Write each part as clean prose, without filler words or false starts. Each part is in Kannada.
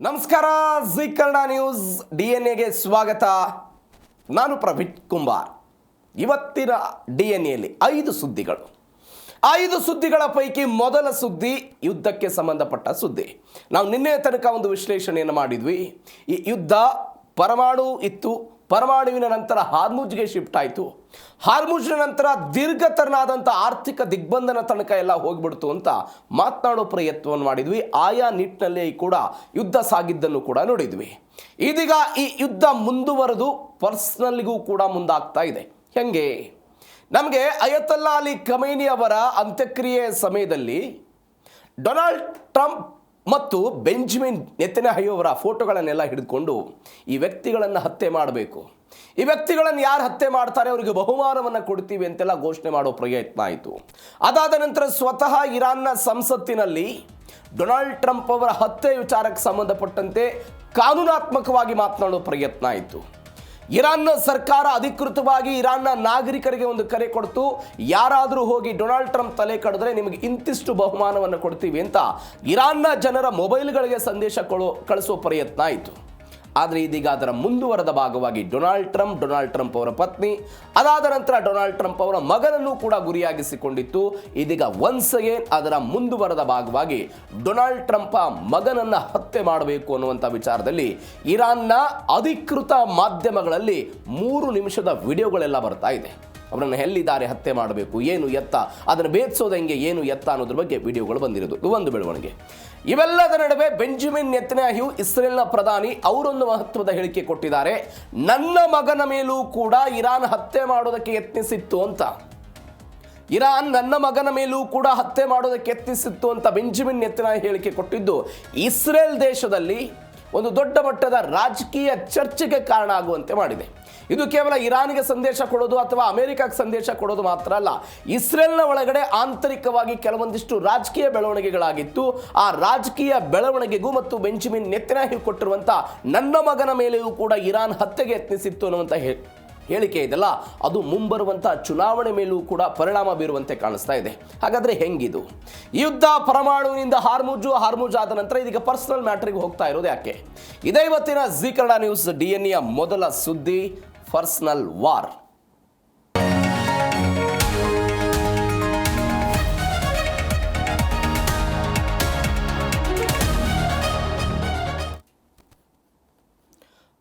ನಮಸ್ಕಾರ ಜಿ ಕನ್ನಡ ನ್ಯೂಸ್ DNA ಸ್ವಾಗತ. ನಾನು ಪ್ರವೀಣ್ ಕುಂಬಾರ್. ಇವತ್ತಿನ DNAಯಲ್ಲಿ 5 ಸುದ್ದಿಗಳು. 5 ಸುದ್ದಿಗಳ ಪೈಕಿ ಮೊದಲ ಸುದ್ದಿ ಯುದ್ಧಕ್ಕೆ ಸಂಬಂಧಪಟ್ಟ ಸುದ್ದಿ. ನಾವು ನಿನ್ನೆ ತನಕ ಒಂದು ವಿಶ್ಲೇಷಣೆಯನ್ನು ಮಾಡಿದ್ವಿ. ಈ ಯುದ್ಧ ಪರಮಾಣು ಇತ್ತು, ಪರಮಾಣುವಿನ ನಂತರ ಹಾರ್ಮುಜ್ಗೆ ಶಿಫ್ಟ್ ಆಯಿತು, ಹಾರ್ಮುಜ್ನ ನಂತರ ದೀರ್ಘತರನಾದಂಥ ಆರ್ಥಿಕ ದಿಗ್ಬಂಧನ ತನಕ ಎಲ್ಲ ಹೋಗ್ಬಿಡ್ತು ಅಂತ ಮಾತನಾಡೋ ಪ್ರಯತ್ನವನ್ನು ಮಾಡಿದ್ವಿ. ಆಯಾ ನಿಟ್ಟಿನಲ್ಲಿ ಕೂಡ ಯುದ್ಧ ಸಾಗಿದ್ದನ್ನು ಕೂಡ ನೋಡಿದ್ವಿ. ಇದೀಗ ಈ ಯುದ್ಧ ಮುಂದುವರೆದು ಪರ್ಸ್ನಲ್ಗೂ ಕೂಡ ಮುಂದಾಗ್ತಾ ಇದೆ. ಹೆಂಗೆ? ನಮಗೆ ಅಯತಲ್ಲಾ ಅಲಿ ಖಮೇನಿ ಅವರ ಅಂತ್ಯಕ್ರಿಯೆ ಸಮಯದಲ್ಲಿ ಡೊನಾಲ್ಡ್ ಟ್ರಂಪ್ ಮತ್ತು ಬೆಂಜಮಿನ್ ನೆತನ್ಯಾಹು ಅವರ ಫೋಟೋಗಳನ್ನೆಲ್ಲ ಹಿಡಿದುಕೊಂಡು ಈ ವ್ಯಕ್ತಿಗಳನ್ನು ಹತ್ಯೆ ಮಾಡಬೇಕು, ಈ ವ್ಯಕ್ತಿಗಳನ್ನು ಯಾರು ಹತ್ಯೆ ಮಾಡ್ತಾರೆ ಅವರಿಗೆ ಬಹುಮಾನವನ್ನು ಕೊಡ್ತೀವಿ ಅಂತೆಲ್ಲ ಘೋಷಣೆ ಮಾಡೋ ಪ್ರಯತ್ನ ಆಯಿತು. ಅದಾದ ನಂತರ ಸ್ವತಃ ಇರಾನ್ನ ಸಂಸತ್ತಿನಲ್ಲಿ ಡೊನಾಲ್ಡ್ ಟ್ರಂಪ್ ಅವರ ಹತ್ಯೆ ವಿಚಾರಕ್ಕೆ ಸಂಬಂಧಪಟ್ಟಂತೆ ಕಾನೂನಾತ್ಮಕವಾಗಿ ಮಾತನಾಡೋ ಪ್ರಯತ್ನ ಆಯಿತು. ಇರಾನ್ನ ಸರ್ಕಾರ ಅಧಿಕೃತವಾಗಿ ಇರಾನ್ನ ನಾಗರಿಕರಿಗೆ ಒಂದು ಕರೆ ಕೊಡ್ತು, ಯಾರಾದರೂ ಹೋಗಿ ಡೊನಾಲ್ಡ್ ಟ್ರಂಪ್ ತಲೆ ಕಡಿದ್ರೆ ನಿಮಗೆ ಇಂತಿಷ್ಟು ಬಹುಮಾನವನ್ನು ಕೊಡ್ತೀವಿ ಅಂತ ಇರಾನ್ನ ಜನರ ಮೊಬೈಲ್ಗಳಿಗೆ ಸಂದೇಶ ಕಳಿಸೋ ಪ್ರಯತ್ನ ಆಯಿತು. ಆದರೆ ಇದೀಗ ಅದರ ಮುಂದುವರೆದ ಭಾಗವಾಗಿ ಡೊನಾಲ್ಡ್ ಟ್ರಂಪ್ ಅವರ ಪತ್ನಿ, ಅದಾದ ನಂತರ ಡೊನಾಲ್ಡ್ ಟ್ರಂಪ್ ಅವರ ಮಗನನ್ನು ಕೂಡ ಗುರಿಯಾಗಿಸಿಕೊಂಡಿತ್ತು. ಇದೀಗ ಒನ್ಸ್ ಅಗೇನ್ ಅದರ ಮುಂದುವರೆದ ಭಾಗವಾಗಿ ಡೊನಾಲ್ಡ್ ಟ್ರಂಪ್ ಮಗನನ್ನು ಹತ್ಯೆ ಮಾಡಬೇಕು ಅನ್ನುವಂಥ ವಿಚಾರದಲ್ಲಿ ಇರಾನ್ನ ಅಧಿಕೃತ ಮಾಧ್ಯಮಗಳಲ್ಲಿ 3 ನಿಮಿಷದ ವಿಡಿಯೋಗಳೆಲ್ಲ ಬರ್ತಾ ಇದೆ. ಅವರನ್ನು ಎಲ್ಲಿದ್ದಾರೆ ಹತ್ಯೆ ಮಾಡಬೇಕು, ಏನು ಎತ್ತ, ಅದನ್ನು ಭೇದಿಸೋದು ಹೆಂಗೆ, ಏನು ಎತ್ತ ಅನ್ನೋದ್ರ ಬಗ್ಗೆ ವಿಡಿಯೋಗಳು ಬಂದಿರೋದು. ಇದು ಒಂದು ಬೆಳವಣಿಗೆ. ಇವೆಲ್ಲದ ನಡುವೆ ಬೆಂಜಮಿನ್ ನೆತನ್ಯಾಹು ಇಸ್ರೇಲ್ನ ಪ್ರಧಾನಿ ಅವರೊಂದು ಮಹತ್ವದ ಹೇಳಿಕೆ ಕೊಟ್ಟಿದ್ದಾರೆ. ನನ್ನ ಮಗನ ಮೇಲೂ ಕೂಡ ಇರಾನ್ ಹತ್ಯೆ ಮಾಡೋದಕ್ಕೆ ಯತ್ನಿಸಿತ್ತು ಅಂತ, ಇರಾನ್ ನನ್ನ ಮಗನ ಮೇಲೂ ಕೂಡ ಹತ್ಯೆ ಮಾಡೋದಕ್ಕೆ ಯತ್ನಿಸಿತ್ತು ಅಂತ ಬೆಂಜಮಿನ್ ನೆತನ್ಯಾಹು ಹೇಳಿಕೆ ಕೊಟ್ಟಿದ್ದು ಇಸ್ರೇಲ್ ದೇಶದಲ್ಲಿ ಒಂದು ದೊಡ್ಡ ಮಟ್ಟದ ರಾಜಕೀಯ ಚರ್ಚೆಗೆ ಕಾರಣ ಆಗುವಂತೆ ಮಾಡಿದೆ. ಇದು ಕೇವಲ ಇರಾನ್ಗೆ ಸಂದೇಶ ಕೊಡೋದು ಅಥವಾ ಅಮೆರಿಕಕ್ಕೆ ಸಂದೇಶ ಕೊಡೋದು ಮಾತ್ರ ಅಲ್ಲ, ಇಸ್ರೇಲ್ನ ಒಳಗಡೆ ಆಂತರಿಕವಾಗಿ ಕೆಲವೊಂದಿಷ್ಟು ರಾಜಕೀಯ ಬೆಳವಣಿಗೆಗಳಾಗಿತ್ತು. ಆ ರಾಜಕೀಯ ಬೆಳವಣಿಗೆಗೂ ಮತ್ತು ಬೆಂಜಮಿನ್ ನೆತನ್ಯಾಹು ಕೊಟ್ಟಿರುವಂಥ ನನ್ನ ಮಗನ ಮೇಲೆಯೂ ಕೂಡ ಇರಾನ್ ಹತ್ಯೆಗೆ ಯತ್ನಿಸಿತ್ತು ಅನ್ನುವಂಥ ಹೇಳಿಕೆ ಇದೆಲ್ಲ ಅದು ಮುಂಬರುವಂಥ ಚುನಾವಣೆ ಮೇಲೂ ಕೂಡ ಪರಿಣಾಮ ಬೀರುವಂತೆ ಕಾಣಿಸ್ತಾ ಇದೆ. ಹಾಗಾದರೆ ಹೆಂಗಿದು ಯುದ್ಧ? ಪರಮಾಣುವಿನಿಂದ ಹಾರ್ಮುಜ್ ಆದ ನಂತರ ಇದೀಗ ಪರ್ಸನಲ್ ಮ್ಯಾಟ್ರಿಗೆ ಹೋಗ್ತಾ ಇರೋದು ಯಾಕೆ? ಇದೇ ಇವತ್ತಿನ ಜಿ ಕನ್ನಡ ನ್ಯೂಸ್ DNA ಮೊದಲ ಸುದ್ದಿ, ಪರ್ಸನಲ್ ವಾರ್.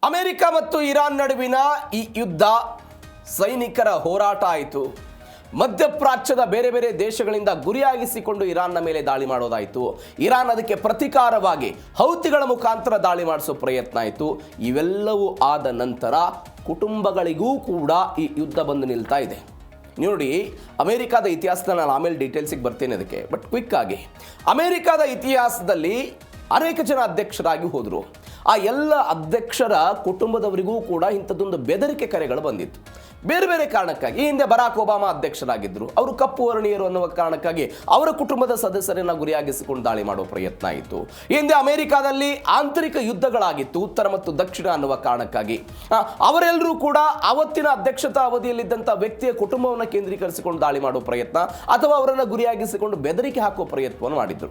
ಅಮೆರಿಕ ಮತ್ತು ಇರಾನ್ ನಡುವಿನ ಈ ಯುದ್ಧ ಸೈನಿಕರ ಹೋರಾಟ ಆಯಿತು. ಮಧ್ಯಪ್ರಾಚ್ಯದ ಬೇರೆ ಬೇರೆ ದೇಶಗಳಿಂದ ಗುರಿಯಾಗಿಸಿಕೊಂಡು ಇರಾನ್ನ ಮೇಲೆ ದಾಳಿ ಮಾಡೋದಾಯಿತು. ಇರಾನ್ ಅದಕ್ಕೆ ಪ್ರತಿಕಾರವಾಗಿ ಹೌತಿಗಳ ಮುಖಾಂತರ ದಾಳಿ ಮಾಡಿಸೋ ಪ್ರಯತ್ನ ಆಯಿತು. ಇವೆಲ್ಲವೂ ಆದ ನಂತರ ಕುಟುಂಬಗಳಿಗೂ ಕೂಡ ಈ ಯುದ್ಧ ಬಂದು ನಿಲ್ತಾ ಇದೆ. ನೋಡಿ, ಅಮೆರಿಕದ ಇತಿಹಾಸದ ನಾನು ಆಮೇಲೆ ಡೀಟೇಲ್ಸಿಗೆ ಬರ್ತೇನೆ ಅದಕ್ಕೆ, ಬಟ್ ಕ್ವಿಕ್ ಆಗಿ ಅಮೆರಿಕದ ಇತಿಹಾಸದಲ್ಲಿ ಅನೇಕ ಜನ ಅಧ್ಯಕ್ಷರಾಗಿ ಹೋದರು. ಆ ಎಲ್ಲ ಅಧ್ಯಕ್ಷರ ಕುಟುಂಬದವರಿಗೂ ಕೂಡ ಇಂಥದ್ದೊಂದು ಬೆದರಿಕೆ ಕರೆಗಳು ಬಂದಿತ್ತು. ಬೇರೆ ಬೇರೆ ಕಾರಣಕ್ಕಾಗಿ. ಈ ಹಿಂದೆ ಬರಾಕ್ ಒಬಾಮಾ ಅಧ್ಯಕ್ಷರಾಗಿದ್ದರು, ಅವರು ಕಪ್ಪು ವರ್ಣೀಯರು ಅನ್ನುವ ಕಾರಣಕ್ಕಾಗಿ ಅವರ ಕುಟುಂಬದ ಸದಸ್ಯರನ್ನು ಗುರಿಯಾಗಿಸಿಕೊಂಡು ದಾಳಿ ಮಾಡುವ ಪ್ರಯತ್ನ ಆಯಿತು. ಈ ಹಿಂದೆ ಅಮೆರಿಕಾದಲ್ಲಿ ಆಂತರಿಕ ಯುದ್ಧಗಳಾಗಿತ್ತು, ಉತ್ತರ ಮತ್ತು ದಕ್ಷಿಣ ಅನ್ನುವ ಕಾರಣಕ್ಕಾಗಿ. ಅವರೆಲ್ಲರೂ ಕೂಡ ಅವತ್ತಿನ ಅಧ್ಯಕ್ಷತಾ ಅವಧಿಯಲ್ಲಿದ್ದಂಥ ವ್ಯಕ್ತಿಯ ಕುಟುಂಬವನ್ನು ಕೇಂದ್ರೀಕರಿಸಿಕೊಂಡು ದಾಳಿ ಮಾಡುವ ಪ್ರಯತ್ನ ಅಥವಾ ಅವರನ್ನು ಗುರಿಯಾಗಿಸಿಕೊಂಡು ಬೆದರಿಕೆ ಹಾಕುವ ಪ್ರಯತ್ನವನ್ನು ಮಾಡಿದ್ರು.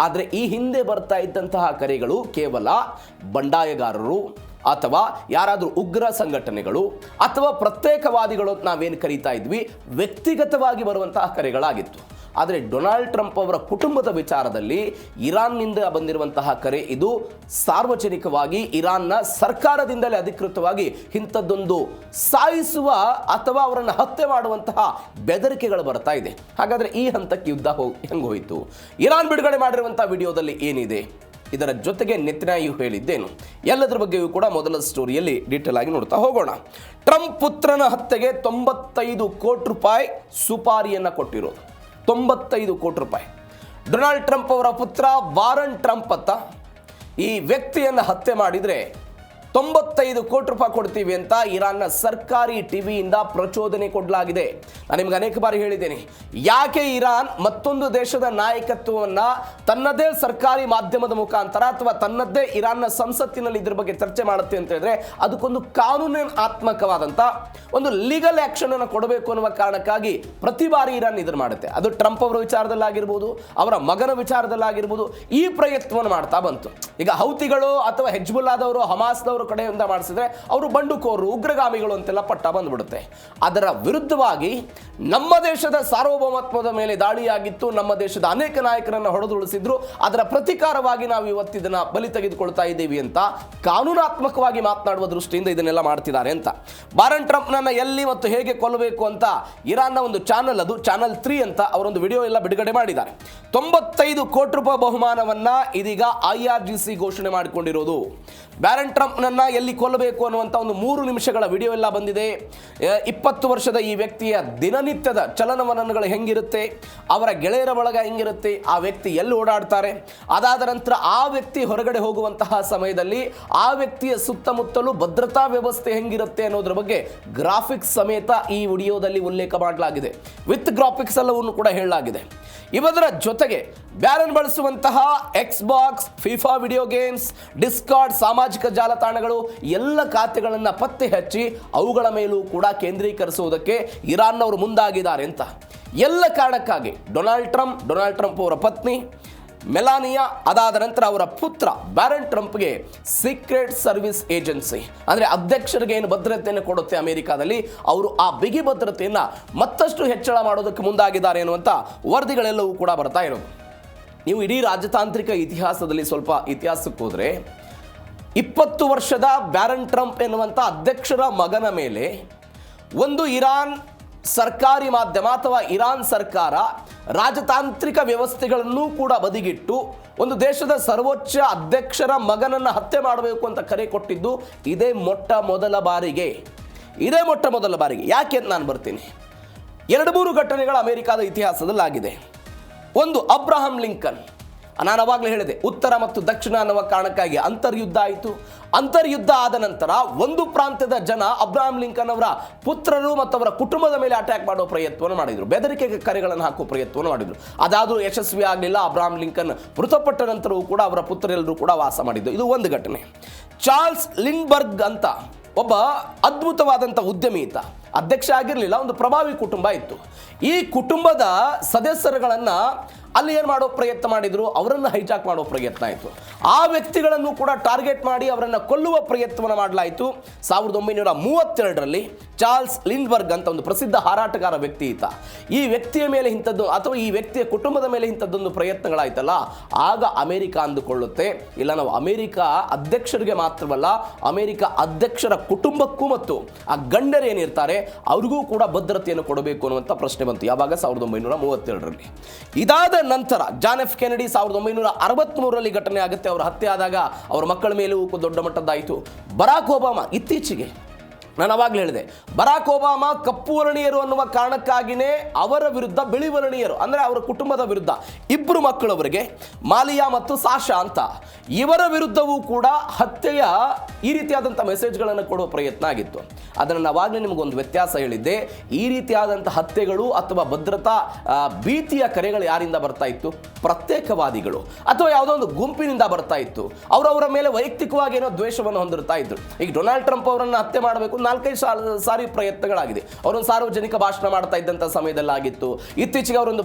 ಆದರೆ ಈ ಹಿಂದೆ ಬರ್ತಾ ಇದ್ದಂತಹ ಕರೆಗಳು ಕೇವಲ ಬಂಡಾಯಗಾರರು ಅಥವಾ ಯಾರಾದರೂ ಉಗ್ರ ಸಂಘಟನೆಗಳು ಅಥವಾ ಪ್ರತ್ಯೇಕವಾದಿಗಳು ನಾವೇನು ಕರೀತಾ ಇದ್ವಿ, ವ್ಯಕ್ತಿಗತವಾಗಿ ಬರುವಂತಹ ಕರೆಗಳಾಗಿತ್ತು. ಆದರೆ ಡೊನಾಲ್ಡ್ ಟ್ರಂಪ್ ಅವರ ಕುಟುಂಬದ ವಿಚಾರದಲ್ಲಿ ಇರಾನ್ನಿಂದ ಬಂದಿರುವಂತಹ ಕರೆ ಇದು ಸಾರ್ವಜನಿಕವಾಗಿ ಇರಾನ್ನ ಸರ್ಕಾರದಿಂದಲೇ ಅಧಿಕೃತವಾಗಿ ಇಂಥದ್ದೊಂದು ಸಾಯಿಸುವ ಅಥವಾ ಅವರನ್ನು ಹತ್ಯೆ ಮಾಡುವಂತಹ ಬೆದರಿಕೆಗಳು ಬರ್ತಾ ಇದೆ. ಹಾಗಾದರೆ ಈ ಹಂತಕ್ಕೆ ಯುದ್ಧ ಹೆಂಗೆ ಹೋಯಿತು? ಇರಾನ್ ಬಿಡುಗಡೆ ಮಾಡಿರುವಂಥ ವಿಡಿಯೋದಲ್ಲಿ ಏನಿದೆ, ಇದರ ಜೊತೆಗೆ ನೆತನ್ಯಾಹು ಹೇಳಿದ್ದೇನು, ಎಲ್ಲದರ ಬಗ್ಗೆಯೂ ಕೂಡ ಮೊದಲ ಸ್ಟೋರಿಯಲ್ಲಿ ಡೀಟೇಲ್ ಆಗಿ ನೋಡ್ತಾ ಹೋಗೋಣ. ಟ್ರಂಪ್ ಪುತ್ರನ ಹತ್ಯೆಗೆ 95 ಕೋಟಿ ರೂಪಾಯಿ ಸುಪಾರಿಯನ್ನು ಕೊಟ್ಟಿರೋದು. 95 ಕೋಟಿ ರೂಪಾಯಿ. ಡೊನಾಲ್ಡ್ ಟ್ರಂಪ್ ಅವರ ಪುತ್ರ ವಾರನ್ ಟ್ರಂಪ್ ಈ ವ್ಯಕ್ತಿಯನ್ನು ಹತ್ಯೆ ಮಾಡಿದರೆ 95 ಕೋಟಿ ರೂಪಾಯಿ ಕೊಡ್ತೀವಿ ಅಂತ ಇರಾನ್ನ ಸರ್ಕಾರಿ ಟಿವಿಯಿಂದ ಪ್ರಚೋದನೆ ಕೊಡಲಾಗಿದೆ. ನಾನು ನಿಮ್ಗೆ ಅನೇಕ ಬಾರಿ ಹೇಳಿದ್ದೇನೆ, ಯಾಕೆ ಇರಾನ್ ಮತ್ತೊಂದು ದೇಶದ ನಾಯಕತ್ವವನ್ನು ತನ್ನದೇ ಸರ್ಕಾರಿ ಮಾಧ್ಯಮದ ಮುಖಾಂತರ ಅಥವಾ ತನ್ನದೇ ಇರಾನ್ನ ಸಂಸತ್ತಿನಲ್ಲಿ ಇದ್ರ ಬಗ್ಗೆ ಚರ್ಚೆ ಮಾಡುತ್ತೆ ಅಂತ ಹೇಳಿದ್ರೆ ಅದಕ್ಕೊಂದು ಕಾನೂನಾತ್ಮಕವಾದಂಥ ಒಂದು ಲೀಗಲ್ ಆಕ್ಷನ್ ಅನ್ನು ಕೊಡಬೇಕು ಅನ್ನುವ ಕಾರಣಕ್ಕಾಗಿ ಪ್ರತಿ ಬಾರಿ ಇರಾನ್ ಇದನ್ನು ಮಾಡುತ್ತೆ. ಅದು ಟ್ರಂಪ್ ಅವರ ವಿಚಾರದಲ್ಲಾಗಿರ್ಬೋದು, ಅವರ ಮಗನ ವಿಚಾರದಲ್ಲಾಗಿರ್ಬೋದು, ಈ ಪ್ರಯತ್ನವನ್ನು ಮಾಡ್ತಾ ಬಂತು. ಈಗ ಹೌತಿಗಳು ಅಥವಾ ಹೆಜ್ಬುಲ್ಲಾದವರು ಹಮಾಸ್ದವರು ಕಡೆಯಿಂದ ಮಾಡಿಸಿದ್ರೆ ಅವರು ಬಂಡುಕೋರು, ಉಗ್ರಗಾಮಿಗಳು ಅಂತೆಲ್ಲ ಪಟ್ಟ ಬಂದ್ಬಿಡುತ್ತೆ. ಅದರ ವಿರುದ್ಧವಾಗಿ ನಮ್ಮ ದೇಶದ ಸಾರ್ವಭೌಮತ್ವದ ಮೇಲೆ ದಾಳಿಯಾಗಿತ್ತು, ನಮ್ಮ ದೇಶದ ಅನೇಕ ನಾಯಕರನ್ನು ಹೊಡೆದುಳಿಸಿದ್ರು, ಅದರ ಪ್ರತಿಕಾರವಾಗಿ ನಾವು ಇವತ್ತಿದನ್ನ ಬಲಿ ತೆಗೆದುಕೊಳ್ತಾ ಇದ್ದೀವಿ ಅಂತ ಕಾನೂನಾತ್ಮಕವಾಗಿ ಮಾತನಾಡುವ ದೃಷ್ಟಿಯಿಂದ ಇದನ್ನೆಲ್ಲ ಮಾಡ್ತಿದ್ದಾರೆ ಅಂತ. ಬಾರನ್ ಟ್ರಂಪ್ನನ್ನ ಎಲ್ಲಿ ಮತ್ತು ಹೇಗೆ ಕೊಲ್ಲಬೇಕು ಅಂತ ಇರಾನ್ನ ಒಂದು ಚಾನಲ್, ಅದು ಚಾನಲ್ 3 ಅಂತ ಅವರೊಂದು ವಿಡಿಯೋ ಎಲ್ಲ ಬಿಡುಗಡೆ ಮಾಡಿದ್ದಾರೆ. 95 ಕೋಟಿ ರೂಪಾಯಿ ಬಹುಮಾನವನ್ನ ಇದೀಗ IRGC ಘೋಷಣೆ ಮಾಡಿಕೊಂಡಿರೋದು. ಬ್ಯಾರನ್ ಟ್ರಂಪ್ನನ್ನ ಎಲ್ಲಿ ಕೊಲ್ಲಬೇಕು ಅನ್ನುವಂಥ ಒಂದು 3 ನಿಮಿಷಗಳ ವಿಡಿಯೋ ಎಲ್ಲ ಬಂದಿದೆ. 20 ವರ್ಷದ ಈ ವ್ಯಕ್ತಿಯ ದಿನನಿತ್ಯದ ಚಲನವಲನಗಳು ಹೆಂಗಿರುತ್ತೆ, ಅವರ ಗೆಳೆಯರ ಬಳಗ ಹೆಂಗಿರುತ್ತೆ, ಆ ವ್ಯಕ್ತಿ ಎಲ್ಲಿ ಓಡಾಡ್ತಾರೆ, ಅದಾದ ನಂತರ ಆ ವ್ಯಕ್ತಿ ಹೊರಗಡೆ ಹೋಗುವಂತಹ ಸಮಯದಲ್ಲಿ ಆ ವ್ಯಕ್ತಿಯ ಸುತ್ತಮುತ್ತಲೂ ಭದ್ರತಾ ವ್ಯವಸ್ಥೆ ಹೆಂಗಿರುತ್ತೆ ಅನ್ನೋದ್ರ ಬಗ್ಗೆ ಗ್ರಾಫಿಕ್ಸ್ ಸಮೇತ ಈ ವಿಡಿಯೋದಲ್ಲಿ ಉಲ್ಲೇಖ ಮಾಡಲಾಗಿದೆ. ವಿತ್ ಗ್ರಾಫಿಕ್ಸ್ ಎಲ್ಲವನ್ನು ಕೂಡ ಹೇಳಲಾಗಿದೆ. ಇವರ ಜೊತೆಗೆ ಬ್ಯಾರನ್ ಬಳಸುವಂತಹ Xbox, FIFA video games, discard, ಸಾಮಾಜಿಕ ಜಾಲತಾಣಗಳು ಎಲ್ಲ ಖಾತೆಗಳನ್ನು ಪತ್ತೆ ಹಚ್ಚಿ ಅವುಗಳ ಮೇಲೂ ಕೂಡ ಕೇಂದ್ರೀಕರಿಸುವುದಕ್ಕೆ ಇರಾನ್ನವರು ಮುಂದಾಗಿದ್ದಾರೆ ಅಂತ. ಎಲ್ಲ ಕಾರಣಕ್ಕಾಗಿ ಡೊನಾಲ್ಡ್ ಟ್ರಂಪ್ ಅವರ ಪತ್ನಿ ಮೆಲಾನಿಯಾ, ಅದಾದ ನಂತರ ಅವರ ಪುತ್ರ ಬ್ಯಾರನ್ ಟ್ರಂಪ್ಗೆ ಸೀಕ್ರೆಟ್ ಸರ್ವಿಸ್ ಏಜೆನ್ಸಿ ಅಂದರೆ ಅಧ್ಯಕ್ಷರಿಗೆ ಏನು ಭದ್ರತೆಯನ್ನು ಕೊಡುತ್ತೆ ಅಮೆರಿಕಾದಲ್ಲಿ, ಅವರು ಆ ಬಿಗಿ ಭದ್ರತೆಯನ್ನು ಮತ್ತಷ್ಟು ಹೆಚ್ಚಳ ಮಾಡೋದಕ್ಕೆ ಮುಂದಾಗಿದ್ದಾರೆ ಎನ್ನುವಂಥ ವರದಿಗಳೆಲ್ಲವೂ ಕೂಡ ಬರ್ತಾ ಇರೋದು. ನೀವು ಇಡೀ ರಾಜತಾಂತ್ರಿಕ ಇತಿಹಾಸದಲ್ಲಿ ಸ್ವಲ್ಪ ಇತಿಹಾಸಕ್ಕೆ ಹೋದರೆ 20 ವರ್ಷದ ಬ್ಯಾರನ್ ಟ್ರಂಪ್ ಎನ್ನುವಂಥ ಅಧ್ಯಕ್ಷರ ಮಗನ ಮೇಲೆ ಒಂದು ಇರಾನ್ ಸರ್ಕಾರಿ ಮಾಧ್ಯಮ ಅಥವಾ ಇರಾನ್ ಸರ್ಕಾರ ರಾಜತಾಂತ್ರಿಕ ವ್ಯವಸ್ಥೆಗಳನ್ನು ಕೂಡ ಬದಿಗಿಟ್ಟು ಒಂದು ದೇಶದ ಸರ್ವೋಚ್ಚ ಅಧ್ಯಕ್ಷರ ಮಗನನ್ನು ಹತ್ಯೆ ಮಾಡಬೇಕು ಅಂತ ಕರೆ ಕೊಟ್ಟಿದ್ದು ಇದೇ ಮೊಟ್ಟ ಮೊದಲ ಬಾರಿಗೆ. ಯಾಕೆ ಅಂತ ನಾನು ಬರ್ತೀನಿ. 2-3 ಘಟನೆಗಳು ಅಮೆರಿಕದ ಇತಿಹಾಸದಲ್ಲಾಗಿದೆ. ಒಂದು, ಅಬ್ರಹಾಂ ಲಿಂಕನ್. ನಾನು ಅವಾಗಲೇ ಹೇಳಿದೆ, ಉತ್ತರ ಮತ್ತು ದಕ್ಷಿಣ ಅನ್ನುವ ಕಾರಣಕ್ಕಾಗಿ ಅಂತರ್ಯುದ್ಧ ಆಯಿತು. ಅಂತರ್ಯುದ್ಧ ಆದ ನಂತರ ಒಂದು ಪ್ರಾಂತ್ಯದ ಜನ ಅಬ್ರಹಾಂ ಲಿಂಕನ್ ಅವರ ಪುತ್ರರು ಮತ್ತು ಅವರ ಕುಟುಂಬದ ಮೇಲೆ ಅಟ್ಯಾಕ್ ಮಾಡೋ ಪ್ರಯತ್ನವನ್ನು ಮಾಡಿದರು, ಬೆದರಿಕೆ ಕರೆಗಳನ್ನು ಹಾಕುವ ಪ್ರಯತ್ನವನ್ನು ಮಾಡಿದರು. ಅದಾದರೂ ಯಶಸ್ವಿ ಆಗಲಿಲ್ಲ. ಅಬ್ರಹಾಂ ಲಿಂಕನ್ ಮೃತಪಟ್ಟ ನಂತರವೂ ಕೂಡ ಅವರ ಪುತ್ರರೆಲ್ಲರೂ ಕೂಡ ವಾಸ ಮಾಡಿದ್ದು. ಇದು ಒಂದು ಘಟನೆ. ಚಾರ್ಲ್ಸ್ ಲಿಂಡ್ಬರ್ಗ್ ಅಂತ ಒಬ್ಬ ಅದ್ಭುತವಾದಂಥ ಉದ್ಯಮಿ ಈತ. ಅಧ್ಯಕ್ಷ ಆಗಿರಲಿಲ್ಲ, ಒಂದು ಪ್ರಭಾವಿ ಕುಟುಂಬ ಇತ್ತು. ಈ ಕುಟುಂಬದ ಸದಸ್ಯರುಗಳನ್ನು ಅಲ್ಲಿ ಏನು ಮಾಡೋ ಪ್ರಯತ್ನ ಮಾಡಿದ್ರು, ಅವರನ್ನು ಹೈಜಾಕ್ ಮಾಡೋ ಪ್ರಯತ್ನ ಆಯಿತು. ಆ ವ್ಯಕ್ತಿಗಳನ್ನು ಕೂಡ ಟಾರ್ಗೆಟ್ ಮಾಡಿ ಅವರನ್ನು ಕೊಲ್ಲುವ ಪ್ರಯತ್ನವನ್ನು ಮಾಡಲಾಯಿತು. 1932ರಲ್ಲಿ ಚಾರ್ಲ್ಸ್ ಲಿಂಡ್ಬರ್ಗ್ ಅಂತ ಒಂದು ಪ್ರಸಿದ್ಧ ಹಾರಾಟಗಾರ ವ್ಯಕ್ತಿ ಈತ. ಈ ವ್ಯಕ್ತಿಯ ಮೇಲೆ ಇಂಥದ್ದು ಅಥವಾ ಈ ವ್ಯಕ್ತಿಯ ಕುಟುಂಬದ ಮೇಲೆ ಇಂಥದ್ದೊಂದು ಪ್ರಯತ್ನಗಳಾಯ್ತಲ್ಲ, ಆಗ ಅಮೆರಿಕ ಅಂದುಕೊಳ್ಳುತ್ತೆ, ಇಲ್ಲ ನಾವು ಅಮೆರಿಕ ಅಧ್ಯಕ್ಷರಿಗೆ ಮಾತ್ರವಲ್ಲ, ಅಮೆರಿಕ ಅಧ್ಯಕ್ಷರ ಕುಟುಂಬಕ್ಕೂ ಮತ್ತು ಆ ಗಂಡರೇನಿರ್ತಾರೆ ಅವ್ರಿಗೂ ಕೂಡ ಭದ್ರತೆಯನ್ನು ಕೊಡಬೇಕು ಅನ್ನುವಂಥ ಪ್ರಶ್ನೆ ಬಂತು. ಯಾವಾಗ? 1932ರಲ್ಲಿ. ಇದಾದ ನಂತರ ಜಾನ್ ಎಫ್ ಕೆನೆಡಿ 1963ರಲ್ಲಿ ಘಟನೆ ಆಗುತ್ತೆ. ಅವರ ಹತ್ಯೆ ಆದಾಗ ಅವರ ಮಕ್ಕಳ ಮೇಲೂ ದೊಡ್ಡ ಮಟ್ಟದ್ದಾಯಿತು. ಬರಾಕ್ ಒಬಾಮಾ ಇತ್ತೀಚೆಗೆ, ನಾನು ಅವಾಗಲೇ ಹೇಳಿದೆ, ಬರಾಕ್ ಒಬಾಮಾ ಕಪ್ಪು ವರ್ಣೀಯರು ಅನ್ನುವ ಕಾರಣಕ್ಕಾಗಿಯೇ ಅವರ ವಿರುದ್ಧ ಬಿಳಿ ವರ್ಣೀಯರು ಅಂದರೆ ಅವರ ಕುಟುಂಬದ ವಿರುದ್ಧ 2 ಮಕ್ಕಳವರಿಗೆ, ಮಾಲಿಯಾ ಮತ್ತು ಸಾಶಾ ಅಂತ, ಇವರ ವಿರುದ್ಧವೂ ಕೂಡ ಹತ್ಯೆಯ ಈ ರೀತಿಯಾದಂಥ ಮೆಸೇಜ್ಗಳನ್ನು ಕೊಡುವ ಪ್ರಯತ್ನ ಆಗಿತ್ತು. ಅದನ್ನು ನಾವಾಗಲೇ ನಿಮಗೊಂದು ವ್ಯತ್ಯಾಸ ಹೇಳಿದ್ದೆ. ಈ ರೀತಿಯಾದಂಥ ಹತ್ಯೆಗಳು ಅಥವಾ ಭದ್ರತಾ ಭೀತಿಯ ಕರೆಗಳು ಯಾರಿಂದ ಬರ್ತಾ ಇತ್ತು? ಪ್ರತ್ಯೇಕವಾದಿಗಳು ಅಥವಾ ಯಾವುದೋ ಒಂದು ಗುಂಪಿನಿಂದ ಬರ್ತಾ ಇತ್ತು. ಅವರವರ ಮೇಲೆ ವೈಯಕ್ತಿಕವಾಗಿ ಏನೋ ದ್ವೇಷವನ್ನು ಹೊಂದಿರ್ತಾ ಇದ್ರು. ಈಗ ಡೊನಾಲ್ಡ್ ಟ್ರಂಪ್ ಅವರನ್ನು ಹತ್ಯೆ ಮಾಡಬೇಕು 4-5 ಸಾರಿ ಪ್ರಯತ್ನಗಳಾಗಿದೆ. ಅವರೊಂದು ಸಾರ್ವಜನಿಕ ಭಾಷಣ ಮಾಡ್ತಾ ಇದ್ದಂಥ ಸಮಯದಲ್ಲಾಗಿತ್ತು. ಇತ್ತೀಚೆಗೆ ಅವರೊಂದು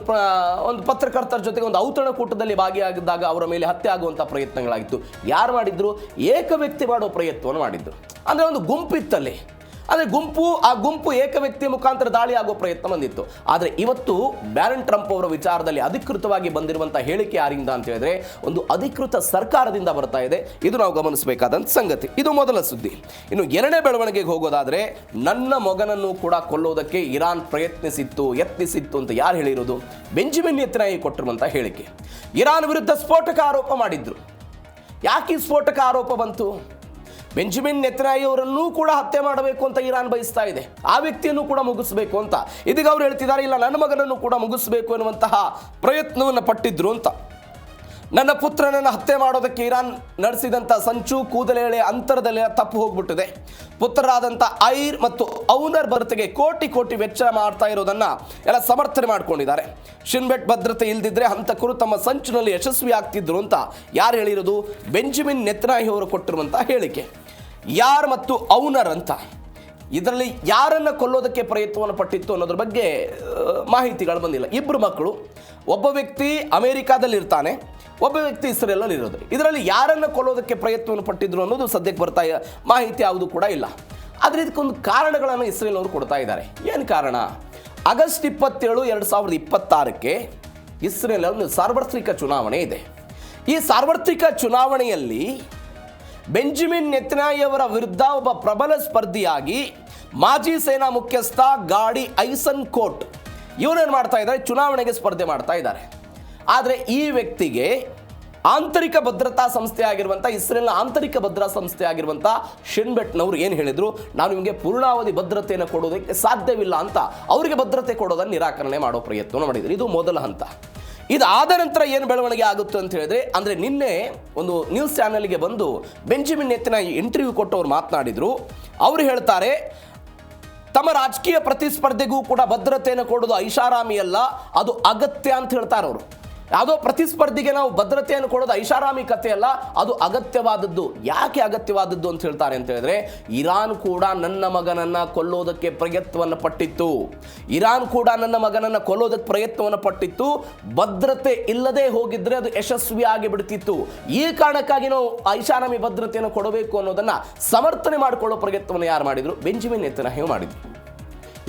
ಪತ್ರಕರ್ತರ ಜೊತೆಗೆ ಒಂದು ಔತಣಕೂಟದಲ್ಲಿ ಭಾಗಿಯಾಗಿದ್ದಾಗ ಅವರ ಮೇಲೆ ಹತ್ಯೆ ಆಗುವಂಥ ಪ್ರಯತ್ನಗಳಾಗಿತ್ತು. ಯಾರು ಮಾಡಿದ್ರು? ಏಕ ವ್ಯಕ್ತಿ ಮಾಡೋ ಪ್ರಯತ್ನವನ್ನು ಮಾಡಿದ್ರು. ಅಂದರೆ ಒಂದು ಗುಂಪಿತ್ತಲ್ಲಿ, ಅಂದರೆ ಆ ಗುಂಪು ಏಕ ವ್ಯಕ್ತಿಯ ಮುಖಾಂತರ ದಾಳಿ ಆಗುವ ಪ್ರಯತ್ನ ಬಂದಿತ್ತು. ಆದರೆ ಇವತ್ತು ಬ್ಯಾರನ್ ಟ್ರಂಪ್ ಅವರ ವಿಚಾರದಲ್ಲಿ ಅಧಿಕೃತವಾಗಿ ಬಂದಿರುವಂಥ ಹೇಳಿಕೆ ಯಾರಿಂದ ಅಂತ ಹೇಳಿದ್ರೆ ಒಂದು ಅಧಿಕೃತ ಸರ್ಕಾರದಿಂದ ಬರ್ತಾ ಇದೆ. ಇದು ನಾವು ಗಮನಿಸಬೇಕಾದಂಥ ಸಂಗತಿ. ಇದು ಮೊದಲ ಸುದ್ದಿ. ಇನ್ನು ಎರಡನೇ ಬೆಳವಣಿಗೆಗೆ ಹೋಗೋದಾದರೆ, ನನ್ನ ಮಗನನ್ನು ಕೂಡ ಕೊಲ್ಲೋದಕ್ಕೆ ಇರಾನ್ ಯತ್ನಿಸಿತ್ತು ಅಂತ ಯಾರು ಹೇಳಿರೋದು? ಬೆಂಜಮಿನ್ ನೆತನ್ಯಾಹು ಕೊಟ್ಟಿರುವಂಥ ಹೇಳಿಕೆ. ಇರಾನ್ ವಿರುದ್ಧ ಸ್ಫೋಟಕ ಆರೋಪ ಮಾಡಿದ್ರು. ಯಾಕೆ ಸ್ಫೋಟಕ ಆರೋಪ ಬಂತು? ಬೆಂಜಮಿನ್ ನೆತನ್ಯಾಹು ಅವರನ್ನೂ ಕೂಡ ಹತ್ಯೆ ಮಾಡಬೇಕು ಅಂತ ಇರಾನ್ ಬಯಸ್ತಾ ಇದೆ, ಆ ವ್ಯಕ್ತಿಯನ್ನು ಕೂಡ ಮುಗಿಸಬೇಕು ಅಂತ. ಇದೀಗ ಅವರು ಹೇಳ್ತಿದ್ದಾರೆ, ಇಲ್ಲ ನನ್ನ ಮಗನನ್ನು ಕೂಡ ಮುಗಿಸಬೇಕು ಎನ್ನುವಂತಹ ಪ್ರಯತ್ನವನ್ನು ಪಟ್ಟಿದ್ರು ಅಂತ. ನನ್ನ ಪುತ್ರನನ್ನು ಹತ್ಯೆ ಮಾಡೋದಕ್ಕೆ ಇರಾನ್ ನಡೆಸಿದಂಥ ಸಂಚು ಕೂದಲೆಳೆ ಅಂತರದಲ್ಲಿ ತಪ್ಪು ಹೋಗ್ಬಿಟ್ಟಿದೆ. ಪುತ್ರರಾದಂಥ ಐರ್ ಮತ್ತು ಔನರ್ ಭರ್ತಿಗೆ ಕೋಟಿ ವೆಚ್ಚ ಮಾಡ್ತಾ ಇರೋದನ್ನು ಎಲ್ಲ ಸಮರ್ಥನೆ ಮಾಡ್ಕೊಂಡಿದ್ದಾರೆ. ಶಿನ್ಬೆಟ್ ಭದ್ರತೆ ಇಲ್ದಿದ್ರೆ ಹಂತಕರು ತಮ್ಮ ಸಂಚಿನಲ್ಲಿ ಯಶಸ್ವಿ ಆಗ್ತಿದ್ರು ಅಂತ ಯಾರು ಹೇಳಿರೋದು? ಬೆಂಜಮಿನ್ ನೆತನ್ಯಾಹು ಅವರು ಕೊಟ್ಟಿರುವಂಥ ಹೇಳಿಕೆ. ಯಾರ್ ಮತ್ತು ಔನರ್ ಅಂತ, ಇದರಲ್ಲಿ ಯಾರನ್ನು ಕೊಲ್ಲೋದಕ್ಕೆ ಪ್ರಯತ್ನವನ್ನು ಪಟ್ಟಿತ್ತು ಅನ್ನೋದ್ರ ಬಗ್ಗೆ ಮಾಹಿತಿಗಳು ಬಂದಿಲ್ಲ. ಇಬ್ಬರು ಮಕ್ಕಳು, ಒಬ್ಬ ವ್ಯಕ್ತಿ ಅಮೆರಿಕಾದಲ್ಲಿ ಇರ್ತಾನೆ, ಒಬ್ಬ ವ್ಯಕ್ತಿ ಇಸ್ರೇಲಲ್ಲಿ ಇರೋದು. ಇದರಲ್ಲಿ ಯಾರನ್ನು ಕೊಲ್ಲೋದಕ್ಕೆ ಪ್ರಯತ್ನವನ್ನು ಪಟ್ಟಿದ್ರು ಅನ್ನೋದು ಸದ್ಯಕ್ಕೆ ಬರ್ತಾ ಮಾಹಿತಿ ಯಾವುದು ಕೂಡ ಇಲ್ಲ. ಆದರೆ ಇದಕ್ಕೊಂದು ಕಾರಣಗಳನ್ನು ಇಸ್ರೇಲ್ ಅವರು ಕೊಡ್ತಾ ಇದ್ದಾರೆ. ಏನು ಕಾರಣ? ಆಗಸ್ಟ್ 27, 2026 ಇಸ್ರೇಲಲ್ಲಿ ಒಂದು ಸಾರ್ವತ್ರಿಕ ಚುನಾವಣೆ ಇದೆ. ಈ ಸಾರ್ವತ್ರಿಕ ಚುನಾವಣೆಯಲ್ಲಿ ಬೆಂಜಮಿನ್ ನೆತನ್ಯಾಹುವರ ವಿರುದ್ಧ ಒಬ್ಬ ಪ್ರಬಲ ಸ್ಪರ್ಧಿಯಾಗಿ ಮಾಜಿ ಸೇನಾ ಮುಖ್ಯಸ್ಥ ಗಾಡಿ ಐಸನ್ಕೋಟ್ ಇವನೇನು ಮಾಡ್ತಾ ಇದ್ದಾರೆ? ಚುನಾವಣೆಗೆ ಸ್ಪರ್ಧೆ ಮಾಡ್ತಾ ಇದ್ದಾರೆ. ಆದರೆ ಈ ವ್ಯಕ್ತಿಗೆ ಆಂತರಿಕ ಭದ್ರತಾ ಸಂಸ್ಥೆ ಆಗಿರುವಂಥ ಇಸ್ರೇಲ್ನ ಆಂತರಿಕ ಭದ್ರತಾ ಸಂಸ್ಥೆ ಆಗಿರುವಂಥ ಶಿನ್ಬೆಟ್ನವರು ಏನು ಹೇಳಿದರು? ನಾವು ನಿಮಗೆ ಪೂರ್ಣಾವಧಿ ಭದ್ರತೆಯನ್ನು ಕೊಡೋದಕ್ಕೆ ಸಾಧ್ಯವಿಲ್ಲ ಅಂತ ಅವರಿಗೆ ಭದ್ರತೆ ಕೊಡೋದನ್ನು ನಿರಾಕರಣೆ ಮಾಡೋ ಪ್ರಯತ್ನ ಮಾಡಿದರು. ಇದು ಮೊದಲ ಹಂತ. ಇದಾದ ನಂತರ ಏನು ಬೆಳವಣಿಗೆ ಆಗುತ್ತೆ ಅಂತ ಹೇಳಿದ್ರೆ, ಅಂದರೆ ನಿನ್ನೆ ಒಂದು ನ್ಯೂಸ್ ಚಾನೆಲ್ಗೆ ಬಂದು ಬೆಂಜಮಿನ್ ನೆತನ್ಯಾಹು ಇಂಟರ್ವ್ಯೂ ಕೊಟ್ಟವ್ರು ಮಾತನಾಡಿದರು. ಅವರು ಹೇಳ್ತಾರೆ, ತಮ್ಮ ರಾಜಕೀಯ ಪ್ರತಿಸ್ಪರ್ಧೆಗೂ ಕೂಡ ಭದ್ರತೆಯನ್ನು ಕೊಡೋದು ಐಷಾರಾಮಿ ಅಲ್ಲ, ಅದು ಅಗತ್ಯ ಅಂತ ಹೇಳ್ತಾರೆ ಅವರು. ಯಾವುದೋ ಪ್ರತಿಸ್ಪರ್ಧಿಗೆ ನಾವು ಭದ್ರತೆಯನ್ನು ಕೊಡೋದು ಐಷಾರಾಮಿ ಕಥೆ ಅಲ್ಲ, ಅದು ಅಗತ್ಯವಾದದ್ದು. ಯಾಕೆ ಅಗತ್ಯವಾದದ್ದು ಅಂತ ಹೇಳ್ತಾರೆ ಅಂತ ಹೇಳಿದ್ರೆ, ಇರಾನ್ ಕೂಡ ನನ್ನ ಮಗನನ್ನು ಕೊಲ್ಲೋದಕ್ಕೆ ಪ್ರಯತ್ನವನ್ನು ಪಟ್ಟಿತ್ತು. ಇರಾನ್ ಕೂಡ ನನ್ನ ಮಗನನ್ನು ಕೊಲ್ಲೋದಕ್ಕೆ ಪ್ರಯತ್ನವನ್ನು ಪಟ್ಟಿತ್ತು. ಭದ್ರತೆ ಇಲ್ಲದೆ ಹೋಗಿದ್ರೆ ಅದು ಯಶಸ್ವಿಯಾಗಿ ಬಿಡ್ತಿತ್ತು. ಈ ಕಾರಣಕ್ಕಾಗಿ ನಾವು ಐಷಾರಾಮಿ ಭದ್ರತೆಯನ್ನು ಕೊಡಬೇಕು ಅನ್ನೋದನ್ನು ಸಮರ್ಥನೆ ಮಾಡಿಕೊಳ್ಳೋ ಪ್ರಯತ್ನವನ್ನು ಯಾರು ಮಾಡಿದರು? ಬೆಂಜಮಿನ್ ನೆತನ್ಯಾಹು ಮಾಡಿದರು.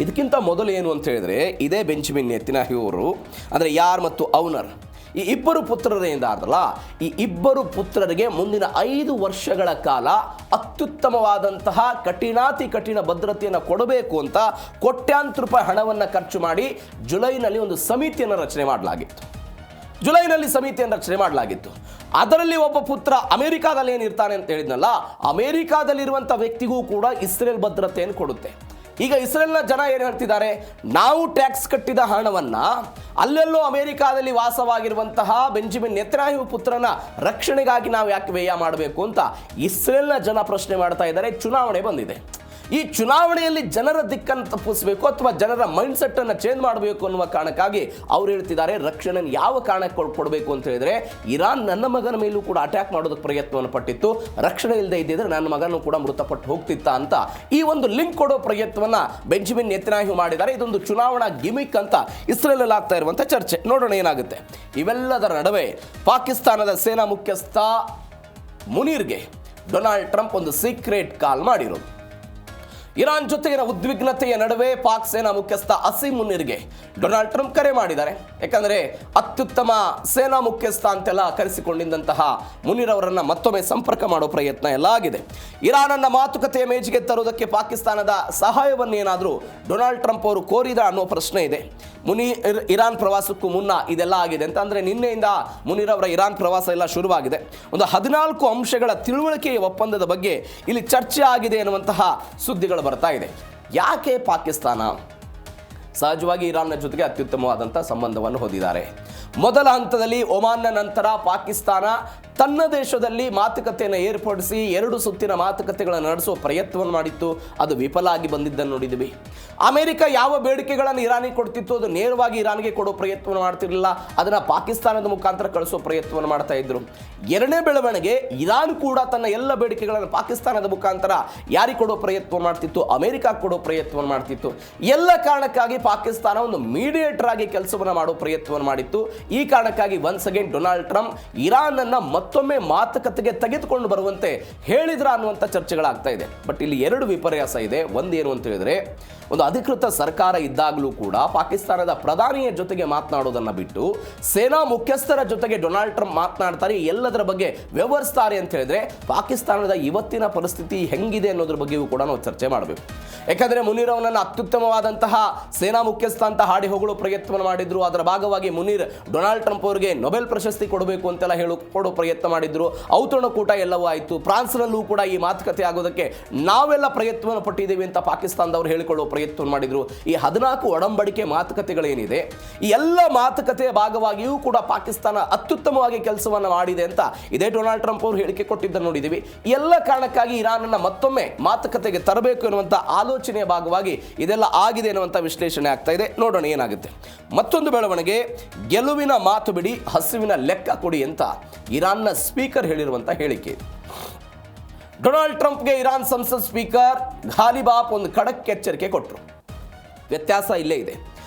ಇದಕ್ಕಿಂತ ಮೊದಲು ಏನು ಅಂತ ಹೇಳಿದ್ರೆ, ಇದೇ ಬೆಂಜಮಿನ್ ನೆತನ್ಯಾಹು ಅವರು, ಅಂದರೆ ಯಾರ್ ಮತ್ತು ಔನರ್, ಈ ಇಬ್ಬರು ಪುತ್ರರೇನಿದ್ದಾರಲ್ಲ, ಈ ಇಬ್ಬರು ಪುತ್ರರಿಗೆ ಮುಂದಿನ 5 ವರ್ಷಗಳ ಕಾಲ ಅತ್ಯುತ್ತಮವಾದಂತಹ ಕಠಿಣಾತಿ ಕಠಿಣ ಭದ್ರತೆಯನ್ನು ಕೊಡಬೇಕು ಅಂತ ಕೋಟ್ಯಾಂತರ ರೂಪಾಯಿ ಹಣವನ್ನು ಖರ್ಚು ಮಾಡಿ ಜುಲೈನಲ್ಲಿ ಒಂದು ಸಮಿತಿಯನ್ನು ರಚನೆ ಮಾಡಲಾಗಿತ್ತು. ಅದರಲ್ಲಿ ಒಬ್ಬ ಪುತ್ರ ಅಮೆರಿಕಾದಲ್ಲಿ ಏನಿರ್ತಾನೆ ಅಂತ ಹೇಳಿದ್ನಲ್ಲ, ಅಮೆರಿಕಾದಲ್ಲಿರುವಂಥ ವ್ಯಕ್ತಿಗೂ ಕೂಡ ಇಸ್ರೇಲ್ ಭದ್ರತೆಯನ್ನು ಕೊಡುತ್ತೆ. ಈಗ ಇಸ್ರೇಲ್ನ ಜನ ಏನು ಹೇಳ್ತಿದ್ದಾರೆ? ನಾವು ಟ್ಯಾಕ್ಸ್ ಕಟ್ಟಿದ ಹಣವನ್ನು ಅಲ್ಲೆಲ್ಲೋ ಅಮೆರಿಕಾದಲ್ಲಿ ವಾಸವಾಗಿರುವಂತಹ ಬೆಂಜಮಿನ್ ನೆತನ್ಯಾಹು ಪುತ್ರನ ರಕ್ಷಣೆಗಾಗಿ ನಾವು ಯಾಕೆ ವ್ಯಯ ಮಾಡಬೇಕು ಅಂತ ಇಸ್ರೇಲ್ನ ಜನ ಪ್ರಶ್ನೆ ಮಾಡ್ತಾ ಇದ್ದಾರೆ. ಚುನಾವಣೆ ಬಂದಿದೆ. ಈ ಚುನಾವಣೆಯಲ್ಲಿ ಜನರ ದಿಕ್ಕನ್ನು ತಪ್ಪಿಸಬೇಕು ಅಥವಾ ಜನರ ಮೈಂಡ್ ಸೆಟ್ಟನ್ನು ಚೇಂಜ್ ಮಾಡಬೇಕು ಅನ್ನುವ ಕಾರಣಕ್ಕಾಗಿ ಅವ್ರು ಹೇಳ್ತಿದ್ದಾರೆ, ರಕ್ಷಣೆಯನ್ನು ಯಾವ ಕಾರಣಕ್ಕೆ ಕೊಡಬೇಕು ಅಂತ ಹೇಳಿದ್ರೆ, ಇರಾನ್ ನನ್ನ ಮಗನ ಮೇಲೂ ಕೂಡ ಅಟ್ಯಾಕ್ ಮಾಡೋದಕ್ಕೆ ಪ್ರಯತ್ನವನ್ನು ಪಟ್ಟಿತ್ತು, ರಕ್ಷಣೆ ಇಲ್ಲದೆ ಇದ್ದಿದ್ರೆ ನನ್ನ ಮಗನೂ ಕೂಡ ಮೃತಪಟ್ಟು ಹೋಗ್ತಿತ್ತ ಅಂತ ಈ ಒಂದು ಲಿಂಕ್ ಕೊಡೋ ಪ್ರಯತ್ನವನ್ನು ಬೆಂಜಮಿನ್ ನೆತನ್ಯಾಹು ಮಾಡಿದ್ದಾರೆ. ಇದೊಂದು ಚುನಾವಣಾ ಗಿಮಿಕ್ ಅಂತ ಇಸ್ರೇಲಲ್ಲಿ ಆಗ್ತಾ ಇರುವಂಥ ಚರ್ಚೆ. ನೋಡೋಣ ಏನಾಗುತ್ತೆ. ಇವೆಲ್ಲದರ ನಡುವೆ ಪಾಕಿಸ್ತಾನದ ಸೇನಾ ಮುಖ್ಯಸ್ಥ ಮುನೀರ್ಗೆ ಡೊನಾಲ್ಡ್ ಟ್ರಂಪ್ ಒಂದು ಸೀಕ್ರೆಟ್ ಕಾಲ್ ಮಾಡಿರೋದು. ಇರಾನ್ ಜೊತೆಗಿನ ಉದ್ವಿಗ್ನತೆಯ ನಡುವೆ ಪಾಕ್ ಸೇನಾ ಮುಖ್ಯಸ್ಥ ಅಸೀಂ ಮುನೀರ್ಗೆ ಡೊನಾಲ್ಡ್ ಟ್ರಂಪ್ ಕರೆ ಮಾಡಿದ್ದಾರೆ. ಯಾಕಂದರೆ ಅತ್ಯುತ್ತಮ ಸೇನಾ ಮುಖ್ಯಸ್ಥ ಅಂತೆಲ್ಲ ಕರೆಸಿಕೊಂಡಿದ್ದಂತಹ ಮುನೀರ್ ಅವರನ್ನು ಮತ್ತೊಮ್ಮೆ ಸಂಪರ್ಕ ಮಾಡೋ ಪ್ರಯತ್ನ ಎಲ್ಲ ಆಗಿದೆ. ಇರಾನನ್ನ ಮಾತುಕತೆಯ ಮೇಜಿಗೆ ತರುವುದಕ್ಕೆ ಪಾಕಿಸ್ತಾನದ ಸಹಾಯವನ್ನೇನಾದರೂ ಡೊನಾಲ್ಡ್ ಟ್ರಂಪ್ ಅವರು ಕೋರಿದ ಅನ್ನೋ ಪ್ರಶ್ನೆ ಇದೆ. ಮುನೀರ್ ಇರಾನ್ ಪ್ರವಾಸಕ್ಕೂ ಮುನ್ನ ಇದೆಲ್ಲ ಆಗಿದೆ ಅಂತ. ಅಂದರೆ ನಿನ್ನೆಯಿಂದ ಮುನೀರ್ ಅವರ ಇರಾನ್ ಪ್ರವಾಸ ಎಲ್ಲ ಶುರುವಾಗಿದೆ. ಒಂದು 14 ಅಂಶಗಳ ತಿಳುವಳಿಕೆಯ ಒಪ್ಪಂದದ ಬಗ್ಗೆ ಇಲ್ಲಿ ಚರ್ಚೆ ಆಗಿದೆ ಎನ್ನುವಂತಹ ಸುದ್ದಿಗಳು ಬರ್ತಾ ಇದೆ. ಯಾಕೆ ಪಾಕಿಸ್ತಾನ? ಸಹಜವಾಗಿ ಇರಾನ್ನ ಜೊತೆಗೆ ಅತ್ಯುತ್ತಮವಾದಂಥ ಸಂಬಂಧವನ್ನು ಹೊಂದಿದ್ದಾರೆ. ಮೊದಲ ಹಂತದಲ್ಲಿ ಒಮಾನ್ನ ನಂತರ ಪಾಕಿಸ್ತಾನ ತನ್ನ ದೇಶದಲ್ಲಿ ಮಾತುಕತೆಯನ್ನು ಏರ್ಪಡಿಸಿ 2 ಸುತ್ತಿನ ಮಾತುಕತೆಗಳನ್ನು ನಡೆಸುವ ಪ್ರಯತ್ನವನ್ನು ಮಾಡಿತ್ತು. ಅದು ವಿಫಲ ಆಗಿ ಬಂದಿದ್ದನ್ನು ನೋಡಿದ್ವಿ. ಅಮೆರಿಕ ಯಾವ ಬೇಡಿಕೆಗಳನ್ನು ಇರಾನಿಗೆ ಕೊಡ್ತಿತ್ತು ಅದು ನೇರವಾಗಿ ಇರಾನ್ಗೆ ಕೊಡೋ ಪ್ರಯತ್ನವನ್ನು ಮಾಡ್ತಿರಲಿಲ್ಲ, ಅದನ್ನು ಪಾಕಿಸ್ತಾನದ ಮುಖಾಂತರ ಕಳಿಸೋ ಪ್ರಯತ್ನವನ್ನು ಮಾಡ್ತಾ ಇದ್ರು. ಎರಡನೇ ಬೆಳವಣಿಗೆ, ಇರಾನ್ ಕೂಡ ತನ್ನ ಎಲ್ಲ ಬೇಡಿಕೆಗಳನ್ನು ಪಾಕಿಸ್ತಾನದ ಮುಖಾಂತರ ಯಾರಿಗೆ ಕೊಡೋ ಪ್ರಯತ್ನ ಮಾಡ್ತಿತ್ತು? ಅಮೆರಿಕಕ್ಕೆ ಕೊಡೋ ಪ್ರಯತ್ನವನ್ನು ಮಾಡ್ತಿತ್ತು. ಎಲ್ಲ ಕಾರಣಕ್ಕಾಗಿ ಪಾಕಿಸ್ತಾನ ಒಂದು ಮೀಡಿಯೇಟರ್ ಆಗಿ ಕೆಲಸವನ್ನು ಮಾಡೋ ಪ್ರಯತ್ನವನ್ನು ಮಾಡಿತ್ತು. ಈ ಕಾರಣಕ್ಕಾಗಿ once again Donald Trump Iran ಅನ್ನ ಮತ್ತೊಮ್ಮೆ ಮಾತುಕತೆಗೆ ತೆಗೆದುಕೊಂಡು ಬರುವಂತೆ ಹೇಳಿದ್ರ ಅನ್ನುವಂಥ ಚರ್ಚೆಗಳಾಗ್ತಾ ಇದೆ. ಬಟ್ ಇಲ್ಲಿ 2 ವಿಪರ್ಯಾಸ ಇದೆ. ಒಂದೇನು ಅಂತ ಹೇಳಿದ್ರೆ, ಒಂದು ಅಧಿಕೃತ ಸರ್ಕಾರ ಇದ್ದಾಗಲೂ ಕೂಡ ಪಾಕಿಸ್ತಾನದ ಪ್ರಧಾನಿಯ ಜೊತೆಗೆ ಮಾತನಾಡೋದನ್ನು ಬಿಟ್ಟು ಸೇನಾ ಮುಖ್ಯಸ್ಥರ ಜೊತೆಗೆ ಡೊನಾಲ್ಡ್ ಟ್ರಂಪ್ ಮಾತನಾಡ್ತಾರೆ, ಎಲ್ಲದರ ಬಗ್ಗೆ ವ್ಯವಹರಿಸ್ತಾರೆ ಅಂತ ಹೇಳಿದ್ರೆ ಪಾಕಿಸ್ತಾನದ ಇವತ್ತಿನ ಪರಿಸ್ಥಿತಿ ಹೆಂಗಿದೆ ಅನ್ನೋದ್ರ ಬಗ್ಗೆಯೂ ಕೂಡ ನಾವು ಚರ್ಚೆ ಮಾಡಬೇಕು. ಯಾಕಂದರೆ ಮುನೀರ್ ಅವನನ್ನು ಅತ್ಯುತ್ತಮವಾದಂತಹ ಸೇನಾ ಮುಖ್ಯಸ್ಥ ಅಂತ ಹಾಡಿ ಹೊಗಳು ಪ್ರಯತ್ನವನ್ನು ಮಾಡಿದ್ರು. ಅದರ ಭಾಗವಾಗಿ ಮುನೀರ್ ಡೊನಾಲ್ಡ್ ಟ್ರಂಪ್ ಅವರಿಗೆ ನೊಬೆಲ್ ಪ್ರಶಸ್ತಿ ಕೊಡಬೇಕು ಅಂತೆಲ್ಲ ಕೊಡೋ ಪ್ರಯತ್ನ ಪ್ರಯತ್ನ ಮಾಡಿದ್ರು, ಔತಣಕೂಟ ಎಲ್ಲವೂ ಆಯಿತು. ಫ್ರಾನ್ಸ್ನಲ್ಲೂ ಕೂಡ ಈ ಮಾತುಕತೆ ಆಗೋದಕ್ಕೆ ನಾವೆಲ್ಲ ಪ್ರಯತ್ನವನ್ನು ಪಟ್ಟಿದ್ದೇವೆ ಅಂತ ಪಾಕಿಸ್ತಾನದವರು ಹೇಳಿಕೊಳ್ಳುವ ಪ್ರಯತ್ನ ಮಾಡಿದ್ರು. ಈ 14 ಒಡಂಬಡಿಕೆ ಮಾತುಕತೆಗಳೇನಿದೆ, ಈ ಎಲ್ಲ ಮಾತುಕತೆಯ ಭಾಗವಾಗಿಯೂ ಕೂಡ ಪಾಕಿಸ್ತಾನ ಅತ್ಯುತ್ತಮವಾಗಿ ಕೆಲಸವನ್ನು ಮಾಡಿದೆ ಅಂತ ಇದೇ ಡೊನಾಲ್ಡ್ ಟ್ರಂಪ್ ಅವರು ಹೇಳಿಕೆ ಕೊಟ್ಟಿದ್ದನ್ನು ನೋಡಿದ್ದೀವಿ. ಎಲ್ಲ ಕಾರಣಕ್ಕಾಗಿ ಇರಾನನ್ನು ಮತ್ತೊಮ್ಮೆ ಮಾತುಕತೆಗೆ ತರಬೇಕು ಎನ್ನುವಂಥ ಆಲೋಚನೆಯ ಭಾಗವಾಗಿ ಇದೆಲ್ಲ ಆಗಿದೆ ಎನ್ನುವಂಥ ವಿಶ್ಲೇಷಣೆ ಆಗ್ತಾ ಇದೆ. ನೋಡೋಣ ಏನಾಗುತ್ತೆ. ಮತ್ತೊಂದು ಬೆಳವಣಿಗೆ, ಗೆಲುವಿನ ಮಾತು ಬಿಡಿ, ಹಸಿವಿನ ಲೆಕ್ಕ ಕೊಡಿ ಅಂತ ಇರಾನ್ನ ಸ್ಪೀಕರ್ ಹೇಳಿರುವಂಥ ಹೇಳಿಕೆ. ಡೊನಾಲ್ಡ್ ಟ್ರಂಪ್ಗೆ ಇರಾನ್ ಸಂಸತ್ ಸ್ಪೀಕರ್ ಘಾಲಿಬಾಫ್ ಒಂದು ಖಡಕ್ ಎಚ್ಚರಿಕೆ ಕೊಟ್ಟರು. ವ್ಯತ್ಯಾಸ ಇಲ್ಲೇ ಇದೆ.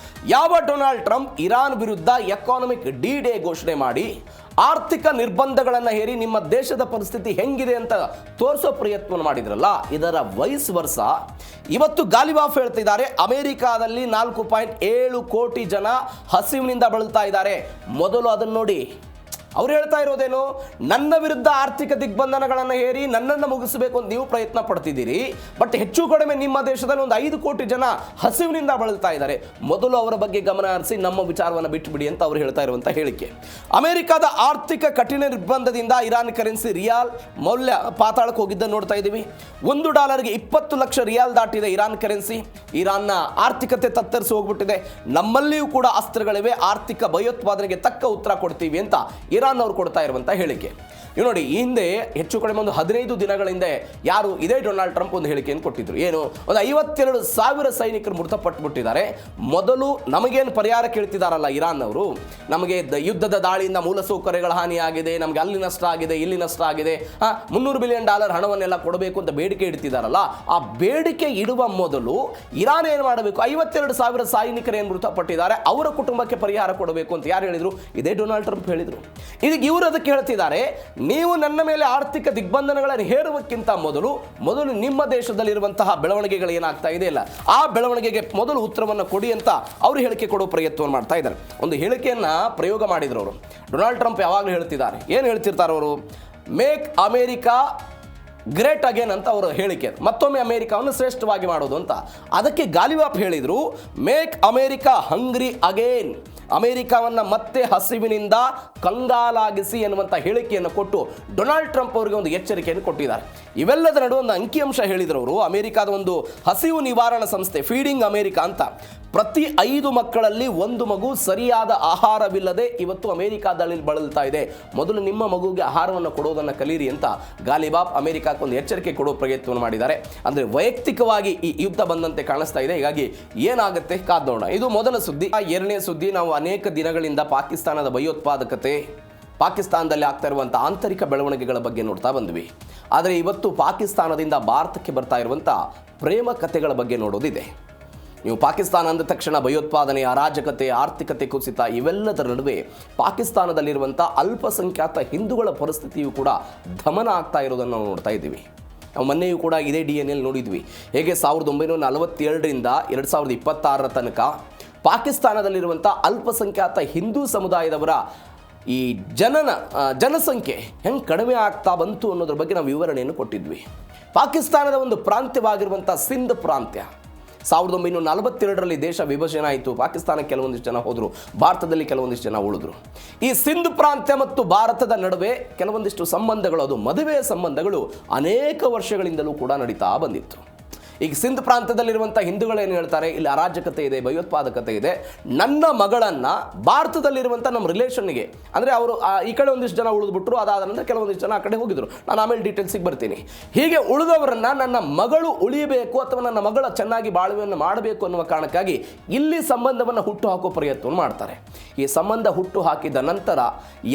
ಯಾವ ಡೊನಾಲ್ಡ್ ಟ್ರಂಪ್ ಇರಾನ್ ವಿರುದ್ಧ ಎಕಾನಮಿಕ್ ಡಿ-ಡೇ ಘೋಷಣೆ ಮಾಡಿ ಆರ್ಥಿಕ ನಿರ್ಬಂಧಗಳನ್ನು ಹೇರಿ ನಿಮ್ಮ ದೇಶದ ಪರಿಸ್ಥಿತಿ ಹೆಂಗಿದೆ ಅಂತ ತೋರಿಸೋ ಪ್ರಯತ್ನವನ್ನು ಮಾಡಿದ್ರಲ್ಲ, ಇದರ ವೈಸ್ ವರ್ಸ ಇವತ್ತು ಘಾಲಿಬಾಫ್ ಹೇಳ್ತಿದ್ದಾರೆ, ಅಮೆರಿಕಾದಲ್ಲಿ 4.7 ಕೋಟಿ ಜನ ಹಸಿವಿನಿಂದ ಬಳಲ್ತಾ ಇದ್ದಾರೆ. ಮೊದಲು ಅದನ್ನು ನೋಡಿ. ಅವ್ರು ಹೇಳ್ತಾ ಇರೋದೇನು, ನನ್ನ ವಿರುದ್ಧ ಆರ್ಥಿಕ ದಿಗ್ಬಂಧನಗಳನ್ನು ಹೇರಿ ನನ್ನನ್ನು ಮುಗಿಸಬೇಕು ಅಂತ ನೀವು ಪ್ರಯತ್ನ ಪಡ್ತಿದ್ದೀರಿ, ಬಟ್ ಹೆಚ್ಚು ಕಡಿಮೆ ನಿಮ್ಮ ದೇಶದಲ್ಲಿ ಒಂದು 5 ಕೋಟಿ ಜನ ಹಸಿವಿನಿಂದ ಬಳಲ್ತಾ ಇದ್ದಾರೆ. ಮೊದಲು ಅವರ ಬಗ್ಗೆ ಗಮನ ಹರಿಸಿ ನಮ್ಮ ವಿಚಾರವನ್ನು ಬಿಟ್ಟುಬಿಡಿ ಅಂತ ಅವ್ರು ಹೇಳ್ತಾ ಇರುವಂಥ ಹೇಳಿಕೆ. ಅಮೆರಿಕದ ಆರ್ಥಿಕ ಕಠಿಣ ನಿರ್ಬಂಧದಿಂದ ಇರಾನ್ ಕರೆನ್ಸಿ ರಿಯಾಲ್ ಮೌಲ್ಯ ಪಾತಾಳಕ್ಕೆ ಹೋಗಿದ್ದನ್ನು ನೋಡ್ತಾ ಇದ್ದೀವಿ. $1ಗೆ 20 ಲಕ್ಷ ರಿಯಾಲ್ ದಾಟಿದೆ ಇರಾನ್ ಕರೆನ್ಸಿ. ಇರಾನ್ನ ಆರ್ಥಿಕತೆ ತತ್ತರಿಸಿ ಹೋಗ್ಬಿಟ್ಟಿದೆ. ನಮ್ಮಲ್ಲಿಯೂ ಕೂಡ ಅಸ್ತ್ರಗಳಿವೆ, ಆರ್ಥಿಕ ಭಯೋತ್ಪಾದನೆಗೆ ತಕ್ಕ ಉತ್ತರ ಕೊಡ್ತೀವಿ ಅಂತ ಇರಾನ್ ಅವರು ಕೊಡ್ತಾ ಇರುವಂಥ ಹೇಳಿಕೆ. ನೀವು ನೋಡಿ, ಈ ಹಿಂದೆ ಹೆಚ್ಚು ಕಡಿಮೆ ಒಂದು 15 ದಿನಗಳ ಹಿಂದೆ ಯಾರು ಇದೇ ಡೊನಾಲ್ಡ್ ಟ್ರಂಪ್ ಒಂದು ಹೇಳಿಕೆಯನ್ನು ಕೊಟ್ಟಿದ್ರು. ಏನು, ಒಂದು 52,000 ಸೈನಿಕರು ಮೃತಪಟ್ಟುಬಿಟ್ಟಿದ್ದಾರೆ. ಮೊದಲು ನಮಗೇನು ಪರಿಹಾರ ಕೇಳ್ತಿದಾರಲ್ಲ ಇರಾನ್ ಅವರು, ನಮಗೆ ಯುದ್ಧದ ದಾಳಿಯಿಂದ ಮೂಲಸೌಕರ್ಯಗಳ ಹಾನಿಯಾಗಿದೆ, ನಮಗೆ ಅಲ್ಲಿ ನಷ್ಟ ಆಗಿದೆ, ಇಲ್ಲಿ ನಷ್ಟ ಆಗಿದೆ, $300 ಬಿಲಿಯನ್ ಹಣವನ್ನೆಲ್ಲ ಕೊಡಬೇಕು ಅಂತ ಬೇಡಿಕೆ ಇಡ್ತಿದಾರಲ್ಲ, ಆ ಬೇಡಿಕೆ ಇಡುವ ಮೊದಲು ಇರಾನ್ ಏನು ಮಾಡಬೇಕು, 52,000 ಸೈನಿಕರು ಏನು ಮೃತಪಟ್ಟಿದ್ದಾರೆ ಅವರ ಕುಟುಂಬಕ್ಕೆ ಪರಿಹಾರ ಕೊಡಬೇಕು ಅಂತ ಯಾರು ಹೇಳಿದ್ರು? ಇದೇ ಡೊನಾಲ್ಡ್ ಟ್ರಂಪ್ ಹೇಳಿದ್ರು. ಇದೀಗ ಇವರು ಅದಕ್ಕೆ ಹೇಳ್ತಿದ್ದಾರೆ, ನೀವು ನನ್ನ ಮೇಲೆ ಆರ್ಥಿಕ ದಿಗ್ಬಂಧನಗಳನ್ನು ಹೇರುವಕ್ಕಿಂತ ಮೊದಲು ನಿಮ್ಮ ದೇಶದಲ್ಲಿರುವಂತಹ ಬೆಳವಣಿಗೆಗಳು ಏನಾಗ್ತಾ ಇದೆ ಇಲ್ಲ, ಆ ಬೆಳವಣಿಗೆಗೆ ಮೊದಲು ಉತ್ತರವನ್ನು ಕೊಡಿ ಅಂತ ಅವರು ಹೇಳಿಕೆ ಕೊಡೋ ಪ್ರಯತ್ನವನ್ನು ಮಾಡ್ತಾ ಇದ್ದಾರೆ. ಒಂದು ಹೇಳಿಕೆಯನ್ನ ಪ್ರಯೋಗ ಮಾಡಿದ್ರು ಅವರು. ಡೊನಾಲ್ಡ್ ಟ್ರಂಪ್ ಯಾವಾಗಲೂ ಹೇಳ್ತಿದ್ದಾರೆ, ಏನು ಹೇಳ್ತಿರ್ತಾರೆ ಅವರು, ಮೇಕ್ ಅಮೇರಿಕಾ ಗ್ರೇಟ್ ಅಗೇನ್ ಅಂತ ಅವರ ಹೇಳಿಕೆ, ಮತ್ತೊಮ್ಮೆ ಅಮೇರಿಕಾವನ್ನು ಶ್ರೇಷ್ಠವಾಗಿ ಮಾಡೋದು ಅಂತ. ಅದಕ್ಕೆ ಘಾಲಿಬಾಫ್ ಹೇಳಿದರು, ಮೇಕ್ ಅಮೇರಿಕಾ ಹಂಗ್ರಿ ಅಗೇನ್, ಅಮೇರಿಕಾವನ್ನು ಮತ್ತೆ ಹಸಿವಿನಿಂದ ಕಂಗಾಲಾಗಿಸಿ ಎನ್ನುವಂಥ ಹೇಳಿಕೆಯನ್ನು ಕೊಟ್ಟು ಡೊನಾಲ್ಡ್ ಟ್ರಂಪ್ ಅವರಿಗೆ ಒಂದು ಎಚ್ಚರಿಕೆಯನ್ನು ಕೊಟ್ಟಿದ್ದಾರೆ. ಇವೆಲ್ಲದ ನಡುವೆ ಒಂದು ಅಂಕಿಅಂಶ ಹೇಳಿದ್ರು ಅವರು. ಅಮೇರಿಕಾದ ಒಂದು ಹಸಿವು ನಿವಾರಣಾ ಸಂಸ್ಥೆ ಫೀಡಿಂಗ್ ಅಮೇರಿಕಾ ಅಂತ, ಪ್ರತಿ 5 ಮಕ್ಕಳಲ್ಲಿ 1 ಮಗು ಸರಿಯಾದ ಆಹಾರವಿಲ್ಲದೆ ಇವತ್ತು ಅಮೇರಿಕಾದಲ್ಲಿ ಬಳಲ್ತಾ ಇದೆ. ಮೊದಲು ನಿಮ್ಮ ಮಗುಗೆ ಆಹಾರವನ್ನು ಕೊಡೋದನ್ನು ಕಲೀರಿ ಅಂತ ಘಾಲಿಬಾಫ್ ಅಮೇರಿಕಾಕ್ಕೆ ಒಂದು ಎಚ್ಚರಿಕೆ ಕೊಡೋ ಪ್ರಯತ್ನವನ್ನು ಮಾಡಿದ್ದಾರೆ. ಅಂದರೆ ವೈಯಕ್ತಿಕವಾಗಿ ಈ ಯುದ್ಧ ಬಂದಂತೆ ಕಾಣಿಸ್ತಾ ಇದೆ. ಹೀಗಾಗಿ ಏನಾಗುತ್ತೆ ಕಾದೋಣ. ಇದು ಮೊದಲ ಸುದ್ದಿ. ಎರಡನೇ ಸುದ್ದಿ, ನಾವು ಅನೇಕ ದಿನಗಳಿಂದ ಪಾಕಿಸ್ತಾನದ ಭಯೋತ್ಪಾದಕತೆ, ಪಾಕಿಸ್ತಾನದಲ್ಲಿ ಆಗ್ತಾ ಇರುವಂಥ ಆಂತರಿಕ ಬೆಳವಣಿಗೆಗಳ ಬಗ್ಗೆ ನೋಡ್ತಾ ಬಂದ್ವಿ. ಆದರೆ ಇವತ್ತು ಪಾಕಿಸ್ತಾನದಿಂದ ಭಾರತಕ್ಕೆ ಬರ್ತಾ ಇರುವಂಥ ಪ್ರೇಮ ಕಥೆಗಳ ಬಗ್ಗೆ ನೋಡೋದಿದೆ. ನೀವು ಪಾಕಿಸ್ತಾನ ಅಂದ ತಕ್ಷಣ ಭಯೋತ್ಪಾದನೆ, ಅರಾಜಕತೆ, ಆರ್ಥಿಕತೆ ಕುಸಿತ, ಇವೆಲ್ಲದರ ನಡುವೆ ಪಾಕಿಸ್ತಾನದಲ್ಲಿರುವಂಥ ಅಲ್ಪಸಂಖ್ಯಾತ ಹಿಂದೂಗಳ ಪರಿಸ್ಥಿತಿಯು ಕೂಡ ದಮನ ಆಗ್ತಾ ಇರೋದನ್ನು ನಾವು ನೋಡ್ತಾ ಇದ್ದೀವಿ. ನಾವು ಮೊನ್ನೆಯೂ ಕೂಡ ಇದೇ DNA ನೋಡಿದ್ವಿ, ಹೇಗೆ 1947ರಿಂದ 2026 ತನಕ ಪಾಕಿಸ್ತಾನದಲ್ಲಿರುವಂಥ ಅಲ್ಪಸಂಖ್ಯಾತ ಹಿಂದೂ ಸಮುದಾಯದವರ ಈ ಜನಸಂಖ್ಯೆ ಹೆಂಗೆ ಕಡಿಮೆ ಆಗ್ತಾ ಬಂತು ಅನ್ನೋದ್ರ ಬಗ್ಗೆ ನಾವು ವಿವರಣೆಯನ್ನು ಕೊಟ್ಟಿದ್ವಿ. ಪಾಕಿಸ್ತಾನದ ಒಂದು ಪ್ರಾಂತ್ಯವಾಗಿರುವಂಥ ಸಿಂಧ್ ಪ್ರಾಂತ್ಯ 1942ರಲ್ಲಿ ದೇಶ ವಿಭಜನೆ ಆಯಿತು. ಪಾಕಿಸ್ತಾನಕ್ಕೆ ಕೆಲವೊಂದಿಷ್ಟು ಜನ ಹೋದರು, ಭಾರತದಲ್ಲಿ ಕೆಲವೊಂದಿಷ್ಟು ಜನ ಉಳಿದ್ರು. ಈ ಸಿಂಧ್ ಪ್ರಾಂತ್ಯ ಮತ್ತು ಭಾರತದ ನಡುವೆ ಕೆಲವೊಂದಿಷ್ಟು ಸಂಬಂಧಗಳು, ಅದು ಮದುವೆಯ ಸಂಬಂಧಗಳು ಅನೇಕ ವರ್ಷಗಳಿಂದಲೂ ಕೂಡ ನಡೀತಾ ಬಂದಿತ್ತು. ಈಗ ಸಿಂಧ್ ಪ್ರಾಂತ್ಯದಲ್ಲಿರುವಂಥ ಹಿಂದೂಗಳೇನು ಹೇಳ್ತಾರೆ, ಇಲ್ಲಿ ಅರಾಜಕತೆ ಇದೆ, ಭಯೋತ್ಪಾದಕತೆ ಇದೆ, ನನ್ನ ಮಗಳನ್ನು ಭಾರತದಲ್ಲಿರುವಂಥ ನಮ್ಮ ರಿಲೇಷನ್ಗೆ, ಅಂದರೆ ಅವರು ಈ ಕಡೆ ಒಂದಿಷ್ಟು ಜನ ಉಳಿದ್ಬಿಟ್ರು, ಅದಾದ ನಂತರ ಕೆಲವೊಂದಿಷ್ಟು ಜನ ಆ ಕಡೆ ಹೋಗಿದ್ರು, ನಾನು ಆಮೇಲೆ ಡೀಟೇಲ್ಸಿಗೆ ಬರ್ತೀನಿ. ಹೀಗೆ ಉಳಿದವರನ್ನು ನನ್ನ ಮಗಳು ಉಳಿಯಬೇಕು ಅಥವಾ ನನ್ನ ಮಗಳ ಚೆನ್ನಾಗಿ ಬಾಳ್ವೆಯನ್ನು ಮಾಡಬೇಕು ಅನ್ನುವ ಕಾರಣಕ್ಕಾಗಿ ಇಲ್ಲಿ ಸಂಬಂಧವನ್ನು ಹುಟ್ಟು ಹಾಕೋ ಪ್ರಯತ್ನವನ್ನು ಮಾಡ್ತಾರೆ. ಈ ಸಂಬಂಧ ಹುಟ್ಟು ಹಾಕಿದ ನಂತರ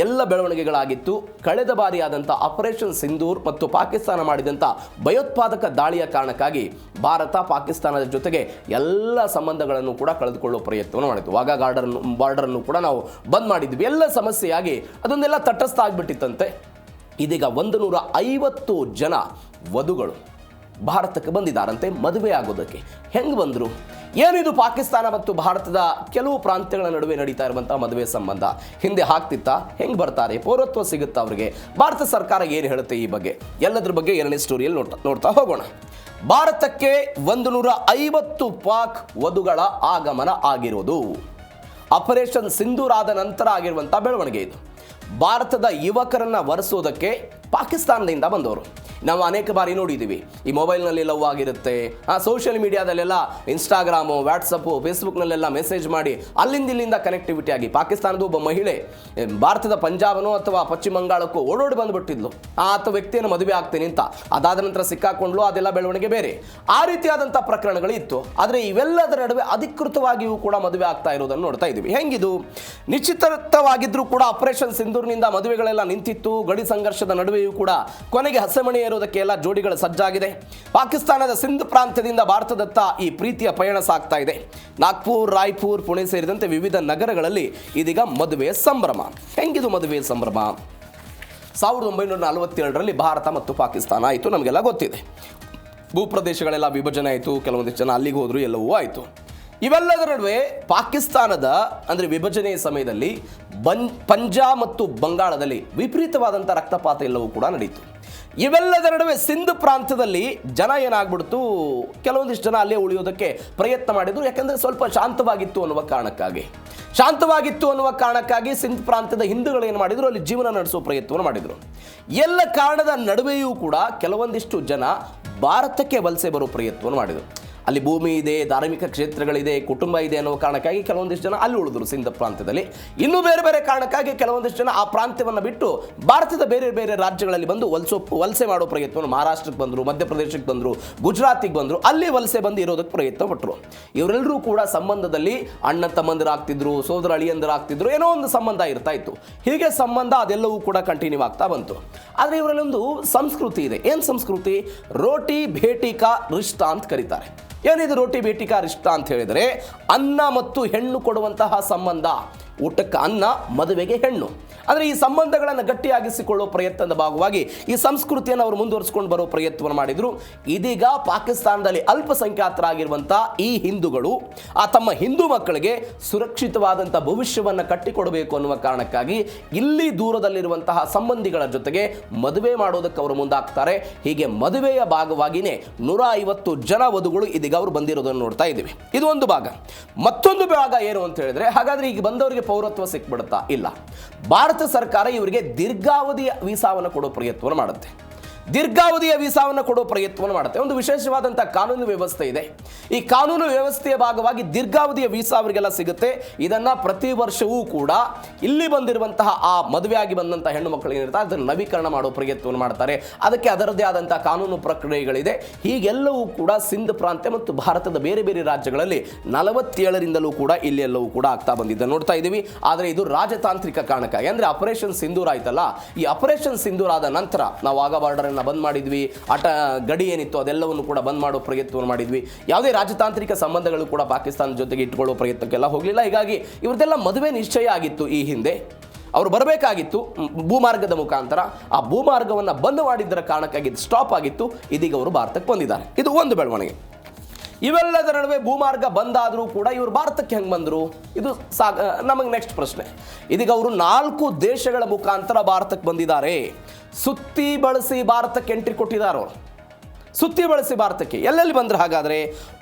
ಎಲ್ಲ ಬೆಳವಣಿಗೆಗಳಾಗಿತ್ತು. ಕಳೆದ ಬಾರಿ ಆದಂಥ ಆಪರೇಷನ್ ಸಿಂಧೂರ್ ಮತ್ತು ಪಾಕಿಸ್ತಾನ ಮಾಡಿದಂಥ ಭಯೋತ್ಪಾದಕ ದಾಳಿಯ ಕಾರಣಕ್ಕಾಗಿ ಭಾರತ ಪಾಕಿಸ್ತಾನದ ಜೊತೆಗೆ ಎಲ್ಲ ಸಂಬಂಧಗಳನ್ನು ಕೂಡ ಕಳೆದುಕೊಳ್ಳುವ ಪ್ರಯತ್ನವನ್ನು ಮಾಡಿತ್ತು. ವಾಘಾ ಬಾರ್ಡರನ್ನು ಕೂಡ ನಾವು ಬಂದ್ ಮಾಡಿದ್ವಿ. ಎಲ್ಲ ಸಮಸ್ಯೆಯಾಗಿ ಅದೊಂದೆಲ್ಲ ತಟಸ್ಥ ಆಗಿಬಿಟ್ಟಿತ್ತಂತೆ. ಇದೀಗ 150 ಜನ ವಧುಗಳು ಭಾರತಕ್ಕೆ ಬಂದಿದ್ದಾರಂತೆ ಮದುವೆ ಆಗೋದಕ್ಕೆ. ಹೆಂಗೆ ಬಂದರು? ಏನಿದು ಪಾಕಿಸ್ತಾನ ಮತ್ತು ಭಾರತದ ಕೆಲವು ಪ್ರಾಂತ್ಯಗಳ ನಡುವೆ ನಡೀತಾ ಇರುವಂಥ ಮದುವೆ ಸಂಬಂಧ ಹಿಂದೆ ಆಗ್ತಿತ್ತಾ? ಹೆಂಗೆ ಬರ್ತಾರೆ? ಪೌರತ್ವ ಸಿಗುತ್ತಾ ಅವರಿಗೆ? ಭಾರತ ಸರ್ಕಾರ ಏನು ಹೇಳುತ್ತೆ ಈ ಬಗ್ಗೆ? ಎಲ್ಲದ್ರ ಬಗ್ಗೆ ಎರಡನೇ ಸ್ಟೋರಿಯಲ್ಲಿ ನೋಡ್ತಾ ಹೋಗೋಣ. ಭಾರತಕ್ಕೆ 150 ಪಾಕ್ ವಧುಗಳ ಆಗಮನ ಆಗಿರೋದು ಆಪರೇಷನ್ ಸಿಂಧೂರ್ ಆದ ನಂತರ ಆಗಿರುವಂಥ ಬೆಳವಣಿಗೆ ಇದು. ಭಾರತದ ಯುವಕರನ್ನು ವರೆಸೋದಕ್ಕೆ ಪಾಕಿಸ್ತಾನದಿಂದ ಬಂದವರು. ನಾವು ಅನೇಕ ಬಾರಿ ನೋಡಿದ್ದೀವಿ, ಈ ಮೊಬೈಲ್ನಲ್ಲಿ ಲವ್ ಆಗಿರುತ್ತೆ, ಸೋಷಿಯಲ್ ಮೀಡಿಯಾದಲ್ಲೆಲ್ಲ ಇನ್ಸ್ಟಾಗ್ರಾಮು, ವಾಟ್ಸಪ್ಪು, ಫೇಸ್ಬುಕ್ನಲ್ಲೆಲ್ಲ ಮೆಸೇಜ್ ಮಾಡಿ ಅಲ್ಲಿಂದ ಇಲ್ಲಿಂದ ಕನೆಕ್ಟಿವಿಟಿ ಆಗಿ ಪಾಕಿಸ್ತಾನದ ಒಬ್ಬ ಮಹಿಳೆ ಭಾರತದ ಪಂಜಾಬನೋ ಅಥವಾ ಪಶ್ಚಿಮ ಬಂಗಾಳಕ್ಕೋ ಓಡೋಡಿ ಬಂದುಬಿಟ್ಟಿದ್ಲು. ಆತ ವ್ಯಕ್ತಿಯನ್ನು ಮದುವೆ ಆಗ್ತೀನಿ ಅಂತ, ಅದಾದ ನಂತರ ಸಿಕ್ಕಾಕೊಂಡ್ಲು, ಅದೆಲ್ಲ ಬೆಳವಣಿಗೆ ಬೇರೆ. ಆ ರೀತಿಯಾದಂಥ ಪ್ರಕರಣಗಳು ಇತ್ತು. ಆದರೆ ಇವೆಲ್ಲದರ ನಡುವೆ ಅಧಿಕೃತವಾಗಿಯೂ ಕೂಡ ಮದುವೆ ಆಗ್ತಾ ಇರೋದನ್ನು ನೋಡ್ತಾ ಇದ್ದೀವಿ. ಹೆಂಗಿದು? ನಿಶ್ಚಿತವಾಗಿದ್ರೂ ಕೂಡ ಆಪರೇಷನ್ ಸಿಂಧೂರ್ನಿಂದ ಮದುವೆಗಳೆಲ್ಲ ನಿಂತಿತ್ತು. ಗಡಿ ಸಂಘರ್ಷದ ನಡುವೆಯೂ ಕೂಡ ಕೊನೆಗೆ ಹಸೆಮಣೆ ಏರೋದಕ್ಕೆ ಎಲ್ಲ ಜೋಡಿಗಳು ಸಜ್ಜಾಗಿದೆ. ಪಾಕಿಸ್ತಾನದ ಸಿಂಧ್ ಪ್ರಾಂತ್ಯದಿಂದ ಭಾರತದತ್ತ ಈ ಪ್ರೀತಿಯ ಪಯಣ ಸಾಗ್ತಾ ಇದೆ. ನಾಗ್ಪುರ್, ರಾಯ್ಪುರ್, ಪುಣೆ ಸೇರಿದಂತೆ ವಿವಿಧ ನಗರಗಳಲ್ಲಿ ಇದೀಗ ಮದುವೆಯ ಸಂಭ್ರಮ. ಹೆಂಗಿದು ಮದುವೆಯ ಸಂಭ್ರಮ? 1947ರಲ್ಲಿ ಭಾರತ ಮತ್ತು ಪಾಕಿಸ್ತಾನ ಆಯಿತು, ನಮಗೆಲ್ಲ ಗೊತ್ತಿದೆ. ಭೂಪ್ರದೇಶಗಳೆಲ್ಲ ವಿಭಜನೆ ಆಯಿತು, ಕೆಲವೊಂದಿಷ್ಟು ಜನ ಅಲ್ಲಿಗೆ ಹೋದ್ರು, ಎಲ್ಲವೂ ಆಯಿತು. ಇವೆಲ್ಲದರ ನಡುವೆ ಪಾಕಿಸ್ತಾನದ ಅಂದರೆ ವಿಭಜನೆಯ ಸಮಯದಲ್ಲಿ ಪಂಜಾಬ್ ಮತ್ತು ಬಂಗಾಳದಲ್ಲಿ ವಿಪರೀತವಾದಂಥ ರಕ್ತಪಾತ ಎಲ್ಲವೂ ಕೂಡ ನಡೀತು. ಇವೆಲ್ಲದರ ನಡುವೆ ಸಿಂಧ್ ಪ್ರಾಂತ್ಯದಲ್ಲಿ ಜನ ಏನಾಗ್ಬಿಡ್ತು, ಕೆಲವೊಂದಿಷ್ಟು ಜನ ಅಲ್ಲೇ ಉಳಿಯೋದಕ್ಕೆ ಪ್ರಯತ್ನ ಮಾಡಿದ್ರು. ಯಾಕಂದರೆ ಸ್ವಲ್ಪ ಶಾಂತವಾಗಿತ್ತು ಅನ್ನುವ ಕಾರಣಕ್ಕಾಗಿ ಸಿಂಧ್ ಪ್ರಾಂತ್ಯದ ಹಿಂದೂಗಳು ಏನು ಮಾಡಿದ್ರು, ಅಲ್ಲಿ ಜೀವನ ನಡೆಸುವ ಪ್ರಯತ್ನವನ್ನು ಮಾಡಿದರು. ಎಲ್ಲ ಕಾರಣದ ನಡುವೆಯೂ ಕೂಡ ಕೆಲವೊಂದಿಷ್ಟು ಜನ ಭಾರತಕ್ಕೆ ವಲಸೆ ಬರೋ ಪ್ರಯತ್ನವನ್ನು ಮಾಡಿದರು. ಅಲ್ಲಿ ಭೂಮಿ ಇದೆ, ಧಾರ್ಮಿಕ ಕ್ಷೇತ್ರಗಳಿದೆ, ಕುಟುಂಬ ಇದೆ ಅನ್ನೋ ಕಾರಣಕ್ಕಾಗಿ ಕೆಲವೊಂದಿಷ್ಟು ಜನ ಅಲ್ಲಿ ಉಳಿದ್ರು ಸಿಂಧ್ ಪ್ರಾಂತ್ಯದಲ್ಲಿ. ಇನ್ನೂ ಬೇರೆ ಬೇರೆ ಕಾರಣಕ್ಕಾಗಿ ಕೆಲವೊಂದಿಷ್ಟು ಜನ ಆ ಪ್ರಾಂತ್ಯವನ್ನು ಬಿಟ್ಟು ಭಾರತದ ಬೇರೆ ಬೇರೆ ರಾಜ್ಯಗಳಲ್ಲಿ ಬಂದು ವಲಸೆ ಮಾಡೋ ಪ್ರಯತ್ನವನ್ನು ಮಹಾರಾಷ್ಟ್ರಕ್ಕೆ ಬಂದರು, ಮಧ್ಯಪ್ರದೇಶಕ್ಕೆ ಬಂದರು, ಗುಜರಾತಿಗೆ ಬಂದರು, ಅಲ್ಲಿ ವಲಸೆ ಬಂದು ಇರೋದಕ್ಕೆ ಪ್ರಯತ್ನ ಪಟ್ಟರು. ಇವರೆಲ್ಲರೂ ಕೂಡ ಸಂಬಂಧದಲ್ಲಿ ಅಣ್ಣ ತಮ್ಮಂದಿರಾಗ್ತಿದ್ರು, ಸೋದರ ಅಳಿಯಂದಿರಾಗ್ತಿದ್ರು, ಏನೋ ಒಂದು ಸಂಬಂಧ ಇರ್ತಾ ಇತ್ತು. ಹೀಗೆ ಸಂಬಂಧ ಅದೆಲ್ಲವೂ ಕೂಡ ಕಂಟಿನ್ಯೂ ಆಗ್ತಾ ಬಂತು. ಆದರೆ ಇವರಲ್ಲಿ ಒಂದು ಸಂಸ್ಕೃತಿ ಇದೆ. ಏನು ಸಂಸ್ಕೃತಿ? ರೋಟಿ ಭೇಟಿ ಕಾ ರಿಶ್ತಾ ಅಂತ ಕರೀತಾರೆ. ಏನಿದು ರೋಟಿ ಭೇಟಿ ಕಾ ರಿಶ್ತಾ ಅಂತ ಹೇಳಿದರೆ, ಅನ್ನ ಮತ್ತು ಹೆಣ್ಣು ಕೊಡುವಂತಹ ಸಂಬಂಧ. ಊಟಕ್ಕೆ ಅನ್ನ, ಮದುವೆಗೆ ಹೆಣ್ಣು. ಅಂದರೆ ಈ ಸಂಬಂಧಗಳನ್ನು ಗಟ್ಟಿಯಾಗಿಸಿಕೊಳ್ಳುವ ಪ್ರಯತ್ನದ ಭಾಗವಾಗಿ ಈ ಸಂಸ್ಕೃತಿಯನ್ನು ಅವರು ಮುಂದುವರಿಸಿಕೊಂಡು ಬರೋ ಪ್ರಯತ್ನವನ್ನು ಮಾಡಿದರು. ಇದೀಗ ಪಾಕಿಸ್ತಾನದಲ್ಲಿ ಅಲ್ಪಸಂಖ್ಯಾತರಾಗಿರುವಂಥ ಈ ಹಿಂದೂಗಳು ತಮ್ಮ ಹಿಂದೂ ಮಕ್ಕಳಿಗೆ ಸುರಕ್ಷಿತವಾದಂಥ ಭವಿಷ್ಯವನ್ನು ಕಟ್ಟಿಕೊಡಬೇಕು ಅನ್ನುವ ಕಾರಣಕ್ಕಾಗಿ ಇಲ್ಲಿ ದೂರದಲ್ಲಿರುವಂತಹ ಸಂಬಂಧಿಗಳ ಜೊತೆಗೆ ಮದುವೆ ಮಾಡೋದಕ್ಕೆ ಅವರು ಮುಂದಾಗ್ತಾರೆ. ಹೀಗೆ ಮದುವೆಯ ಭಾಗವಾಗಿಯೇ 150 ಜನ ವಧುಗಳು ಇದೀಗ ಅವರು ಬಂದಿರೋದನ್ನು ನೋಡ್ತಾ ಇದ್ದೀವಿ. ಇದು ಒಂದು ಭಾಗ. ಮತ್ತೊಂದು ಭಾಗ ಏನು ಅಂತ ಹೇಳಿದ್ರೆ, ಹಾಗಾದರೆ ಈಗ ಬಂದವರಿಗೆ ಪೌರತ್ವ ಸಿಕ್ಬಿಡುತ್ತಾ? ಇಲ್ಲ. ಭಾರತ ಸರ್ಕಾರ ಇವರಿಗೆ ದೀರ್ಘಾವಧಿಯ ವೀಸಾವನ್ನು ಕೊಡೋ ಪ್ರಯತ್ನವನ್ನು ಮಾಡುತ್ತೆ. ಒಂದು ವಿಶೇಷವಾದಂಥ ಕಾನೂನು ವ್ಯವಸ್ಥೆ ಇದೆ. ಈ ಕಾನೂನು ವ್ಯವಸ್ಥೆಯ ಭಾಗವಾಗಿ ದೀರ್ಘಾವಧಿಯ ವೀಸಾ ಅವರಿಗೆಲ್ಲ ಸಿಗುತ್ತೆ. ಇದನ್ನು ಪ್ರತಿ ವರ್ಷವೂ ಕೂಡ ಇಲ್ಲಿ ಬಂದಿರುವಂತಹ ಆ ಮದುವೆಯಾಗಿ ಬಂದಂಥ ಹೆಣ್ಣು ಮಕ್ಕಳಿಗೆ ಇರ್ತಾರೆ, ಅದನ್ನು ನವೀಕರಣ ಮಾಡೋ ಪ್ರಯತ್ನವನ್ನು ಮಾಡ್ತಾರೆ. ಅದಕ್ಕೆ ಅದರದ್ದೇ ಆದಂಥ ಕಾನೂನು ಪ್ರಕ್ರಿಯೆಗಳಿದೆ. ಹೀಗೆಲ್ಲವೂ ಕೂಡ ಸಿಂಧ್ ಪ್ರಾಂತ್ಯ ಮತ್ತು ಭಾರತದ ಬೇರೆ ಬೇರೆ ರಾಜ್ಯಗಳಲ್ಲಿ 47ರಿಂದಲೂ ಕೂಡ ಇಲ್ಲಿ ಎಲ್ಲವೂ ಕೂಡ ಆಗ್ತಾ ಬಂದಿದ್ದ ನೋಡ್ತಾ ಇದ್ದೀವಿ. ಆದರೆ ಇದು ರಾಜತಾಂತ್ರಿಕ ಕಾರಣಕ್ಕಾಗಿ, ಅಂದರೆ ಆಪರೇಷನ್ ಸಿಂಧೂರ್ ಆಯ್ತಲ್ಲ, ಈ ಆಪರೇಷನ್ ಸಿಂಧೂರ್ ಆದ ನಂತರ ನಾವು ಆಗ ಬಾರ್ಡರ್ ಬಂದ್ ಮಾಡಿದ್ವಿ, ಗಡಿ ಏನಿತ್ತು ಅದೆಲ್ಲವನ್ನು ಕೂಡ ಬಂದ್ ಮಾಡೋ ಪ್ರಯತ್ನವನ್ನು ಮಾಡಿದ್ವಿ. ಯಾವುದೇ ರಾಜತಾಂತ್ರಿಕ ಸಂಬಂಧಗಳು ಕೂಡ ಪಾಕಿಸ್ತಾನದ ಜೊತೆಗೆ ಇಟ್ಕೊಳ್ಳೋ ಪ್ರಯತ್ನಕ್ಕೆಲ್ಲ ಹೋಗಲಿಲ್ಲ. ಹೀಗಾಗಿ ಇವ್ರದ್ದೆಲ್ಲ ಮದುವೆ ನಿಶ್ಚಯ ಆಗಿತ್ತು. ಈ ಹಿಂದೆ ಅವರು ಬರಬೇಕಾಗಿತ್ತು ಭೂಮಾರ್ಗದ ಮುಖಾಂತರ. ಆ ಭೂಮಾರ್ಗವನ್ನು ಬಂದ್ ಮಾಡಿದ್ದರ ಕಾರಣಕ್ಕಾಗಿ ಸ್ಟಾಪ್ ಆಗಿತ್ತು. ಇದೀಗ ಅವರು ಭಾರತಕ್ಕೆ ಬಂದಿದ್ದಾರೆ. ಇದು ಒಂದು ಬೆಳವಣಿಗೆ. ಇವೆಲ್ಲದರ ನಡುವೆ ಭೂಮಾರ್ಗ ಬಂದಾದರೂ ಕೂಡ ಇವರು ಭಾರತಕ್ಕೆ ಹೆಂಗೆ ಬಂದರು? ಇದು ನಮಗೆ ನೆಕ್ಸ್ಟ್ ಪ್ರಶ್ನೆ. ಇದೀಗ ಅವರು 4 ದೇಶಗಳ ಮುಖಾಂತರ ಭಾರತಕ್ಕೆ ಬಂದಿದ್ದಾರೆ. ಸುತ್ತಿ ಬಳಸಿ ಭಾರತಕ್ಕೆ ಎಂಟ್ರಿ ಕೊಟ್ಟಿದ್ದಾರೆ. ಅವರು ಸುತ್ತಿ ಬಳಸಿ ಭಾರತಕ್ಕೆ ಎಲ್ಲೆಲ್ಲಿ ಬಂದ್ರೆ? ಹಾಗಾದರೆ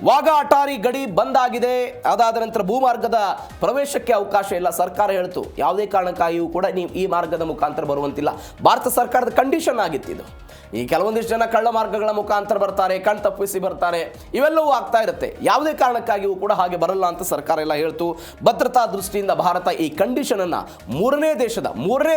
ವಾಘಾ ಅಟಾರಿ ಗಡಿ ಬಂದಾಗಿದೆ. ಅದಾದ ನಂತರ ಭೂಮಾರ್ಗದ ಪ್ರವೇಶಕ್ಕೆ ಅವಕಾಶ ಇಲ್ಲ. ಸರ್ಕಾರ ಹೇಳ್ತು ಯಾವುದೇ ಕಾರಣಕ್ಕಾಗಿಯೂ ಕೂಡ ನೀವು ಈ ಮಾರ್ಗದ ಮುಖಾಂತರ ಬರುವಂತಿಲ್ಲ. ಭಾರತ ಸರ್ಕಾರದ ಕಂಡೀಷನ್ ಆಗಿತ್ತಿದು. ಈ ಕೆಲವೊಂದಿಷ್ಟು ಜನ ಕಳ್ಳ ಮಾರ್ಗಗಳ ಮುಖಾಂತರ ಬರ್ತಾರೆ, ಕಣ್ ತಪ್ಪಿಸಿ ಬರ್ತಾರೆ, ಇವೆಲ್ಲವೂ ಆಗ್ತಾ ಇರುತ್ತೆ. ಯಾವುದೇ ಕಾರಣಕ್ಕಾಗಿಯೂ ಕೂಡ ಹಾಗೆ ಬರಲ್ಲ ಅಂತ ಸರ್ಕಾರ ಎಲ್ಲ ಹೇಳ್ತು. ಭದ್ರತಾ ದೃಷ್ಟಿಯಿಂದ ಭಾರತ ಈ ಕಂಡೀಷನನ್ನು ಮೂರನೇ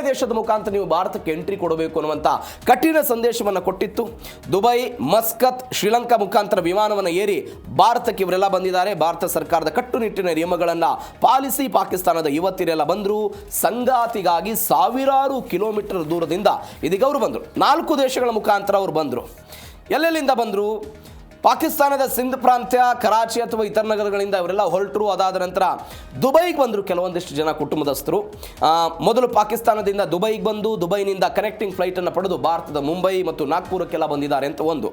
ದೇಶದ ಮುಖಾಂತರ ನೀವು ಭಾರತಕ್ಕೆ ಎಂಟ್ರಿ ಕೊಡಬೇಕು ಅನ್ನುವಂಥ ಕಠಿಣ ಸಂದೇಶವನ್ನು ಕೊಟ್ಟಿತ್ತು. ದುಬೈ, ಮಸ್ಕತ್, ಶ್ರೀಲಂಕಾ ಮುಖಾಂತರ ವಿಮಾನವನ್ನು ಏರಿ ಭಾರತಕ್ಕೆ ಇವರೆಲ್ಲ ಬಂದಿದ್ದಾರೆ. ಭಾರತ ಸರ್ಕಾರದ ಕಟ್ಟುನಿಟ್ಟಿನ ನಿಯಮಗಳನ್ನು ಪಾಲಿಸಿ ಪಾಕಿಸ್ತಾನದ ಯುವತಿಯರೆಲ್ಲ ಬಂದರು. ಸಂಗಾತಿಗಾಗಿ ಸಾವಿರಾರು ಕಿಲೋಮೀಟರ್ ದೂರದಿಂದ ಇದೀಗ ಅವರು ಬಂದರು. 4 ದೇಶಗಳ ಮುಖಾಂತರ ಅವರು ಬಂದರು. ಎಲ್ಲೆಲ್ಲಿಂದ ಬಂದರು? ಪಾಕಿಸ್ತಾನದ ಸಿಂಧ್ ಪ್ರಾಂತ್ಯ, ಕರಾಚಿ ಅಥವಾ ಇತರ ನಗರಗಳಿಂದ ಇವರೆಲ್ಲ ಹೊರಟರು. ಅದಾದ ನಂತರ ದುಬೈಗೆ ಬಂದರು ಕೆಲವೊಂದಿಷ್ಟು ಜನ ಕುಟುಂಬದಸ್ಥರು. ಮೊದಲು ಪಾಕಿಸ್ತಾನದಿಂದ ದುಬೈಗೆ ಬಂದು ದುಬೈನಿಂದ ಕನೆಕ್ಟಿಂಗ್ ಫ್ಲೈಟನ್ನು ಪಡೆದು ಭಾರತದ ಮುಂಬೈ ಮತ್ತು ನಾಗ್ಪುರಕ್ಕೆಲ್ಲ ಬಂದಿದ್ದಾರೆ ಅಂತ ಒಂದು.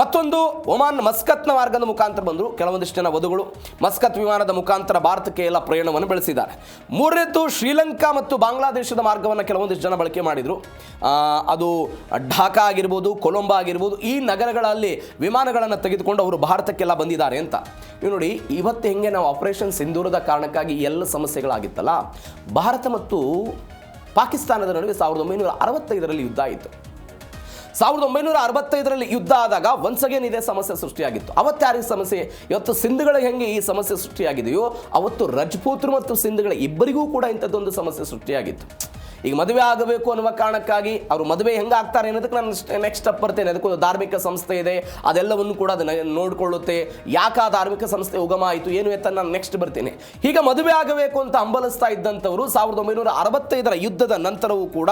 ಮತ್ತೊಂದು ಒಮಾನ್ ಮಸ್ಕತ್ನ ಮಾರ್ಗದ ಮುಖಾಂತರ ಬಂದರು ಕೆಲವೊಂದಿಷ್ಟು ಜನ ವಧುಗಳು. ಮಸ್ಕತ್ ವಿಮಾನದ ಮುಖಾಂತರ ಭಾರತಕ್ಕೆ ಎಲ್ಲ ಪ್ರಯಾಣವನ್ನು ಬೆಳೆಸಿದ್ದಾರೆ. ಮೂರನೇದ್ದು ಶ್ರೀಲಂಕಾ ಮತ್ತು ಬಾಂಗ್ಲಾದೇಶದ ಮಾರ್ಗವನ್ನು ಕೆಲವೊಂದಿಷ್ಟು ಜನ ಬಳಕೆ ಮಾಡಿದರು. ಅದು ಢಾಕಾ ಆಗಿರ್ಬೋದು, ಕೊಲಂಬೋ ಆಗಿರ್ಬೋದು, ಈ ನಗರಗಳಲ್ಲಿ ವಿಮಾನಗಳನ್ನು ತೆಗೆದುಕೊಂಡು ಅವರು ಭಾರತಕ್ಕೆಲ್ಲ ಬಂದಿದ್ದಾರೆ ಅಂತ. ನೀವು ನೋಡಿ, ಇವತ್ತು ಹೆಂಗೆ ನಾವು ಆಪರೇಷನ್ ಸಿಂಧೂರದ ಕಾರಣಕ್ಕಾಗಿ ಎಲ್ಲ ಸಮಸ್ಯೆಗಳಾಗಿತ್ತಲ್ಲ, ಭಾರತ ಮತ್ತು ಪಾಕಿಸ್ತಾನದ ನಡುವೆ 1965ರಲ್ಲಿ ಯುದ್ಧ ಆಯಿತು. 1965ರಲ್ಲಿ ಯುದ್ಧ ಆದಾಗ ಒನ್ಸ್ ಅಗೇನ್ ಇದೇ ಸಮಸ್ಯೆ ಸೃಷ್ಟಿಯಾಗಿತ್ತು. ಅವತ್ತು ಯಾರಿಗೆ ಸಮಸ್ಯೆ? ಇವತ್ತು ಸಿಂಧ್ಗಳಿಗೆ ಹೆಂಗೆ ಈ ಸಮಸ್ಯೆ ಸೃಷ್ಟಿಯಾಗಿದೆಯೋ ಅವತ್ತು ರಜಪೂತರು ಮತ್ತು ಸಿಂಧ್ಗಳ ಇಬ್ಬರಿಗೂ ಕೂಡ ಇಂಥದ್ದೊಂದು ಸಮಸ್ಯೆ ಸೃಷ್ಟಿಯಾಗಿತ್ತು. ಈಗ ಮದುವೆ ಆಗಬೇಕು ಅನ್ನುವ ಕಾರಣಕ್ಕಾಗಿ ಅವರು ಮದುವೆ ಹೆಂಗಾಗ್ತಾರೆ ಅನ್ನೋದಕ್ಕೆ ನಾನು ನೆಕ್ಸ್ಟ್ ಸ್ಟೆಪ್ ಬರ್ತೇನೆ. ಅದಕ್ಕೊಂದು ಧಾರ್ಮಿಕ ಸಂಸ್ಥೆ ಇದೆ, ಅದೆಲ್ಲವನ್ನು ಕೂಡ ಅದನ್ನು ನೋಡಿಕೊಳ್ಳುತ್ತೆ. ಯಾಕೆ ಆ ಧಾರ್ಮಿಕ ಸಂಸ್ಥೆ ಉಗಮ ಆಯಿತು ಏನು ಅಂತ ನಾನು ನೆಕ್ಸ್ಟ್ ಬರ್ತೇನೆ. ಹೀಗೆ ಮದುವೆ ಆಗಬೇಕು ಅಂತ ಹಂಬಲಿಸ್ತಾ ಇದ್ದಂಥವರು 1965ರ ಯುದ್ಧದ ನಂತರವೂ ಕೂಡ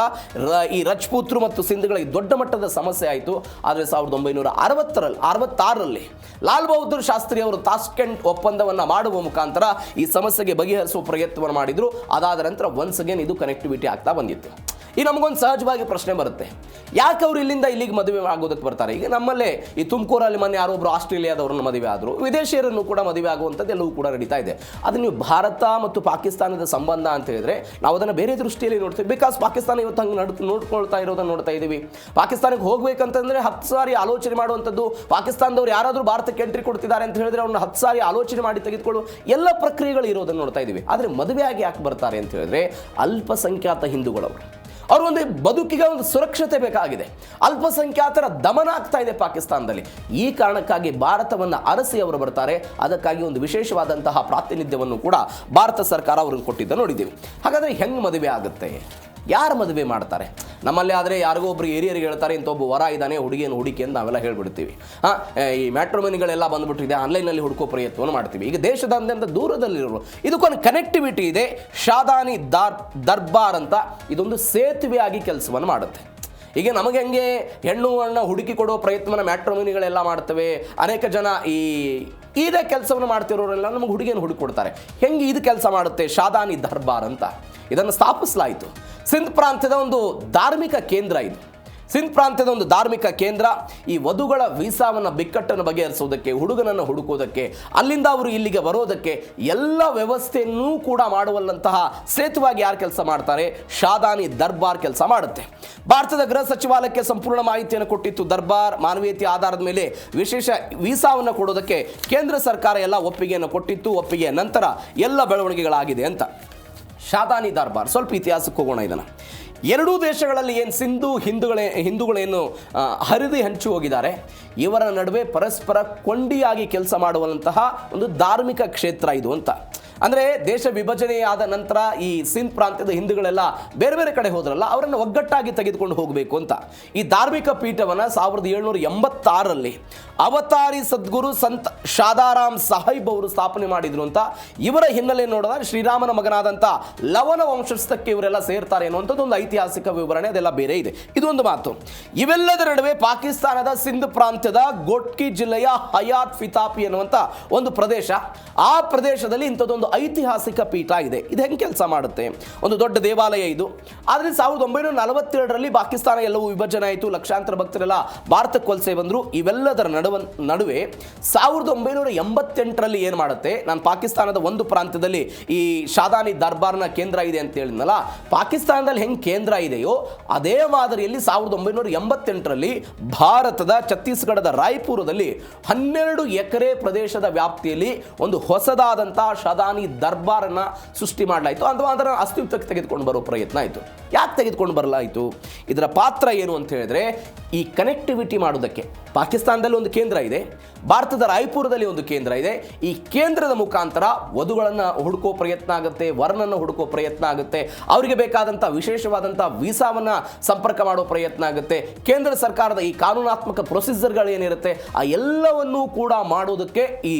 ಈ ರಜಪೂತರು ಮತ್ತು ಸಿಂಧ್ಗಳಿಗೆ ದೊಡ್ಡ ಮಟ್ಟದ ಸಮಸ್ಯೆ ಆಯಿತು. ಆದರೆ 1966ರಲ್ಲಿ ಲಾಲ್ ಬಹದ್ದೂರ್ ಶಾಸ್ತ್ರಿ ಅವರು ತಾಷ್ಕೆಂಟ್ ಒಪ್ಪಂದವನ್ನು ಮಾಡುವ ಮುಖಾಂತರ ಈ ಸಮಸ್ಯೆಗೆ ಬಗೆಹರಿಸುವ ಪ್ರಯತ್ನವನ್ನು ಮಾಡಿದರು. ಅದಾದ ನಂತರ ಒನ್ಸ್ ಅಗೇನ್ ಇದು ಕನೆಕ್ಟಿವಿಟಿ ಆಗ್ತಾ ಬಂದಿತ್ತು. ಈ ನಮಗೊಂದು ಸಹಜವಾಗಿ ಪ್ರಶ್ನೆ ಬರುತ್ತೆ, ಯಾಕೆ ಅವರು ಇಲ್ಲಿಂದ ಇಲ್ಲಿಗೆ ಮದುವೆ ಆಗೋದಕ್ಕೆ ಬರ್ತಾರೆ? ಈಗ ನಮ್ಮಲ್ಲೇ ಈ ತುಮಕೂರಲ್ಲಿ ಮೊನ್ನೆ ಯಾರೊಬ್ಬರು ಆಸ್ಟ್ರೇಲಿಯಾದವ್ರನ್ನ ಮದುವೆ ಆದರು, ವಿದೇಶಿಯರನ್ನು ಕೂಡ ಮದುವೆ ಆಗುವಂಥದ್ದು ಎಲ್ಲವೂ ಕೂಡ ನಡೀತಾ ಇದೆ. ಅದು ನೀವು ಭಾರತ ಮತ್ತು ಪಾಕಿಸ್ತಾನದ ಸಂಬಂಧ ಅಂತ ಹೇಳಿದ್ರೆ ನಾವು ಅದನ್ನು ಬೇರೆ ದೃಷ್ಟಿಯಲ್ಲಿ ನೋಡ್ತೀವಿ. ಬಿಕಾಸ್ ಪಾಕಿಸ್ತಾನ ಇವತ್ತು ಹಂಗೆ ನೋಡ್ಕೊಳ್ತಾ ಇರೋದನ್ನು ನೋಡ್ತಾ ಇದ್ದೀವಿ. ಪಾಕಿಸ್ತಾನಕ್ಕೆ ಹೋಗ್ಬೇಕಂತಂದ್ರೆ 10 ಸಾರಿ ಆಲೋಚನೆ ಮಾಡುವಂಥದ್ದು, ಪಾಕಿಸ್ತಾನದವ್ರು ಯಾರಾದರೂ ಭಾರತಕ್ಕೆ ಎಂಟ್ರಿ ಕೊಡ್ತಿದ್ದಾರೆ ಅಂತ ಹೇಳಿದ್ರೆ ಅವ್ರನ್ನ 10 ಸಾರಿ ಆಲೋಚನೆ ಮಾಡಿ ತೆಗೆದುಕೊಳ್ಳೋ ಎಲ್ಲ ಪ್ರಕ್ರಿಯೆಗಳು ಇರೋದನ್ನು ನೋಡ್ತಾ ಇದ್ದೀವಿ. ಆದರೆ ಮದುವೆಯಾಗಿ ಯಾಕೆ ಬರ್ತಾರೆ ಅಂತ ಹೇಳಿದ್ರೆ ಅಲ್ಪಸಂಖ್ಯಾತ ಹಿಂದೂಗಳವರು, ಅವ್ರ ಒಂದು ಬದುಕಿಗೆ ಒಂದು ಸುರಕ್ಷತೆ ಬೇಕಾಗಿದೆ. ಅಲ್ಪಸಂಖ್ಯಾತರ ದಮನ ಆಗ್ತಾ ಇದೆ ಪಾಕಿಸ್ತಾನದಲ್ಲಿ. ಈ ಕಾರಣಕ್ಕಾಗಿ ಭಾರತವನ್ನು ಅರಸಿ ಅವರು ಬರ್ತಾರೆ. ಅದಕ್ಕಾಗಿ ಒಂದು ವಿಶೇಷವಾದಂತಹ ಪ್ರಾತಿನಿಧ್ಯವನ್ನು ಕೂಡ ಭಾರತ ಸರ್ಕಾರ ಅವ್ರಿಗೆ ಕೊಟ್ಟಿದ್ದ ನೋಡಿದ್ದೀವಿ. ಹಾಗಾದರೆ ಹೆಂಗೆ ಮದುವೆ ಆಗುತ್ತೆ? ಯಾರು ಮದುವೆ ಮಾಡ್ತಾರೆ? ನಮ್ಮಲ್ಲಿ ಆದರೆ ಯಾರಿಗೋ ಒಬ್ರು ಹಿರಿಯರಿಗೆ ಹೇಳ್ತಾರೆ ಇಂಥ ಒಬ್ಬ ವರ ಇದ್ದಾನೆ, ಹುಡುಗಿಯನ್ನು ಹುಡುಕಿ ಅಂತ ನಾವೆಲ್ಲ ಹೇಳ್ಬಿಡ್ತೀವಿ. ಈ ಮ್ಯಾಟ್ರಿಮೋನಿಗಳೆಲ್ಲ ಬಂದುಬಿಟ್ಟಿದೆ, ಆನ್ಲೈನಲ್ಲಿ ಹುಡುಕೋ ಪ್ರಯತ್ನವನ್ನು ಮಾಡ್ತೀವಿ. ಈಗ ದೇಶದಾದ್ಯಂತ ದೂರದಲ್ಲಿರೋರು ಇದಕ್ಕೊಂದು ಕನೆಕ್ಟಿವಿಟಿ ಇದೆ. ಶಾದಾನಿ ದರ್ಬಾರ್ ಅಂತ ಇದೊಂದು ಸೇತುವೆಯಾಗಿ ಕೆಲಸವನ್ನು ಮಾಡುತ್ತೆ. ಈಗ ನಮಗೆ ಹೆಂಗೆ ಹೆಣ್ಣು ಹಣ್ಣು ಹುಡುಕಿ ಕೊಡೋ ಪ್ರಯತ್ನವನ್ನು ಮ್ಯಾಟ್ರಿಮೋನಿಗಳೆಲ್ಲ ಮಾಡ್ತವೆ. ಅನೇಕ ಜನ ಇದೇ ಕೆಲಸವನ್ನು ಮಾಡ್ತಿರೋರೆಲ್ಲ ನಮಗೆ ಹುಡುಗಿಯನ್ನು ಹುಡುಕೊಡ್ತಾರೆ. ಹೆಂಗೆ ಇದು ಕೆಲಸ ಮಾಡುತ್ತೆ? ಶಾದಾನಿ ದರ್ಬಾರ್ ಅಂತ ಇದನ್ನು ಸ್ಥಾಪಿಸಲಾಯಿತು. ಸಿಂಧ್ ಪ್ರಾಂತ್ಯದ ಒಂದು ಧಾರ್ಮಿಕ ಕೇಂದ್ರ ಇದು. ಸಿಂಧ್ ಪ್ರಾಂತ್ಯದ ಒಂದು ಧಾರ್ಮಿಕ ಕೇಂದ್ರ. ಈ ವಧುಗಳ ವೀಸಾವನ್ನು ಬಿಕ್ಕಟ್ಟನ್ನು ಬಗೆಹರಿಸೋದಕ್ಕೆ, ಹುಡುಗನನ್ನು ಹುಡುಕೋದಕ್ಕೆ, ಅಲ್ಲಿಂದ ಅವರು ಇಲ್ಲಿಗೆ ಬರೋದಕ್ಕೆ ಎಲ್ಲ ವ್ಯವಸ್ಥೆಯನ್ನೂ ಕೂಡ ಮಾಡುವಲ್ಲಂತಹ ಸೇತುವಾಗಿ ಯಾರು ಕೆಲಸ ಮಾಡ್ತಾರೆ? ಶಾದಾನಿ ದರ್ಬಾರ್ ಕೆಲಸ ಮಾಡುತ್ತೆ. ಭಾರತದ ಗೃಹ ಸಚಿವಾಲಯಕ್ಕೆ ಸಂಪೂರ್ಣ ಮಾಹಿತಿಯನ್ನು ಕೊಟ್ಟಿತ್ತು ದರ್ಬಾರ್. ಮಾನವೀಯತೆ ಆಧಾರದ ಮೇಲೆ ವಿಶೇಷ ವೀಸಾವನ್ನು ಕೊಡೋದಕ್ಕೆ ಕೇಂದ್ರ ಸರ್ಕಾರ ಎಲ್ಲ ಒಪ್ಪಿಗೆಯನ್ನು ಕೊಟ್ಟಿತ್ತು. ಒಪ್ಪಿಗೆಯ ನಂತರ ಎಲ್ಲ ಬೆಳವಣಿಗೆಗಳಾಗಿದೆ ಅಂತ. ಶಾದಾನಿ ದರ್ಬಾರ್ ಸ್ವಲ್ಪ ಇತಿಹಾಸಕ್ಕೆ ಹೋಗೋಣ. ಇದನ್ನು ಎರಡೂ ದೇಶಗಳಲ್ಲಿ ಏನು ಹಿಂದೂಗಳೇನು ಹರಿದು ಹಂಚಿ ಹೋಗಿದ್ದಾರೆ, ಇವರ ನಡುವೆ ಪರಸ್ಪರ ಕೊಂಡಿಯಾಗಿ ಕೆಲಸ ಮಾಡುವಂತಹ ಒಂದು ಧಾರ್ಮಿಕ ಕ್ಷೇತ್ರ ಇದು ಅಂತ. ಅಂದರೆ ದೇಶ ವಿಭಜನೆಯಾದ ನಂತರ ಈ ಸಿಂಧ್ ಪ್ರಾಂತ್ಯದ ಹಿಂದೂಗಳೆಲ್ಲ ಬೇರೆ ಬೇರೆ ಕಡೆ ಹೋದ್ರಲ್ಲ, ಅವರನ್ನು ಒಗ್ಗಟ್ಟಾಗಿ ತೆಗೆದುಕೊಂಡು ಹೋಗಬೇಕು ಅಂತ ಈ ಧಾರ್ಮಿಕ ಪೀಠವನ್ನು 1786ರಲ್ಲಿ ಅವತಾರಿ ಸದ್ಗುರು ಸಂತ್ ಶಾದಾರಾಮ್ ಸಾಹಿಬ್ ಅವರು ಸ್ಥಾಪನೆ ಮಾಡಿದ್ರು ಅಂತ. ಇವರ ಹಿನ್ನೆಲೆ ನೋಡಿದ್ರೆ ಶ್ರೀರಾಮನ ಮಗನಾದಂಥ ಲವನ ವಂಶಸ್ಥಕ್ಕೆ ಇವರೆಲ್ಲ ಸೇರ್ತಾರೆ ಅನ್ನುವಂಥದ್ದು ಒಂದು ಐತಿಹಾಸಿಕ ವಿವರಣೆ, ಅದೆಲ್ಲ ಬೇರೆ ಇದೆ. ಇದೊಂದು ಮಾತು. ಇವೆಲ್ಲದರ ನಡುವೆ ಪಾಕಿಸ್ತಾನದ ಸಿಂಧ್ ಪ್ರಾಂತ್ಯದ ಗೋಟ್ಕಿ ಜಿಲ್ಲೆಯ ಹಯಾತ್ ಫಿತಾಪಿ ಅನ್ನುವಂಥ ಒಂದು ಪ್ರದೇಶ, ಆ ಪ್ರದೇಶದಲ್ಲಿ ಇಂಥದ್ದೊಂದು ಐತಿಹಾಸಿಕ ಪೀಠ ಇದೆ. ಇದು ಹೆಂಗೆ ಕೆಲಸ ಮಾಡುತ್ತೆ? ಒಂದು ದೊಡ್ಡ ದೇವಾಲಯ ಇದು. ಆದರೆ 1947ರಲ್ಲಿ ಪಾಕಿಸ್ತಾನ ಎಲ್ಲವೂ ವಿಭಜನೆ ಆಯಿತು. ಲಕ್ಷಾಂತರ ಭಕ್ತರೆಲ್ಲ ಭಾರತಕ್ಕೆ ವಲಸೆ ಬಂದರು. ಇವೆಲ್ಲದರ ನಡುವೆ 1988ರಲ್ಲಿ ಏನು ಮಾಡುತ್ತೆ? ನಾನು ಪಾಕಿಸ್ತಾನದ ಒಂದು ಪ್ರಾಂತ್ಯದಲ್ಲಿ ಈ ಶಾದಾನಿ ದರ್ಬಾರ್ನ ಕೇಂದ್ರ ಇದೆ ಅಂತ ಹೇಳಿದ್ನಲ್ಲ, ಪಾಕಿಸ್ತಾನದಲ್ಲಿ ಹೆಂಗೆ ಕೇಂದ್ರ ಇದೆಯೋ ಅದೇ ಮಾದರಿಯಲ್ಲಿ 1988ರಲ್ಲಿ ಭಾರತದ ಛತ್ತೀಸ್ಗಢದ ರಾಯ್ಪುರದಲ್ಲಿ 12 ಎಕರೆ ಪ್ರದೇಶದ ವ್ಯಾಪ್ತಿಯಲ್ಲಿ ಒಂದು ಹೊಸದಾದಂತಹ ಶಾದಾನಿ ದರ್ಬಾರನ್ನ ಸೃಷ್ಟಿ ಮಾಡಲಾಯಿತು. ಅಥವಾ ಅದರ ಅಸ್ತಿತ್ವಕ್ಕೆ ತೆಗೆದುಕೊಂಡು ಬರೋ ಪ್ರಯತ್ನ ಆಯಿತು. ಯಾಕೆ ತೆಗೆದುಕೊಂಡು ಬರಲಾಯಿತು? ಇದರ ಪಾತ್ರ ಏನು ಅಂತ ಹೇಳಿದ್ರೆ, ಈ ಕನೆಕ್ಟಿವಿಟಿ ಮಾಡೋದಕ್ಕೆ ಪಾಕಿಸ್ತಾನದಲ್ಲಿ ಒಂದು ಕೇಂದ್ರ ಇದೆ, ಭಾರತದ ರಾಯ್ಪುರದಲ್ಲಿ ಒಂದು ಕೇಂದ್ರ ಇದೆ. ಈ ಕೇಂದ್ರದ ಮುಖಾಂತರ ವಧುಗಳನ್ನು ಹುಡುಕೋ ಪ್ರಯತ್ನ ಆಗುತ್ತೆ, ವರನನ್ನು ಹುಡುಕೋ ಪ್ರಯತ್ನ ಆಗುತ್ತೆ, ಅವರಿಗೆ ಬೇಕಾದಂಥ ವಿಶೇಷವಾದಂಥ ವೀಸಾವನ್ನು ಸಂಪರ್ಕ ಮಾಡೋ ಪ್ರಯತ್ನ ಆಗುತ್ತೆ. ಕೇಂದ್ರ ಸರ್ಕಾರದ ಈ ಕಾನೂನಾತ್ಮಕ ಪ್ರೊಸೀಜರ್ಗಳೇನಿರುತ್ತೆ ಆ ಎಲ್ಲವನ್ನೂ ಕೂಡ ಮಾಡೋದಕ್ಕೆ ಈ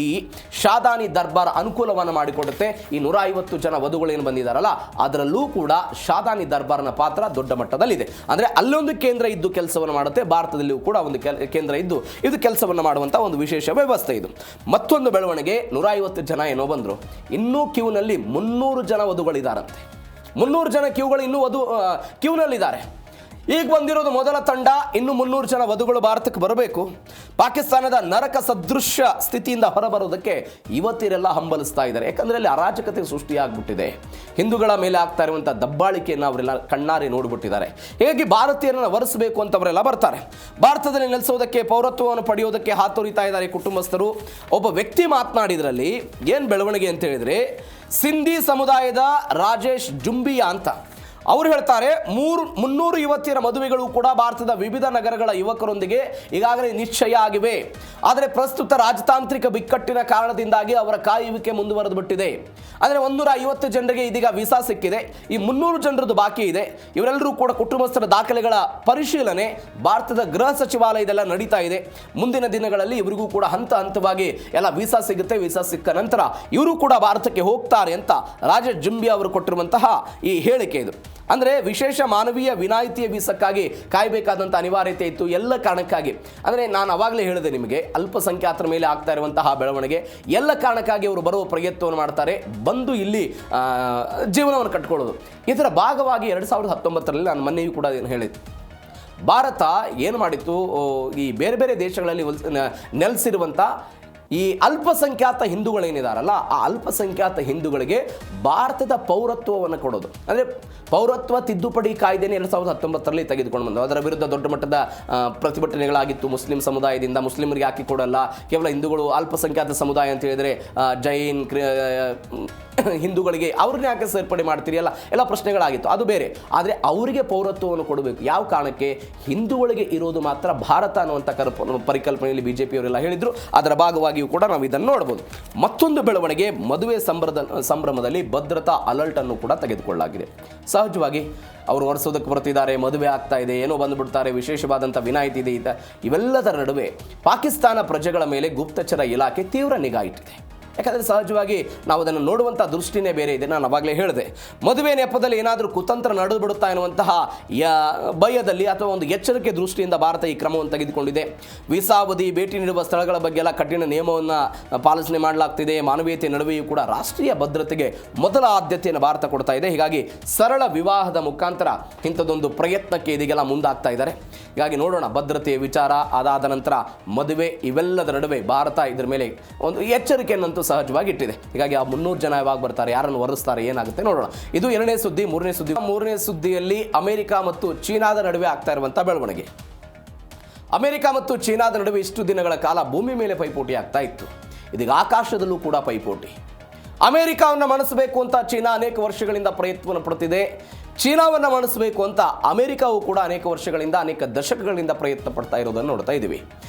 ಶಾದಾನಿ ದರ್ಬಾರ್ ಅನುಕೂಲವನ್ನು ಮಾಡಿಕೊಡುತ್ತೆ. ಈ 150 ಜನ ವಧುಗಳೇನು ಬಂದಿದ್ದಾರಲ್ಲ, ಅದರಲ್ಲೂ ಕೂಡ ಶಾದಾನಿ ದರ್ಬಾರ್ನ ಪಾತ್ರ ದೊಡ್ಡ ಮಟ್ಟದಲ್ಲಿದೆ. ಅಂದರೆ ಅಲ್ಲೊಂದು ಕೇಂದ್ರ ಇದ್ದು ಕೆಲಸವನ್ನು ಮಾಡುತ್ತೆ, ಭಾರತದಲ್ಲಿಯೂ ಕೂಡ ಒಂದು ಕೇಂದ್ರ ಇದ್ದು ಇದು ಕೆಲಸವನ್ನು ಮಾಡುವಂಥ ಒಂದು ವಿಶೇಷ ವ್ಯವಸ್ಥೆ ಇದು. ಮತ್ತೊಂದು ಬೆಳವಣಿಗೆ, 150 ಜನ ಏನೋ ಬಂದರು, ಇನ್ನೂ ಕ್ಯೂನಲ್ಲಿ 300 ಜನ ವಧುಗಳಿದ್ದಾರಂತೆ. 300 ಜನ ಇನ್ನೂ ಕ್ಯೂನಲ್ಲಿದ್ದಾರೆ. ಈಗ ಬಂದಿರೋದು ಮೊದಲ ತಂಡ. ಇನ್ನು 300 ಜನ ವಧುಗಳು ಭಾರತಕ್ಕೆ ಬರಬೇಕು. ಪಾಕಿಸ್ತಾನದ ನರಕ ಸದೃಶ್ಯ ಸ್ಥಿತಿಯಿಂದ ಹೊರಬರೋದಕ್ಕೆ ಇವತ್ತಿರೆಲ್ಲ ಹಂಬಲಿಸ್ತಾ ಇದ್ದಾರೆ. ಯಾಕಂದರೆ ಅಲ್ಲಿ ಅರಾಜಕತೆ ಸೃಷ್ಟಿಯಾಗ್ಬಿಟ್ಟಿದೆ. ಹಿಂದೂಗಳ ಮೇಲೆ ಆಗ್ತಾ ಇರುವಂಥ ದಬ್ಬಾಳಿಕೆಯನ್ನು ಅವರೆಲ್ಲ ಕಣ್ಣಾರೆ ನೋಡಿಬಿಟ್ಟಿದ್ದಾರೆ. ಹೀಗಾಗಿ ಭಾರತೀಯರನ್ನು ವರಿಸಬೇಕು ಅಂತ ಅವರೆಲ್ಲ ಬರ್ತಾರೆ. ಭಾರತದಲ್ಲಿ ನೆಲೆಸೋದಕ್ಕೆ, ಪೌರತ್ವವನ್ನು ಪಡೆಯೋದಕ್ಕೆ ಹಾತೊರಿತಾ ಇದ್ದಾರೆ ಕುಟುಂಬಸ್ಥರು. ಒಬ್ಬ ವ್ಯಕ್ತಿ ಮಾತನಾಡಿದ್ರಲ್ಲಿ ಏನು ಬೆಳವಣಿಗೆ ಅಂತ ಹೇಳಿದರೆ, ಸಿಂಧಿ ಸಮುದಾಯದ ರಾಜೇಶ್ ಜುಂಬಿಯಾ ಅಂತ ಅವರು ಹೇಳ್ತಾರೆ 300 ಯುವತಿಯರ ಮದುವೆಗಳು ಕೂಡ ಭಾರತದ ವಿವಿಧ ನಗರಗಳ ಯುವಕರೊಂದಿಗೆ ಈಗಾಗಲೇ ನಿಶ್ಚಯ ಆಗಿವೆ. ಆದರೆ ಪ್ರಸ್ತುತ ರಾಜತಾಂತ್ರಿಕ ಬಿಕ್ಕಟ್ಟಿನ ಕಾರಣದಿಂದಾಗಿ ಅವರ ಕಾಯುವಿಕೆ ಮುಂದುವರೆದು ಬಿಟ್ಟಿದೆ. ಅಂದರೆ 150 ಜನರಿಗೆ ಇದೀಗ ವೀಸಾ ಸಿಕ್ಕಿದೆ. ಈ 300 ಜನರದ್ದು ಬಾಕಿ ಇದೆ. ಇವರೆಲ್ಲರೂ ಕೂಡ ಕುಟುಂಬಸ್ಥರ ದಾಖಲೆಗಳ ಪರಿಶೀಲನೆ ಭಾರತದ ಗೃಹ ಸಚಿವಾಲಯದೆಲ್ಲ ನಡೀತಾ ಇದೆ. ಮುಂದಿನ ದಿನಗಳಲ್ಲಿ ಇವರಿಗೂ ಕೂಡ ಹಂತ ಹಂತವಾಗಿ ಎಲ್ಲ ವೀಸಾ ಸಿಗುತ್ತೆ. ವೀಸಾ ಸಿಕ್ಕ ನಂತರ ಇವರು ಕೂಡ ಭಾರತಕ್ಕೆ ಹೋಗ್ತಾರೆ ಅಂತ ರಾಜೇಶ್ ಜಿಂಬಿಯಾ ಅವರು ಕೊಟ್ಟಿರುವಂತಹ ಈ ಹೇಳಿಕೆ ಇದು. ಅಂದರೆ ವಿಶೇಷ ಮಾನವೀಯ ವಿನಾಯಿತಿಯ ವೀಸಕ್ಕಾಗಿ ಕಾಯಬೇಕಾದಂಥ ಅನಿವಾರ್ಯತೆ ಇತ್ತು. ಎಲ್ಲ ಕಾರಣಕ್ಕಾಗಿ, ಅಂದರೆ ನಾನು ಅವಾಗಲೇ ಹೇಳಿದೆ ನಿಮಗೆ, ಅಲ್ಪಸಂಖ್ಯಾತರ ಮೇಲೆ ಆಗ್ತಾ ಇರುವಂತಹ ಬೆಳವಣಿಗೆ ಎಲ್ಲ ಕಾರಣಕ್ಕಾಗಿ ಅವರು ಬರುವ ಪ್ರಯತ್ನವನ್ನು ಮಾಡ್ತಾರೆ, ಬಂದು ಇಲ್ಲಿ ಜೀವನವನ್ನು ಕಟ್ಕೊಳ್ಳೋದು. ಇದರ ಭಾಗವಾಗಿ 2019ರಲ್ಲಿ ನಾನು ಮೊನ್ನೆಯೂ ಕೂಡ ಹೇಳಿದ್ದೆ, ಭಾರತ ಏನು ಮಾಡಿತ್ತು, ಈ ಬೇರೆ ಬೇರೆ ದೇಶಗಳಲ್ಲಿ ನೆಲೆಸಿರುವಂಥ ಈ ಅಲ್ಪಸಂಖ್ಯಾತ ಹಿಂದೂಗಳೇನಿದಾರಲ್ಲ, ಆ ಅಲ್ಪಸಂಖ್ಯಾತ ಹಿಂದೂಗಳಿಗೆ ಭಾರತದ ಪೌರತ್ವವನ್ನು ಕೊಡೋದು. ಅಂದರೆ ಪೌರತ್ವ ತಿದ್ದುಪಡಿ ಕಾಯ್ದೆನೇ 2019ರಲ್ಲಿ ತೆಗೆದುಕೊಂಡು ಬಂದು ಅದರ ವಿರುದ್ಧ ದೊಡ್ಡ ಮಟ್ಟದ ಪ್ರತಿಭಟನೆಗಳಾಗಿತ್ತು. ಮುಸ್ಲಿಂ ಸಮುದಾಯದಿಂದ ಮುಸ್ಲಿಮರಿಗೆ ಹಾಕಿ ಕೊಡಲ್ಲ, ಕೇವಲ ಹಿಂದೂಗಳು ಅಲ್ಪಸಂಖ್ಯಾತ ಸಮುದಾಯ ಅಂತ ಹೇಳಿದರೆ ಜೈನ್ ಹಿಂದೂಗಳಿಗೆ ಅವ್ರನ್ನೇ ಯಾಕೆ ಸೇರ್ಪಡೆ ಮಾಡ್ತೀರಿ ಎಲ್ಲ ಪ್ರಶ್ನೆಗಳಾಗಿತ್ತು. ಅದು ಬೇರೆ. ಆದರೆ ಅವರಿಗೆ ಪೌರತ್ವವನ್ನು ಕೊಡಬೇಕು. ಯಾವ ಕಾರಣಕ್ಕೆ? ಹಿಂದೂಗಳಿಗೆ ಇರೋದು ಮಾತ್ರ ಭಾರತ ಅನ್ನುವಂಥ ಪರಿಕಲ್ಪನೆಯಲ್ಲಿ ಬಿಜೆಪಿಯವರೆಲ್ಲ ಹೇಳಿದರು. ಅದರ ಭಾಗವಾಗಿಯೂ ಕೂಡ ನಾವು ಇದನ್ನು ನೋಡ್ಬೋದು. ಮತ್ತೊಂದು ಬೆಳವಣಿಗೆ, ಮದುವೆ ಸಂಭ್ರಮದಲ್ಲಿ ಭದ್ರತಾ ಅಲರ್ಟ್ ಅನ್ನು ಕೂಡ ತೆಗೆದುಕೊಳ್ಳಲಾಗಿದೆ. ಸಹಜವಾಗಿ ಅವರು ಹೊರಸೋದಕ್ಕೆ ಬರ್ತಿದ್ದಾರೆ, ಮದುವೆ ಆಗ್ತಾ ಇದೆ, ಏನೋ ಬಂದುಬಿಡ್ತಾರೆ, ವಿಶೇಷವಾದಂಥ ವಿನಾಯಿತಿ ಇದೆ. ಇವೆಲ್ಲದರ ನಡುವೆ ಪಾಕಿಸ್ತಾನ ಪ್ರಜೆಗಳ ಮೇಲೆ ಗುಪ್ತಚರ ಇಲಾಖೆ ತೀವ್ರ ನಿಗಾ ಇಟ್ಟಿದೆ. ಯಾಕಂದರೆ ಸಹಜವಾಗಿ ನಾವು ಅದನ್ನು ನೋಡುವಂಥ ದೃಷ್ಟಿನೇ ಬೇರೆ ಇದೆ. ನಾನು ಅವಾಗಲೇ ಹೇಳಿದೆ, ಮದುವೆ ನೆಪದಲ್ಲಿ ಏನಾದರೂ ಕುತಂತ್ರ ನಡೆದು ಬಿಡುತ್ತಾ ಎನ್ನುವಂತಹ ಭಯದಲ್ಲಿ ಅಥವಾ ಒಂದು ಎಚ್ಚರಿಕೆ ದೃಷ್ಟಿಯಿಂದ ಭಾರತ ಈ ಕ್ರಮವನ್ನು ತೆಗೆದುಕೊಂಡಿದೆ. ವೀಸಾ ಅವಧಿ, ಭೇಟಿ ನೀಡುವ ಸ್ಥಳಗಳ ಬಗ್ಗೆ ಎಲ್ಲ ಕಠಿಣ ನಿಯಮವನ್ನು ಪಾಲನೆ ಮಾಡಲಾಗ್ತಿದೆ. ಮಾನವೀಯತೆ ನಡುವೆಯೂ ಕೂಡ ರಾಷ್ಟ್ರೀಯ ಭದ್ರತೆಗೆ ಮೊದಲ ಆದ್ಯತೆಯನ್ನು ಭಾರತ ಕೊಡ್ತಾ ಇದೆ. ಹೀಗಾಗಿ ಸರಳ ವಿವಾಹದ ಮುಖಾಂತರ ಇಂಥದ್ದೊಂದು ಪ್ರಯತ್ನಕ್ಕೆ ಇದೀಗೆಲ್ಲ ಮುಂದಾಗ್ತಾ ಇದ್ದಾರೆ. ಹೀಗಾಗಿ ನೋಡೋಣ ಭದ್ರತೆಯ ವಿಚಾರ, ಅದಾದ ನಂತರ ಮದುವೆ, ಇವೆಲ್ಲದರ ನಡುವೆ ಭಾರತ ಇದರ ಮೇಲೆ ಒಂದು ಎಚ್ಚರಿಕೆಯನ್ನಂತೂ ಸಹಜವಾಗಿ ಇಟ್ಟಿದೆ. ಹೀಗಾಗಿ ಆ 300 ಜನ ಯಾವಾಗ ಬರ್ತಾರೆ, ಯಾರನ್ನು ವರಿಸ್ತಾರೆ, ಏನಾಗುತ್ತೆ ನೋಡೋಣ. ಇದು 2ನೇ ಸುದ್ದಿ. 3ನೇ ಸುದ್ದಿಯಲ್ಲಿ ಅಮೆರಿಕ ಮತ್ತು ಚೀನಾದ ನಡುವೆ ಆಗ್ತಾ ಇರುವಂಥ ಬೆಳವಣಿಗೆ. ಅಮೆರಿಕ ಮತ್ತು ಚೀನಾದ ನಡುವೆ ಇಷ್ಟು ದಿನಗಳ ಕಾಲ ಭೂಮಿ ಮೇಲೆ ಪೈಪೋಟಿ ಆಗ್ತಾ ಇತ್ತು. ಇದೀಗ ಆಕಾಶದಲ್ಲೂ ಕೂಡ ಪೈಪೋಟಿ. ಅಮೆರಿಕವನ್ನು ಮಣಿಸಬೇಕು ಅಂತ ಚೀನಾ ಅನೇಕ ವರ್ಷಗಳಿಂದ ಪ್ರಯತ್ನವನ್ನು ಪಡುತ್ತಿದೆ. ಚೀನಾವನ್ನು ಮಣಿಸಬೇಕು ಅಂತ ಅಮೆರಿಕವು ಕೂಡ ಅನೇಕ ವರ್ಷಗಳಿಂದ, ಅನೇಕ ದಶಕಗಳಿಂದ ಪ್ರಯತ್ನ ಪಡ್ತಾ ಇರೋದನ್ನು ನೋಡ್ತಾ ಇದ್ದೀವಿ.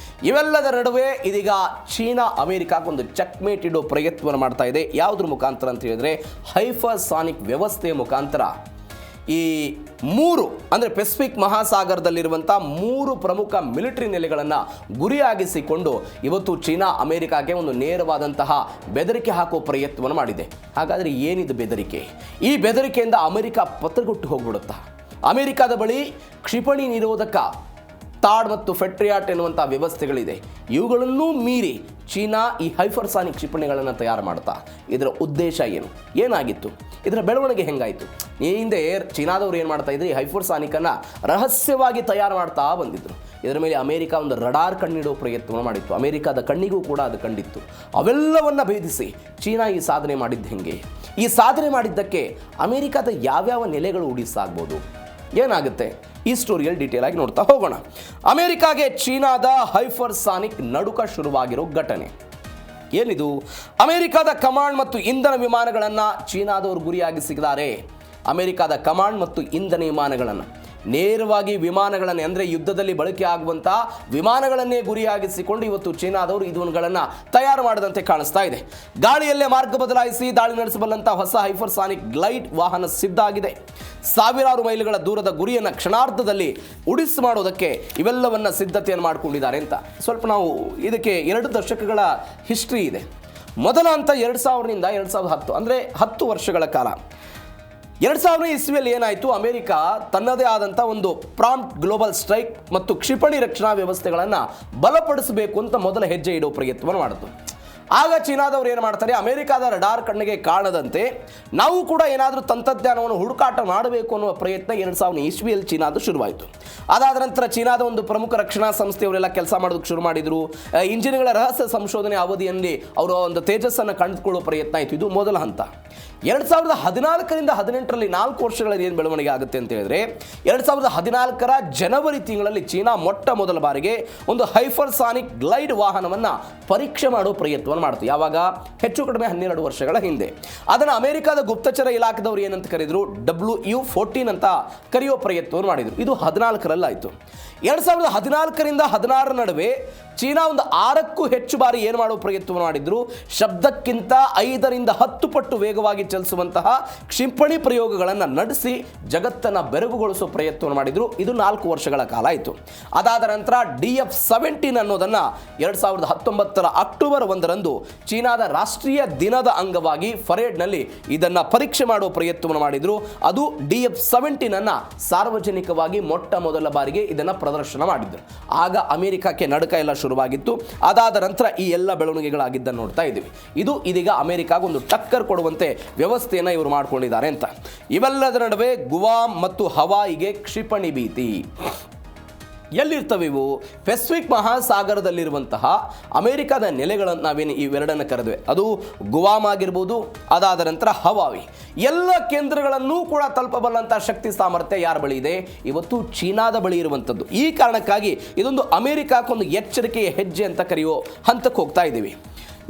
ಇವೆಲ್ಲದರ ನಡುವೆ ಇದೀಗ ಚೀನಾ ಅಮೆರಿಕಕ್ಕೊಂದು ಚೆಕ್ಮೇಟ್ ಇಡೋ ಪ್ರಯತ್ನವನ್ನು ಮಾಡ್ತಾ ಇದೆ. ಯಾವುದ್ರ ಮುಖಾಂತರ ಅಂತ ಹೇಳಿದ್ರೆ, ಹೈಪರ್ಸಾನಿಕ್ ವ್ಯವಸ್ಥೆಯ ಮುಖಾಂತರ ಈ 3 ಅಂದರೆ ಪೆಸಿಫಿಕ್ ಮಹಾಸಾಗರದಲ್ಲಿರುವಂಥ 3 ಪ್ರಮುಖ ಮಿಲಿಟರಿ ನೆಲೆಗಳನ್ನು ಗುರಿಯಾಗಿಸಿಕೊಂಡು ಇವತ್ತು ಚೀನಾ ಅಮೆರಿಕಾಗೆ ಒಂದು ನೇರವಾದಂತಹ ಬೆದರಿಕೆ ಹಾಕೋ ಪ್ರಯತ್ನವನ್ನು ಮಾಡಿದೆ. ಹಾಗಾದರೆ ಏನಿದು ಬೆದರಿಕೆ? ಈ ಬೆದರಿಕೆಯಿಂದ ಅಮೆರಿಕ ಪತ್ರಗೊಟ್ಟು ಹೋಗ್ಬಿಡುತ್ತಾ? ಅಮೆರಿಕದ ಬಳಿ ಕ್ಷಿಪಣಿ ನಿರೋಧಕ ತಾಡ್ ಮತ್ತು ಫೆಟ್ರಿಯಾಟ್ ಎನ್ನುವಂಥ ವ್ಯವಸ್ಥೆಗಳಿದೆ. ಇವುಗಳನ್ನೂ ಮೀರಿ ಚೀನಾ ಈ ಹೈಪರ್ಸಾನಿಕ್ ಕ್ಷಿಪಣಿಗಳನ್ನು ತಯಾರು ಮಾಡ್ತಾ, ಇದರ ಉದ್ದೇಶ ಏನಾಗಿತ್ತು? ಇದರ ಬೆಳವಣಿಗೆ ಹೆಂಗಾಯಿತು? ಈ ಹಿಂದೆ ಚೀನಾದವರು ಏನು ಮಾಡ್ತಾ ಇದ್ರು, ಈ ಹೈಪರ್ಸಾನಿಕನ್ನು ರಹಸ್ಯವಾಗಿ ತಯಾರು ಮಾಡ್ತಾ ಬಂದಿದ್ರು. ಇದರ ಮೇಲೆ ಅಮೆರಿಕ ಒಂದು ರಡಾರ್ ಕಣ್ಣಿಡೋ ಪ್ರಯತ್ನ ಮಾಡಿತ್ತು. ಅಮೆರಿಕದ ಕಣ್ಣಿಗೂ ಕೂಡ ಅದು ಕಂಡಿತ್ತು. ಅವೆಲ್ಲವನ್ನು ಭೇದಿಸಿ ಚೀನಾ ಈ ಸಾಧನೆ ಮಾಡಿದ್ದು ಹೆಂಗೆ? ಈ ಸಾಧನೆ ಮಾಡಿದ್ದಕ್ಕೆ ಅಮೆರಿಕದ ಯಾವ್ಯಾವ ನೆಲೆಗಳು ಉಡಿಸಾಗ್ಬೋದು, ಏನಾಗುತ್ತೆ? ಈ ಸ್ಟೋರಿಯಲ್ಲಿ ಡೀಟೇಲ್ ಆಗಿ ನೋಡ್ತಾ ಹೋಗೋಣ. ಅಮೆರಿಕಾಗೆ ಚೀನಾದ ಹೈಪರ್ಸಾನಿಕ್ ನಡುಕ ಶುರುವಾಗಿರೋ ಘಟನೆ ಏನಿದು? ಅಮೆರಿಕದ ಕಮಾಂಡ್ ಮತ್ತು ಇಂಧನ ವಿಮಾನಗಳನ್ನು ಚೀನಾದವರು ಗುರಿಯಾಗಿಸಿದ್ದಾರೆ. ಅಮೆರಿಕದ ಕಮಾಂಡ್ ಮತ್ತು ಇಂಧನ ವಿಮಾನಗಳನ್ನು ನೇರವಾಗಿ ವಿಮಾನಗಳನ್ನೇ, ಅಂದರೆ ಯುದ್ಧದಲ್ಲಿ ಬಳಕೆ ಆಗುವಂಥ ವಿಮಾನಗಳನ್ನೇ ಗುರಿಯಾಗಿಸಿಕೊಂಡು ಇವತ್ತು ಚೀನಾದವರು ಇದನ್ನು ತಯಾರು ಮಾಡದಂತೆ ಕಾಣಿಸ್ತಾ ಇದೆ. ಗಾಳಿಯಲ್ಲೇ ಮಾರ್ಗ ಬದಲಾಯಿಸಿ ದಾಳಿ ನಡೆಸಬಲ್ಲಂಥ ಹೊಸ ಹೈಪರ್ಸಾನಿಕ್ ಗ್ಲೈಡ್ ವಾಹನ ಸಿದ್ಧ ಆಗಿದೆ. ಸಾವಿರಾರು ಮೈಲುಗಳ ದೂರದ ಗುರಿಯನ್ನು ಕ್ಷಣಾರ್ಧದಲ್ಲಿ ಉಡಿಸಿ ಮಾಡೋದಕ್ಕೆ ಇವೆಲ್ಲವನ್ನು ಸಿದ್ಧತೆಯನ್ನು ಮಾಡಿಕೊಂಡಿದ್ದಾರೆ ಅಂತ. ಸ್ವಲ್ಪ ನಾವು ಇದಕ್ಕೆ 2 ದಶಕಗಳ ಹಿಸ್ಟ್ರಿ ಇದೆ. ಮೊದಲ ಹಂತ 2000ರಿಂದ 2010, ಅಂದರೆ 10 ವರ್ಷಗಳ ಕಾಲ. 2000 ಇಸ್ವಿಯಲ್ಲಿ ಏನಾಯಿತು, ಅಮೆರಿಕ ತನ್ನದೇ ಆದಂಥ ಒಂದು ಪ್ರಾಂಪ್ಟ್ ಗ್ಲೋಬಲ್ ಸ್ಟ್ರೈಕ್ ಮತ್ತು ಕ್ಷಿಪಣಿ ರಕ್ಷಣಾ ವ್ಯವಸ್ಥೆಗಳನ್ನು ಬಲಪಡಿಸಬೇಕು ಅಂತ ಮೊದಲ ಹೆಜ್ಜೆ ಇಡೋ ಪ್ರಯತ್ನವನ್ನು ಮಾಡಿತು. ಆಗ ಚೀನಾದವರು ಏನು ಮಾಡ್ತಾರೆ, ಅಮೆರಿಕದ ರಡಾರ್ ಕಣ್ಣಿಗೆ ಕಾಣದಂತೆ ನಾವು ಕೂಡ ಏನಾದರೂ ತಂತ್ರಜ್ಞಾನವನ್ನು ಹುಡುಕಾಟ ಮಾಡಬೇಕು ಅನ್ನುವ ಪ್ರಯತ್ನ 2000 ಇಸ್ವಿಯಲ್ಲಿ ಚೀನಾದು ಶುರುವಾಯಿತು. ಅದಾದ ನಂತರ ಚೀನಾದ ಒಂದು ಪ್ರಮುಖ ರಕ್ಷಣಾ ಸಂಸ್ಥೆಯವರೆಲ್ಲ ಕೆಲಸ ಮಾಡೋದಕ್ಕೆ ಶುರು ಮಾಡಿದರು. ಇಂಜಿನ್ಗಳ ರಹಸ್ಯ ಸಂಶೋಧನೆ ಅವಧಿಯಲ್ಲಿ ಅವರು ಒಂದು ತೇಜಸ್ಸನ್ನು ಕಂಡುಕೊಳ್ಳೋ ಪ್ರಯತ್ನ ಆಯಿತು. ಇದು ಮೊದಲ ಹಂತ. 2014ರಿಂದ 18ರಲ್ಲಿ 4 ವರ್ಷಗಳಲ್ಲಿ ಏನು ಬೆಳವಣಿಗೆ ಆಗುತ್ತೆ ಅಂತ ಹೇಳಿದ್ರೆ, 2014ರ ಜನವರಿ ತಿಂಗಳಲ್ಲಿ ಚೀನಾ ಮೊಟ್ಟ ಮೊದಲ ಬಾರಿಗೆ ಒಂದು ಹೈಪರ್ಸಾನಿಕ್ ಗ್ಲೈಡ್ ವಾಹನವನ್ನು ಪರೀಕ್ಷೆ ಮಾಡೋ ಪ್ರಯತ್ನ ಪ್ರಯತ್ನವನ್ನು ಮಾಡ್ತು. ಯಾವಾಗ? ಹೆಚ್ಚು ಕಡಿಮೆ 12 ವರ್ಷಗಳ ಹಿಂದೆ. ಅದನ್ನು ಅಮೆರಿಕದ ಗುಪ್ತಚರ ಇಲಾಖೆದವರು ಏನಂತ ಕರೆದ್ರು, WU-14 ಅಂತ ಕರೆಯೋ ಪ್ರಯತ್ನವನ್ನು ಮಾಡಿದರು. ಇದು 14ರಲ್ಲಾಯಿತು. 2014ರಿಂದ 16 ನಡುವೆ ಚೀನಾ ಒಂದು 6ಕ್ಕೂ ಹೆಚ್ಚು ಬಾರಿ ಏನು ಮಾಡುವ ಪ್ರಯತ್ನವನ್ನು ಮಾಡಿದ್ರು, ಶಬ್ದಕ್ಕಿಂತ 5ರಿಂದ 10 ಪಟ್ಟು ವೇಗವಾಗಿ ಚಲಿಸುವಂತಹ ಕ್ಷಿಪಣಿ ಪ್ರಯೋಗಗಳನ್ನು ನಡೆಸಿ ಜಗತ್ತನ್ನು ಬೆರಗುಗೊಳಿಸುವ ಪ್ರಯತ್ನವನ್ನು ಮಾಡಿದ್ರು. ಇದು 4 ವರ್ಷಗಳ ಕಾಲ ಆಯಿತು. ಅದಾದ ನಂತರ DF-17 ಅನ್ನೋದನ್ನು 2019ರ ಅಕ್ಟೋಬರ್ 1ರಂದು ಚೀನಾದ ರಾಷ್ಟ್ರೀಯ ದಿನದ ಅಂಗವಾಗಿ ಫರೇಡ್ನಲ್ಲಿ ಇದನ್ನು ಪರೀಕ್ಷೆ ಮಾಡುವ ಪ್ರಯತ್ನವನ್ನು ಮಾಡಿದ್ರು. ಅದು DF-17 ಅನ್ನು ಸಾರ್ವಜನಿಕವಾಗಿ ಮೊಟ್ಟ ಮೊದಲ ಬಾರಿಗೆ ಇದನ್ನು ಪ್ರದರ್ಶನ ಮಾಡಿದ್ರು. ಆಗ ಅಮೆರಿಕಕ್ಕೆ ನಡುಕ ಎಲ್ಲ ಶುರುವಾಗಿತ್ತು. ಅದಾದ ನಂತರ ಈ ಎಲ್ಲ ಬೆಳವಣಿಗೆಗಳಾಗಿದ್ದನ್ನು ನೋಡ್ತಾ ಇದ್ದೀವಿ. ಇದು ಇದೀಗ ಅಮೆರಿಕಾಗ ಒಂದು ಟಕ್ಕರ್ ಕೊಡುವಂತೆ ವ್ಯವಸ್ಥೆಯನ್ನು ಇವರು ಮಾಡಿಕೊಂಡಿದ್ದಾರೆ ಅಂತ. ಇವೆಲ್ಲದರ ನಡುವೆ ಗುವಾಮ್ ಮತ್ತು ಹವಾಯಿಗೆ ಕ್ಷಿಪಣಿ ಭೀತಿ. ಎಲ್ಲಿರ್ತವೆ ಇವು? ಪೆಸಿಫಿಕ್ ಮಹಾಸಾಗರದಲ್ಲಿರುವಂತಹ ಅಮೆರಿಕದ ನೆಲೆಗಳನ್ನು ನಾವೇನು ಇವೆರಡನ್ನು ಕರೆದ್ವಿ, ಅದು ಗುವಾಮ್ ಆಗಿರ್ಬೋದು, ಅದಾದ ನಂತರ ಹವಾಯಿ, ಎಲ್ಲ ಕೇಂದ್ರಗಳನ್ನೂ ಕೂಡ ತಲುಪಬಲ್ಲಂಥ ಶಕ್ತಿ ಸಾಮರ್ಥ್ಯ ಯಾರ ಬಳಿ ಇದೆ? ಇವತ್ತು ಚೀನಾದ ಬಳಿ ಇರುವಂಥದ್ದು. ಈ ಕಾರಣಕ್ಕಾಗಿ ಇದೊಂದು ಅಮೆರಿಕಕ್ಕೊಂದು ಎಚ್ಚರಿಕೆಯ ಹೆಜ್ಜೆ ಅಂತ ಕರೆಯೋ ಹಂತಕ್ಕೆ ಹೋಗ್ತಾ ಇದ್ದೀವಿ.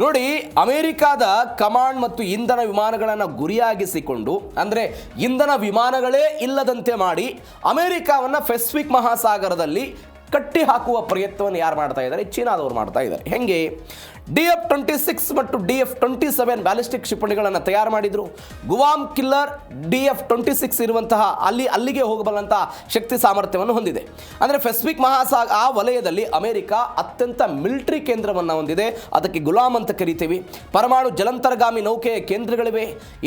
ನೋಡಿ, ಅಮೆರಿಕಾದ ಕಮಾಂಡ್ ಮತ್ತು ಇಂಧನ ವಿಮಾನಗಳನ್ನು ಗುರಿಯಾಗಿಸಿಕೊಂಡು, ಅಂದರೆ ಇಂಧನ ವಿಮಾನಗಳೇ ಇಲ್ಲದಂತೆ ಮಾಡಿ ಅಮೆರಿಕಾವನ್ನು ಪೆಸಿಫಿಕ್ ಮಹಾಸಾಗರದಲ್ಲಿ ಕಟ್ಟಿ ಹಾಕುವ ಪ್ರಯತ್ನವನ್ನು ಯಾರು ಮಾಡ್ತಾ ಇದ್ದಾರೆ? ಚೀನಾದವರು ಮಾಡ್ತಾ ಇದ್ದಾರೆ. ಹೆಂಗೆ? DF-26 ಮತ್ತು DF-27 ಬ್ಯಾಲಿಸ್ಟಿಕ್ ಕ್ಷಿಪಣಿಗಳನ್ನು ತಯಾರು ಮಾಡಿದರು. ಗುವಾಮ್ ಕಿಲ್ಲರ್ DF-26 ಇರುವಂತಹ ಅಲ್ಲಿಗೆ ಹೋಗಬಲ್ಲಂತಹ ಶಕ್ತಿ ಸಾಮರ್ಥ್ಯವನ್ನು ಹೊಂದಿದೆ. ಅಂದರೆ ಪೆಸಿಫಿಕ್ ಆ ವಲಯದಲ್ಲಿ ಅಮೆರಿಕ ಅತ್ಯಂತ ಮಿಲಿಟರಿ ಕೇಂದ್ರವನ್ನು ಹೊಂದಿದೆ. ಅದಕ್ಕೆ ಗುಲಾಮ್ ಅಂತ ಕರಿತೀವಿ. ಪರಮಾಣು ಜಲಂತರ್ಗಾಮಿ ನೌಕೆಯ ಕೇಂದ್ರಗಳಿವೆ.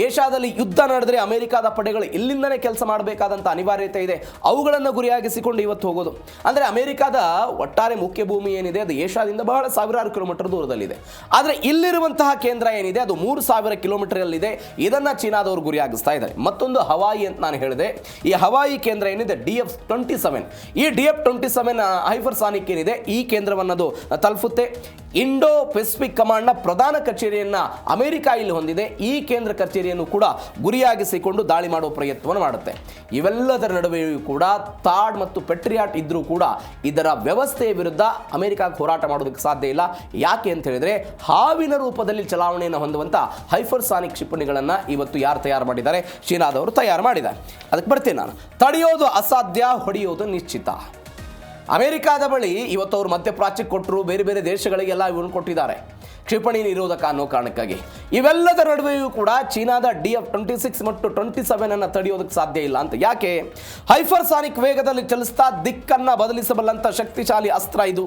ಏಷ್ಯಾದಲ್ಲಿ ಯುದ್ಧ ನಡೆದರೆ ಅಮೆರಿಕಾದ ಪಡೆಗಳು ಇಲ್ಲಿಂದನೇ ಕೆಲಸ ಮಾಡಬೇಕಾದಂಥ ಅನಿವಾರ್ಯತೆ ಇದೆ. ಅವುಗಳನ್ನು ಗುರಿಯಾಗಿಸಿಕೊಂಡು ಇವತ್ತು ಹೋಗೋದು. ಅಂದರೆ ಅಮೆರಿಕಾದ ಒಟ್ಟಾರೆ ಮುಖ್ಯ ಭೂಮಿ ಏನಿದೆ ಅದು ಏಷ್ಯಾದಿಂದ ಬಹಳ ಸಾವಿರಾರು ಕಿಲೋಮೀಟರ್ ದೂರದಲ್ಲಿದೆ. ಆದರೆ ಇಲ್ಲಿರುವಂತಹ ಕೇಂದ್ರ ಏನಿದೆ ಅದು 3000 ಕಿಲೋಮೀಟರ್ಲ್ಲಿದೆ. ಇದನ್ನು ಚೀನಾದವರು ಗುರಿಯಾಗಿಸ್ತಾ ಇದ್ದಾರೆ. ಮತ್ತೊಂದು ಹವಾಯಿ ಅಂತ ನಾನು ಹೇಳಿದೆ. ಈ ಹವಾಯಿ ಕೇಂದ್ರ ಏನಿದೆ DF-27, ಈ DF-27 ಹೈಪರ್ಸಾನಿಕ್ ಏನಿದೆ ಈ ಕೇಂದ್ರವನ್ನು ಅದು ತಲುಪುತ್ತೆ. ಇಂಡೋ ಪೆಸಿಫಿಕ್ ಕಮಾಂಡ್ನ ಪ್ರಧಾನ ಕಚೇರಿಯನ್ನು ಅಮೆರಿಕ ಇಲ್ಲಿ ಹೊಂದಿದೆ. ಈ ಕೇಂದ್ರ ಕಚೇರಿಯನ್ನು ಕೂಡ ಗುರಿಯಾಗಿಸಿಕೊಂಡು ದಾಳಿ ಮಾಡುವ ಪ್ರಯತ್ನವನ್ನು ಮಾಡುತ್ತೆ. ಇವೆಲ್ಲದರ ನಡುವೆಯೂ ಕೂಡ ಥಾಡ್ ಮತ್ತು ಪೆಟ್ರಿಯಾಟ್ ಇದ್ರೂ ಕೂಡ ಇದರ ವ್ಯವಸ್ಥೆಯ ವಿರುದ್ಧ ಅಮೆರಿಕಕ್ಕೆ ಹೋರಾಟ ಮಾಡೋದಕ್ಕೆ ಸಾಧ್ಯ ಇಲ್ಲ. ಯಾಕೆ ಅಂತ ಹೇಳಿದ್ರೆ, ಹಾವಿನ ರೂಪದಲ್ಲಿ ಚಲಾವಣೆಯನ್ನು ಹೊಂದುವಂಥ ಹೈಪರ್ಸಾನಿಕ್ ಕ್ಷಿಪಣಿಗಳನ್ನು ಇವತ್ತು ಯಾರು ತಯಾರು ಮಾಡಿದ್ದಾರೆ? ಚೀನಾದವರು ತಯಾರು ಮಾಡಿದ್ದಾರೆ. ಅದಕ್ಕೆ ಬರ್ತೀನಿ ನಾನು. ತಡೆಯೋದು ಅಸಾಧ್ಯ, ಹೊಡೆಯೋದು ನಿಶ್ಚಿತ. ಅಮೆರಿಕಾದ ಬಳಿ ಇವತ್ತು ಅವರು ಮಧ್ಯಪ್ರಾಚ್ಯಕ್ಕೆ ಕೊಟ್ಟರು, ಬೇರೆ ಬೇರೆ ದೇಶಗಳಿಗೆಲ್ಲ ಇವನು ಕೊಟ್ಟಿದ್ದಾರೆ ಕ್ಷಿಪಣಿ ನಿರೋಧಕ ಅನ್ನೋ ಕಾರಣಕ್ಕಾಗಿ. ಇವೆಲ್ಲದರ ನಡುವೆಯೂ ಕೂಡ ಚೀನಾದ DF-26 ಮತ್ತು 27 ಅನ್ನು ತಡೆಯೋದಕ್ಕೆ ಸಾಧ್ಯ ಇಲ್ಲ ಅಂತ. ಯಾಕೆ? ಹೈಪರ್ಸಾನಿಕ್ ವೇಗದಲ್ಲಿ ಚಲಿಸ್ತಾ ದಿಕ್ಕನ್ನು ಬದಲಿಸಬಲ್ಲಂಥ ಶಕ್ತಿಶಾಲಿ ಅಸ್ತ್ರ ಇದು.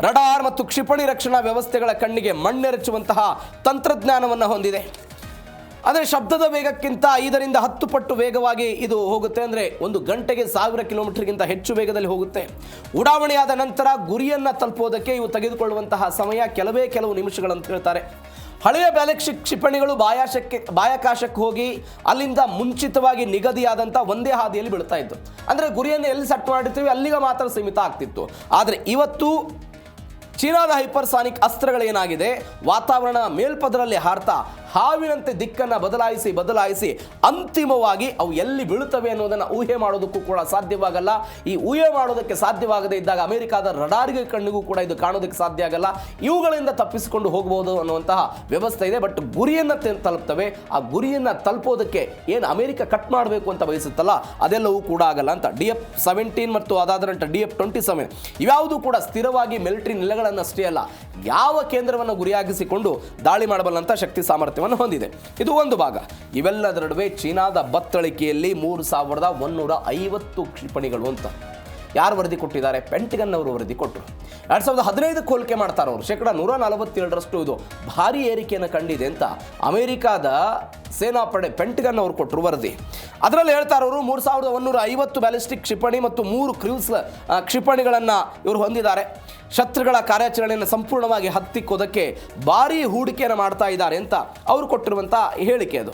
ರಡಾರ್ ಮತ್ತು ಕ್ಷಿಪಣಿ ರಕ್ಷಣಾ ವ್ಯವಸ್ಥೆಗಳ ಕಣ್ಣಿಗೆ ಮಣ್ಣೆರಚುವಂತಹ ತಂತ್ರಜ್ಞಾನವನ್ನು ಹೊಂದಿದೆ. ಅಂದರೆ ಶಬ್ದದ ವೇಗಕ್ಕಿಂತ 5ರಿಂದ 10 ಪಟ್ಟು ವೇಗವಾಗಿ ಇದು ಹೋಗುತ್ತೆ. ಅಂದರೆ ಒಂದು ಗಂಟೆಗೆ 1000 ಕಿಲೋಮೀಟರ್ಗಿಂತ ಹೆಚ್ಚು ವೇಗದಲ್ಲಿ ಹೋಗುತ್ತೆ. ಉಡಾವಣೆಯಾದ ನಂತರ ಗುರಿಯನ್ನು ತಲುಪೋದಕ್ಕೆ ಇವು ತೆಗೆದುಕೊಳ್ಳುವಂತಹ ಸಮಯ ಕೆಲವು ನಿಮಿಷಗಳಂತ ಹೇಳ್ತಾರೆ. ಹಳೆಯ ಬ್ಯಾಲಿಸ್ಟಿಕ್ ಕ್ಷಿಪಣಿಗಳು ಬಾಹ್ಯಾಕಾಶಕ್ಕೆ ಹೋಗಿ ಅಲ್ಲಿಂದ ಮುಂಚಿತವಾಗಿ ನಿಗದಿಯಾದಂಥ ಒಂದೇ ಹಾದಿಯಲ್ಲಿ ಬೀಳ್ತಾ ಇತ್ತು. ಅಂದರೆ ಗುರಿಯನ್ನು ಎಲ್ಲಿ ಸೆಟ್ ಮಾಡಿರ್ತೀವಿ ಅಲ್ಲಿಗೆ ಮಾತ್ರ ಸೀಮಿತ ಆಗ್ತಿತ್ತು. ಆದರೆ ಇವತ್ತು ಚೀನಾದ ಹೈಪರ್ಸಾನಿಕ್ ಅಸ್ತ್ರಗಳೇನಾಗಿದೆ, ವಾತಾವರಣ ಮೇಲ್ಪದರಲ್ಲಿ ಹಾರ್ತಾ ಹಾವಿನಂತೆ ದಿಕ್ಕನ್ನು ಬದಲಾಯಿಸಿ ಅಂತಿಮವಾಗಿ ಅವು ಎಲ್ಲಿ ಬೀಳುತ್ತವೆ ಅನ್ನೋದನ್ನು ಊಹೆ ಮಾಡೋದಕ್ಕೂ ಕೂಡ ಸಾಧ್ಯವಾಗಲ್ಲ. ಈ ಊಹೆ ಮಾಡೋದಕ್ಕೆ ಸಾಧ್ಯವಾಗದೇ ಇದ್ದಾಗ ಅಮೆರಿಕಾದ ರಡಾರ್ಗೆ ಕಣ್ಣಿಗೂ ಕೂಡ ಇದು ಕಾಣೋದಕ್ಕೆ ಸಾಧ್ಯ ಆಗಲ್ಲ. ಇವುಗಳಿಂದ ತಪ್ಪಿಸಿಕೊಂಡು ಹೋಗಬಹುದು ಅನ್ನುವಂತಹ ವ್ಯವಸ್ಥೆ ಇದೆ. ಬಟ್ ಗುರಿಯನ್ನು ತಲುಪ್ತವೆ. ಆ ಗುರಿಯನ್ನು ತಲುಪೋದಕ್ಕೆ ಏನು ಅಮೆರಿಕ ಕಟ್ ಮಾಡಬೇಕು ಅಂತ ಬಯಸುತ್ತಲ್ಲ ಅದೆಲ್ಲವೂ ಕೂಡ ಆಗಲ್ಲ ಅಂತ. DF-17 ಮತ್ತು ಅದಾದ ನಂತರ DF-27 ಇವ್ಯಾವುದೂ ಕೂಡ ಸ್ಥಿರವಾಗಿ ಮಿಲಿಟರಿ ನೆಲೆಗಳನ್ನಷ್ಟೇ ಅಲ್ಲ, ಯಾವ ಕೇಂದ್ರವನ್ನು ಗುರಿಯಾಗಿಸಿಕೊಂಡು ದಾಳಿ ಮಾಡಬಲ್ಲಂಥ ಶಕ್ತಿ ಸಾಮರ್ಥ್ಯ ಹೊಂದಿದೆ. ಇದು ಒಂದು ಭಾಗ. ಇವೆಲ್ಲದರ ನಡುವೆ ಚೀನಾದ ಬತ್ತಳಿಕೆಯಲ್ಲಿ 3150 ಕ್ಷಿಪಣಿಗಳು ಅಂತ ಯಾರು ವರದಿ ಕೊಟ್ಟಿದ್ದಾರೆ? ಪೆಂಟಗನ್ ಅವರು ವರದಿ ಕೊಟ್ಟರು. 2015 ಹೋಲಿಕೆ ಮಾಡ್ತಾರೆ ಅವರು. 147% ಇದು ಭಾರಿ ಏರಿಕೆಯನ್ನು ಕಂಡಿದೆ ಅಂತ ಅಮೆರಿಕಾದ ಸೇನಾಪಡೆ ಪೆಂಟಗನ್ ಅವರು ಕೊಟ್ಟರು ವರದಿ. ಅದರಲ್ಲಿ ಹೇಳ್ತಾರೆ ಅವರು 3150 ಬ್ಯಾಲಿಸ್ಟಿಕ್ ಕ್ಷಿಪಣಿ ಮತ್ತು 3 ಕ್ರೂಸ್ ಕ್ಷಿಪಣಿಗಳನ್ನು ಇವರು ಹೊಂದಿದ್ದಾರೆ. ಶತ್ರುಗಳ ಕಾರ್ಯಾಚರಣೆಯನ್ನು ಸಂಪೂರ್ಣವಾಗಿ ಹತ್ತಿಕ್ಕೋದಕ್ಕೆ ಭಾರಿ ಹೂಡಿಕೆಯನ್ನು ಮಾಡ್ತಾ ಇದ್ದಾರೆ ಅಂತ ಅವರು ಕೊಟ್ಟಿರುವಂಥ ಹೇಳಿಕೆ ಅದು.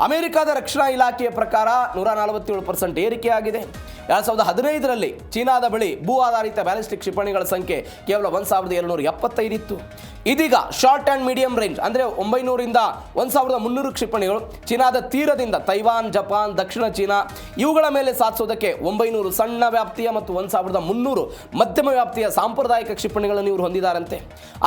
ಅಮೆರಿಕದ ರಕ್ಷಣಾ ಇಲಾಖೆಯ ಪ್ರಕಾರ 147% ಏರಿಕೆಯಾಗಿದೆ. 2015ರಲ್ಲಿ ಚೀನಾದ ಬಳಿ ಭೂ ಆಧಾರಿತ ಬ್ಯಾಲಿಸ್ಟಿಕ್ ಕ್ಷಿಪಣಿಗಳ ಸಂಖ್ಯೆ ಕೇವಲ 1775 ಇತ್ತು. ಇದೀಗ ಶಾರ್ಟ್ ಆ್ಯಂಡ್ ಮೀಡಿಯಂ ರೇಂಜ್ ಅಂದರೆ 900ರಿಂದ 1300 ಕ್ಷಿಪಣಿಗಳು ಚೀನಾದ ತೀರದಿಂದ ತೈವಾನ್, ಜಪಾನ್, ದಕ್ಷಿಣ ಚೀನಾ ಇವುಗಳ ಮೇಲೆ ಸಾಧಿಸೋದಕ್ಕೆ 900 ಸಣ್ಣ ವ್ಯಾಪ್ತಿಯ ಮತ್ತು 1300 ಮಧ್ಯಮ ವ್ಯಾಪ್ತಿಯ ಸಾಂಪ್ರದಾಯಿಕ ಕ್ಷಿಪಣಿಗಳನ್ನು ಇವರು ಹೊಂದಿದ್ದಾರಂತೆ.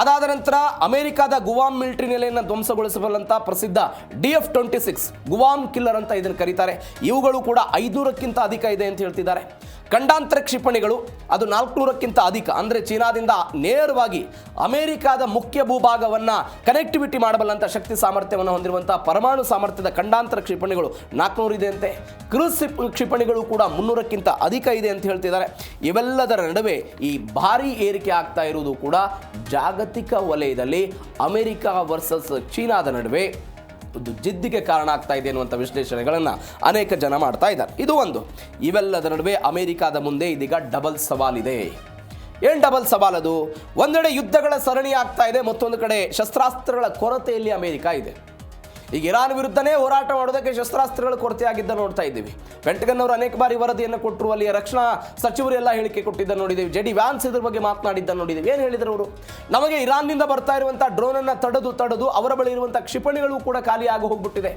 ಅದಾದ ನಂತರ ಅಮೆರಿಕದ ಗುವಾಮ್ ಮಿಲಿಟರಿ ನೆಲೆಯನ್ನು ಧ್ವಂಸಗೊಳಿಸಬಲ್ಲಂತ ಪ್ರಸಿದ್ಧ DF-26 ಗುವಾಮ್ ಕಿಲ್ಲರ್ ಅಂತ ಇದನ್ನು ಕರೀತಾರೆ. ಇವುಗಳು ಕೂಡ 500ಕ್ಕಿಂತ ಅಧಿಕ ಇದೆ ಅಂತ ಹೇಳ್ತಿದ್ದಾರೆ. ಖಂಡಾಂತರ ಕ್ಷಿಪಣಿಗಳು ಅದು 400ಕ್ಕಿಂತ ಅಧಿಕ, ಅಂದರೆ ಚೀನಾದಿಂದ ನೇರವಾಗಿ ಅಮೆರಿಕದ ಮುಖ್ಯ ಭೂಭಾಗವನ್ನು ಕನೆಕ್ಟಿವಿಟಿ ಮಾಡಬಲ್ಲಂಥ ಶಕ್ತಿ ಸಾಮರ್ಥ್ಯವನ್ನು ಹೊಂದಿರುವಂಥ ಪರಮಾಣು ಸಾಮರ್ಥ್ಯದ ಖಂಡಾಂತರ ಕ್ಷಿಪಣಿಗಳು 400 ಇದೆ ಅಂತೆ. ಕ್ರೂಸ್ ಕ್ಷಿಪಣಿಗಳು ಕೂಡ 300ಕ್ಕಿಂತ ಅಧಿಕ ಇದೆ ಅಂತ ಹೇಳ್ತಿದ್ದಾರೆ. ಇವೆಲ್ಲದರ ನಡುವೆ ಈ ಭಾರೀ ಏರಿಕೆ ಆಗ್ತಾ ಇರುವುದು ಕೂಡ ಜಾಗತಿಕ ವಲಯದಲ್ಲಿ ಅಮೆರಿಕ ವರ್ಸಸ್ ಚೀನಾದ ನಡುವೆ ಒಂದು ಜಿದ್ದಿಗೆ ಕಾರಣ ಆಗ್ತಾ ಇದೆ ಅನ್ನುವಂಥ ವಿಶ್ಲೇಷಣೆಗಳನ್ನು ಅನೇಕ ಜನ ಮಾಡ್ತಾ ಇದ್ದಾರೆ. ಇದು ಒಂದು. ಇವೆಲ್ಲದರ ನಡುವೆ ಅಮೆರಿಕದ ಮುಂದೆ ಇದೀಗ ಡಬಲ್ ಸವಾಲಿದೆ. ಏನು ಡಬಲ್ ಸವಾಲದು? ಒಂದೆಡೆ ಯುದ್ಧಗಳ ಸರಣಿ ಆಗ್ತಾ ಇದೆ, ಮತ್ತೊಂದು ಕಡೆ ಶಸ್ತ್ರಾಸ್ತ್ರಗಳ ಕೊರತೆಯಲ್ಲಿ ಅಮೆರಿಕ ಇದೆ. ಈಗ ಇರಾನ್ ವಿರುದ್ಧನೇ ಹೋರಾಟ ಮಾಡೋದಕ್ಕೆ ಶಸ್ತ್ರಾಸ್ತ್ರಗಳ ಕೊರತೆ ಆಗಿದ್ದ ನೋಡ್ತಾ ಇದ್ದೀವಿ. ಪೆಂಟಗನ್ ಅವರು ಅನೇಕ ಬಾರಿ ವರದಿಯನ್ನು ಕೊಟ್ಟರು, ಅಲ್ಲಿಯ ರಕ್ಷಣಾ ಸಚಿವರು ಎಲ್ಲ ಹೇಳಿಕೆ ಕೊಟ್ಟಿದ್ದ ನೋಡಿದ್ದೀವಿ. JD ವ್ಯಾನ್ಸ್ ಇದ್ರ ಬಗ್ಗೆ ಮಾತನಾಡಿದ್ದ ನೋಡಿದ್ದೀವಿ. ಏನು ಹೇಳಿದ್ರು ಅವರು? ನಮಗೆ ಇರಾನ್ನಿಂದ ಬರ್ತಾ ಇರುವಂಥ ಡ್ರೋನನ್ನು ತಡೆದು ಅವರ ಬಳಿ ಇರುವಂಥ ಕ್ಷಿಪಣಿಗಳು ಕೂಡ ಖಾಲಿಯಾಗಿ ಹೋಗ್ಬಿಟ್ಟಿದೆ.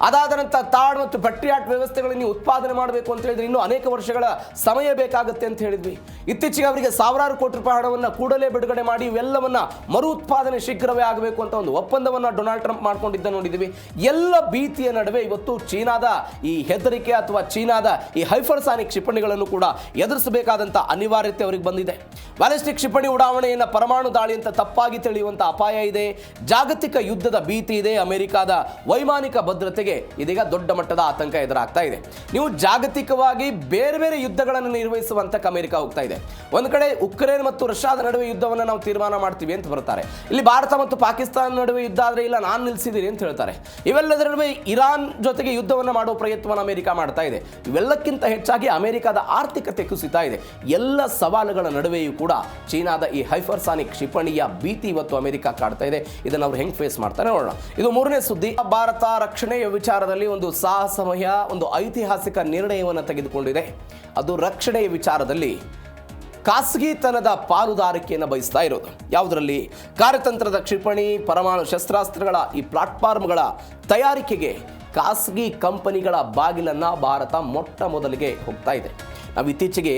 ಅದಾದ ನಂತರ ತಾಡ್ ಮತ್ತು ಪಟ್ರಿಯಾಟ್ ವ್ಯವಸ್ಥೆಗಳನ್ನು ಉತ್ಪಾದನೆ ಮಾಡಬೇಕು ಅಂತ ಹೇಳಿದ್ರೆ ಇನ್ನೂ ಅನೇಕ ವರ್ಷಗಳ ಸಮಯ ಬೇಕಾಗುತ್ತೆ ಅಂತ ಹೇಳಿದ್ವಿ. ಇತ್ತೀಚೆಗೆ ಅವರಿಗೆ ಸಾವಿರಾರು ಕೋಟಿ ರೂಪಾಯಿ ಹಣವನ್ನು ಕೂಡಲೇ ಬಿಡುಗಡೆ ಮಾಡಿ ಇವೆಲ್ಲವನ್ನ ಮರು ಉತ್ಪಾದನೆ ಶೀಘ್ರವೇ ಆಗಬೇಕು ಅಂತ ಒಂದು ಒಪ್ಪಂದವನ್ನು ಡೊನಾಲ್ಡ್ ಟ್ರಂಪ್ ಮಾಡ್ಕೊಂಡಿದ್ದ ನೋಡಿದ್ದೀವಿ. ಎಲ್ಲ ಭೀತಿಯ ನಡುವೆ ಇವತ್ತು ಚೀನಾದ ಈ ಹೆದರಿಕೆ ಅಥವಾ ಚೀನಾದ ಈ ಹೈಪರ್ಸಾನಿಕ್ ಕ್ಷಿಪಣಿಗಳನ್ನು ಕೂಡ ಎದುರಿಸಬೇಕಾದಂಥ ಅನಿವಾರ್ಯತೆ ಅವರಿಗೆ ಬಂದಿದೆ. ಬ್ಯಾಲಿಸ್ಟಿಕ್ ಕ್ಷಿಪಣಿ ಉಡಾವಣೆಯನ್ನು ಪರಮಾಣು ದಾಳಿ ಅಂತ ತಪ್ಪಾಗಿ ತಿಳಿಯುವಂಥ ಅಪಾಯ ಇದೆ. ಜಾಗತಿಕ ಯುದ್ಧದ ಭೀತಿ ಇದೆ. ಅಮೆರಿಕದ ವೈಮಾನಿಕ ಭದ್ರತೆಗೆ ಇದೀಗ ದೊಡ್ಡ ಮಟ್ಟದ ಆತಂಕ ಎದುರಾಗ್ತಾ ಇದೆ. ನೀವು ಜಾಗತಿಕವಾಗಿ ಬೇರೆ ಬೇರೆ ಯುದ್ಧಗಳನ್ನು ನಿರ್ವಹಿಸುವಂತ ಅಮೆರಿಕ ಹೋಗ್ತಾ ಇದೆ. ಒಂದು ಕಡೆ ಉಕ್ರೇನ್ ಮತ್ತು ರಷ್ಯಾದ ನಡುವೆ ಯುದ್ಧವನ್ನು ನಾವು ತೀರ್ಮಾನ ಮಾಡ್ತೀವಿ ಅಂತ ಬರ್ತಾರೆ. ಇಲ್ಲಿ ಭಾರತ ಮತ್ತು ಪಾಕಿಸ್ತಾನ ನಡುವೆ ಯುದ್ಧ ಆದರೆ ಇಲ್ಲ ನಾನು ನಿಲ್ಲಿಸಿದ್ದೀನಿ ಅಂತ ಹೇಳ್ತಾರೆ. ಇವೆಲ್ಲದರ ನಡುವೆ ಇರಾನ್ ಜೊತೆಗೆ ಯುದ್ಧವನ್ನು ಮಾಡುವ ಪ್ರಯತ್ನವನ್ನು ಅಮೆರಿಕ ಮಾಡ್ತಾ ಇದೆ. ಇವೆಲ್ಲಕ್ಕಿಂತ ಹೆಚ್ಚಾಗಿ ಅಮೆರಿಕದ ಆರ್ಥಿಕತೆ ಕುಸಿತಾ ಇದೆ. ಎಲ್ಲ ಸವಾಲುಗಳ ನಡುವೆಯೂ ಕೂಡ ಚೀನಾದ ಈ ಹೈಪರ್ಸಾನಿಕ್ ಕ್ಷಿಪಣಿಯ ಭೀತಿ ಇವತ್ತು ಅಮೆರಿಕ ಕಾಡ್ತಾ ಇದೆ. ಇದನ್ನು ಅವರು ಹೆಂಗ್ ಫೇಸ್ ಮಾಡ್ತಾರೆ ನೋಡೋಣ. ಇದು ಮೂರನೇ ಸುದ್ದಿ. ಭಾರತ ರಕ್ಷಣೆಯ ವಿಚಾರದಲ್ಲಿ ಒಂದು ಸಾಹಸಮಯ ಒಂದು ಐತಿಹಾಸಿಕ ನಿರ್ಣಯವನ್ನು ತೆಗೆದುಕೊಂಡಿದೆ. ಅದು ರಕ್ಷಣೆಯ ವಿಚಾರದಲ್ಲಿ ಖಾಸಗಿತನದ ಪಾಲುದಾರಿಕೆಯನ್ನು ಬಯಸ್ತಾ ಇರೋದು. ಯಾವುದರಲ್ಲಿ? ಕಾರ್ಯತಂತ್ರದ ಕ್ಷಿಪಣಿ, ಪರಮಾಣು ಶಸ್ತ್ರಾಸ್ತ್ರಗಳ ಈ ಪ್ಲಾಟ್ಫಾರ್ಮ್ಗಳ ತಯಾರಿಕೆಗೆ ಖಾಸಗಿ ಕಂಪನಿಗಳ ಬಾಗಿಲನ್ನು ಭಾರತ ಮೊಟ್ಟ ಮೊದಲಿಗೆ ಹೋಗ್ತಾ ಇದೆ. ನಾವು ಇತ್ತೀಚೆಗೆ